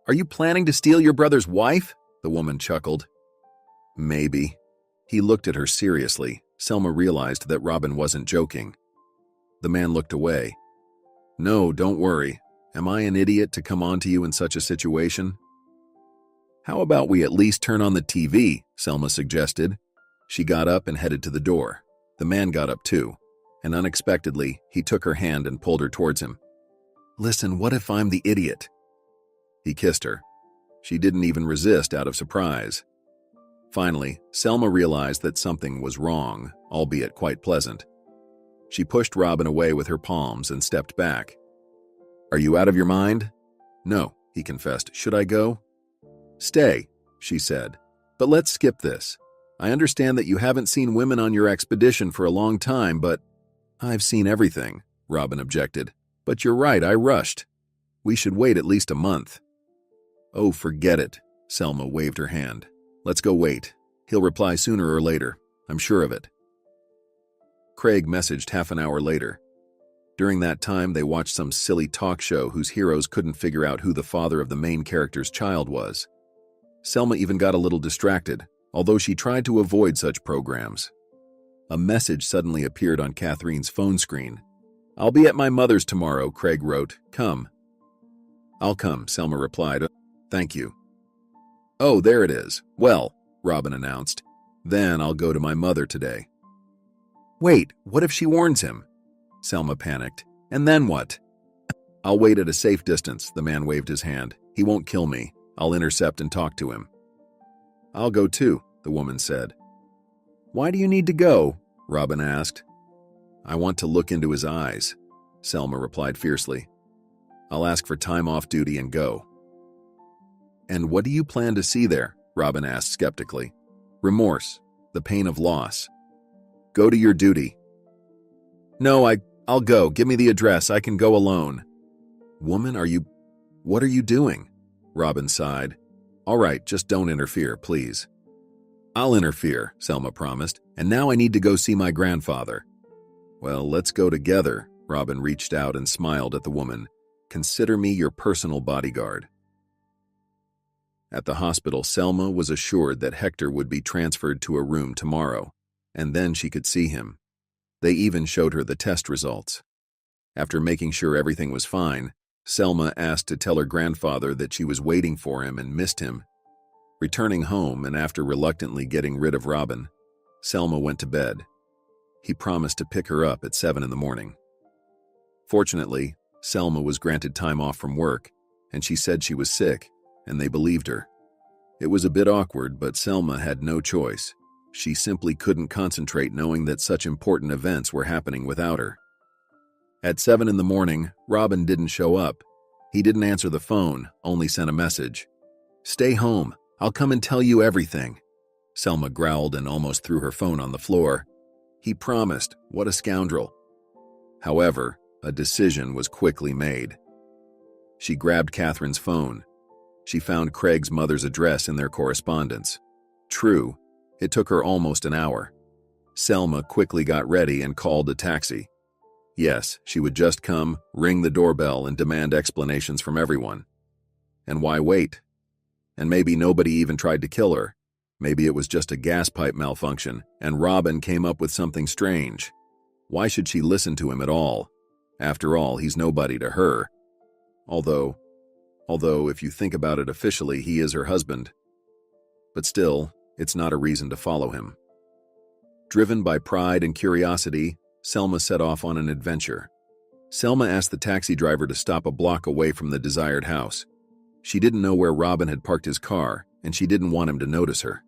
Are you planning to steal your brother's wife? The woman chuckled. Maybe. He looked at her seriously. Selma realized that Robin wasn't joking. The man looked away. No, don't worry. Am I an idiot to come on to you in such a situation? How about we at least turn on the TV, Selma suggested. She got up and headed to the door. The man got up too, and unexpectedly, he took her hand and pulled her towards him. Listen, what if I'm the idiot? He kissed her. She didn't even resist out of surprise. Finally, Selma realized that something was wrong, albeit quite pleasant. She pushed Robin away with her palms and stepped back. Are you out of your mind? No, he confessed. Should I go? Stay, she said. But let's skip this. I understand that you haven't seen women on your expedition for a long time, but I've seen everything, Robin objected. But you're right, I rushed. We should wait at least a month. Oh, forget it, Selma waved her hand. Let's go wait. He'll reply sooner or later. I'm sure of it. Craig messaged half an hour later. During that time, they watched some silly talk show whose heroes couldn't figure out who the father of the main character's child was. Selma even got a little distracted, although she tried to avoid such programs. A message suddenly appeared on Catherine's phone screen. "I'll be at my mother's tomorrow," Craig wrote. "Come." "I'll come," Selma replied. "Thank you." "Oh, there it is. Well," Robin announced, "then I'll go to my mother today." "Wait, what if she warns him?" Selma panicked. "And then what?" "I'll wait at a safe distance," the man waved his hand. "He won't kill me. I'll intercept and talk to him." "I'll go too," the woman said. "Why do you need to go?" Robin asked. "I want to look into his eyes," Selma replied fiercely. "I'll ask for time off duty and go." "And what do you plan to see there?" Robin asked skeptically. "Remorse, the pain of loss. Go to your duty." "No, I'll go. Give me the address. I can go alone." "Woman, what are you doing?" Robin sighed. "All right, just don't interfere, please." "I'll interfere," Selma promised, "and now I need to go see my grandfather." "Well, let's go together." Robin reached out and smiled at the woman. "Consider me your personal bodyguard." At the hospital, Selma was assured that Hector would be transferred to a room tomorrow, and then she could see him. They even showed her the test results. After making sure everything was fine, Selma asked to tell her grandfather that she was waiting for him and missed him. Returning home and after reluctantly getting rid of Robin, Selma went to bed. He promised to pick her up at 7 in the morning. Fortunately, Selma was granted time off from work, and she said she was sick, and they believed her. It was a bit awkward, but Selma had no choice. She simply couldn't concentrate knowing that such important events were happening without her. At 7 in the morning, Robin didn't show up. He didn't answer the phone, only sent a message. "Stay home. I'll come and tell you everything." Selma growled and almost threw her phone on the floor. He promised. What a scoundrel. However, a decision was quickly made. She grabbed Catherine's phone. She found Craig's mother's address in their correspondence. True, it took her almost an hour. Selma quickly got ready and called a taxi. Yes, she would just come, ring the doorbell, and demand explanations from everyone. And why wait? And maybe nobody even tried to kill her. Maybe it was just a gas pipe malfunction, and Robin came up with something strange. Why should she listen to him at all? After all, he's nobody to her. Although, if you think about it officially, he is her husband. But still, it's not a reason to follow him. Driven by pride and curiosity, Selma set off on an adventure. Selma asked the taxi driver to stop a block away from the desired house. She didn't know where Robin had parked his car, and she didn't want him to notice her.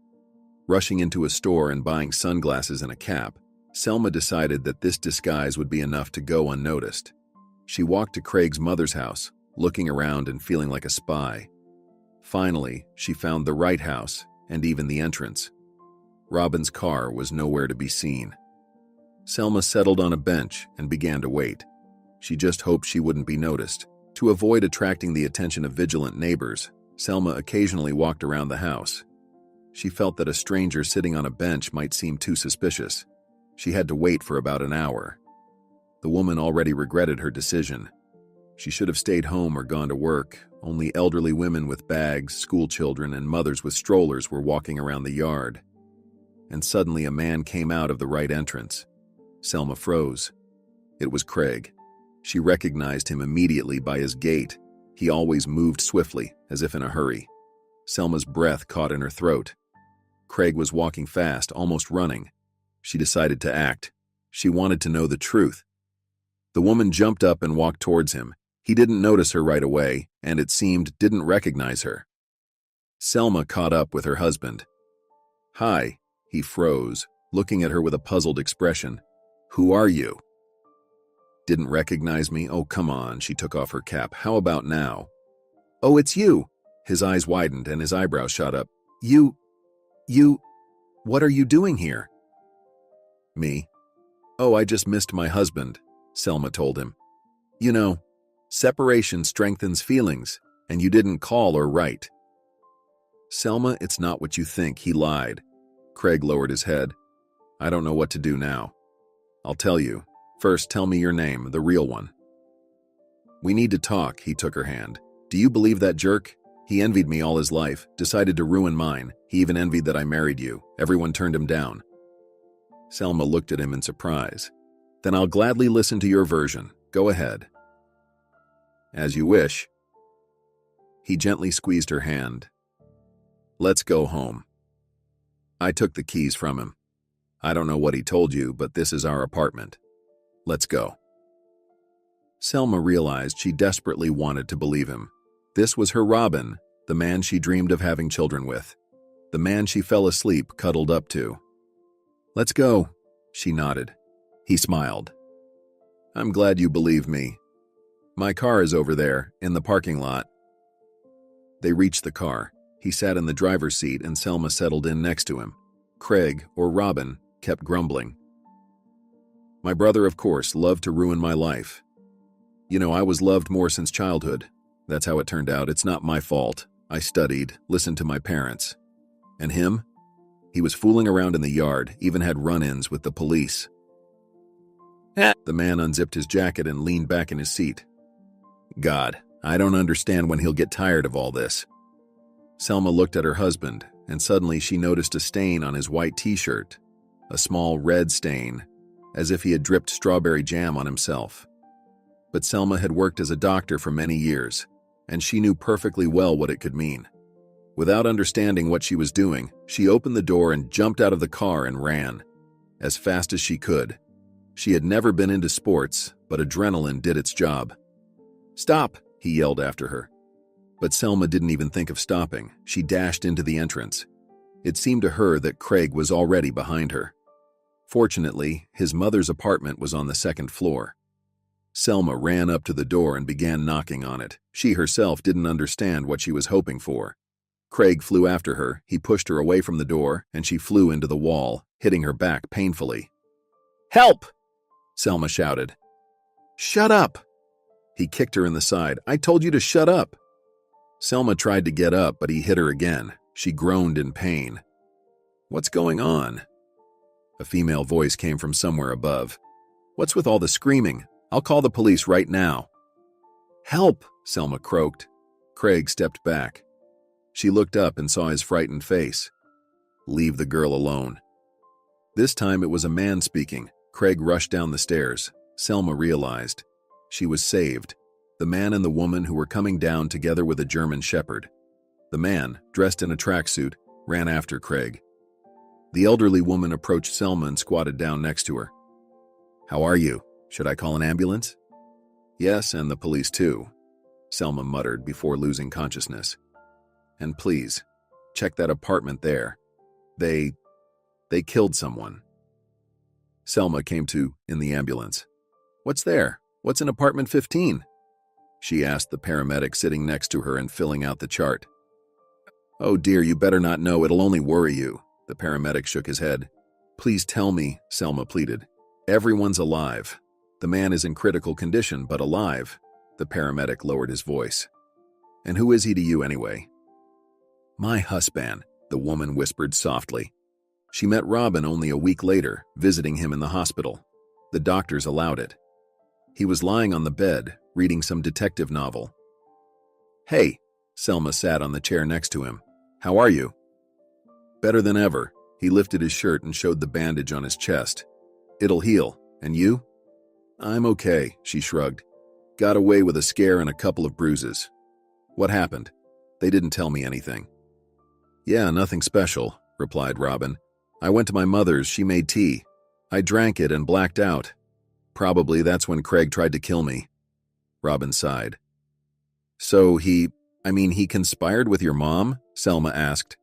Rushing into a store and buying sunglasses and a cap, Selma decided that this disguise would be enough to go unnoticed. She walked to Craig's mother's house, looking around and feeling like a spy. Finally, she found the right house and even the entrance. Robin's car was nowhere to be seen. Selma settled on a bench and began to wait. She just hoped she wouldn't be noticed. To avoid attracting the attention of vigilant neighbors, Selma occasionally walked around the house. She felt that a stranger sitting on a bench might seem too suspicious. She had to wait for about an hour. The woman already regretted her decision. She should have stayed home or gone to work. Only elderly women with bags, school children, and mothers with strollers were walking around the yard. And suddenly a man came out of the right entrance. Selma froze. It was Craig. She recognized him immediately by his gait. He always moved swiftly, as if in a hurry. Selma's breath caught in her throat. Craig was walking fast, almost running. She decided to act. She wanted to know the truth. The woman jumped up and walked towards him. He didn't notice her right away, and it seemed didn't recognize her. Selma caught up with her husband. "Hi," he froze, looking at her with a puzzled expression. "Who are you?" "Didn't recognize me? Oh, come on," she took off her cap. "How about now?" "Oh, it's you." His eyes widened and his eyebrows shot up. You, what are you doing here?" "Me? Oh, I just missed my husband," Selma told him. "You know, separation strengthens feelings, and you didn't call or write." "Selma, it's not what you think," he lied. Craig lowered his head. "I don't know what to do now. I'll tell you. First, tell me your name, the real one." "We need to talk," he took her hand. "Do you believe that jerk? He envied me all his life, decided to ruin mine. He even envied that I married you. Everyone turned him down." Selma looked at him in surprise. Then I'll gladly listen to your version. Go ahead. As you wish. He gently squeezed her hand. Let's go home. I took the keys from him. I don't know what he told you, but this is our apartment. Let's go. Selma realized she desperately wanted to believe him. This was her Robin, the man she dreamed of having children with, the man she fell asleep cuddled up to. Let's go, she nodded. He smiled. I'm glad you believe me. My car is over there, in the parking lot. They reached the car. He sat in the driver's seat and Selma settled in next to him. Craig, or Robin, kept grumbling. My brother, of course, loved to ruin my life. You know, I was loved more since childhood. That's how it turned out. It's not my fault. I studied, listened to my parents. And him? He was fooling around in the yard, even had run-ins with the police. The man unzipped his jacket and leaned back in his seat. God, I don't understand when he'll get tired of all this. Selma looked at her husband, and suddenly she noticed a stain on his white t-shirt, a small red stain, as if he had dripped strawberry jam on himself. But Selma had worked as a doctor for many years, and she knew perfectly well what it could mean. Without understanding what she was doing, she opened the door and jumped out of the car and ran, as fast as she could. She had never been into sports, but adrenaline did its job. Stop, he yelled after her. But Selma didn't even think of stopping. She dashed into the entrance. It seemed to her that Craig was already behind her. Fortunately, his mother's apartment was on the second floor. Selma ran up to the door and began knocking on it. She herself didn't understand what she was hoping for. Craig flew after her, he pushed her away from the door, and she flew into the wall, hitting her back painfully. Help! Selma shouted. Shut up! He kicked her in the side. I told you to shut up! Selma tried to get up, but he hit her again. She groaned in pain. What's going on? A female voice came from somewhere above. What's with all the screaming? I'll call the police right now. Help! Selma croaked. Craig stepped back. She looked up and saw his frightened face. Leave the girl alone. This time it was a man speaking. Craig rushed down the stairs. Selma realized. She was saved. The man and the woman who were coming down together with a German shepherd. The man, dressed in a tracksuit, ran after Craig. The elderly woman approached Selma and squatted down next to her. How are you? Should I call an ambulance? Yes, and the police too, Selma muttered before losing consciousness. And please, check that apartment there. They killed someone. Selma came to in the ambulance. What's there? What's in apartment 15? She asked the paramedic sitting next to her and filling out the chart. Oh dear, you better not know, it'll only worry you. The paramedic shook his head. Please tell me, Selma pleaded. Everyone's alive. The man is in critical condition, but alive. The paramedic lowered his voice. And who is he to you anyway? My husband, the woman whispered softly. She met Robin only a week later, visiting him in the hospital. The doctors allowed it. He was lying on the bed, reading some detective novel. Hey, Selma sat on the chair next to him. How are you? Better than ever. He lifted his shirt and showed the bandage on his chest. It'll heal. And you? I'm okay, she shrugged. Got away with a scare and a couple of bruises. What happened? They didn't tell me anything. Yeah, nothing special, replied Robin. I went to my mother's, she made tea. I drank it and blacked out. Probably that's when Craig tried to kill me. Robin sighed. So he conspired with your mom? Selma asked.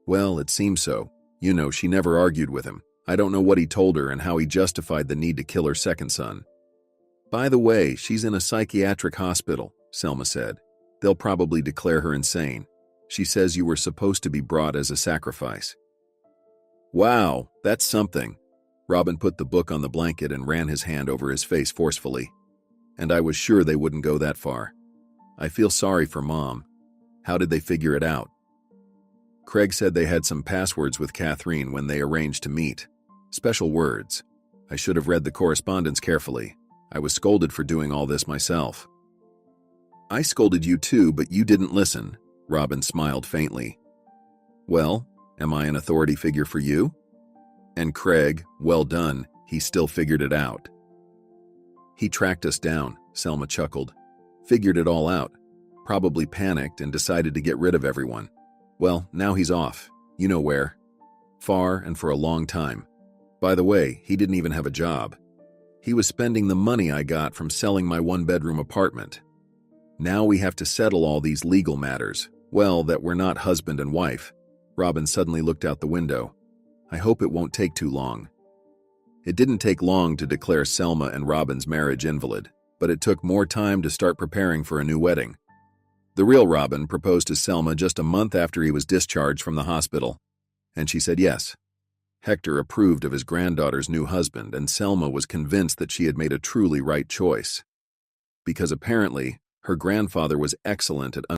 Well, it seems so. You know, she never argued with him. I don't know what he told her and how he justified the need to kill her second son. By the way, she's in a psychiatric hospital, Selma said. They'll probably declare her insane. She says you were supposed to be brought as a sacrifice. Wow, that's something. Robin put the book on the blanket and ran his hand over his face forcefully. And I was sure they wouldn't go that far. I feel sorry for Mom. How did they figure it out? Craig said they had some passwords with Catherine when they arranged to meet. Special words. I should have read the correspondence carefully. I was scolded for doing all this myself. I scolded you too, but you didn't listen. Robin smiled faintly. Well, am I an authority figure for you? And Craig, well done, he still figured it out. He tracked us down, Selma chuckled. Figured it all out. Probably panicked and decided to get rid of everyone. Well, now he's off. You know where. Far and for a long time. By the way, he didn't even have a job. He was spending the money I got from selling my one-bedroom apartment. Now we have to settle all these legal matters. Well, that we're not husband and wife. Robin suddenly looked out the window. I hope it won't take too long. It didn't take long to declare Selma and Robin's marriage invalid, but it took more time to start preparing for a new wedding. The real Robin proposed to Selma just a month after he was discharged from the hospital, and she said yes. Hector approved of his granddaughter's new husband, and Selma was convinced that she had made a truly right choice. Because apparently, her grandfather was excellent at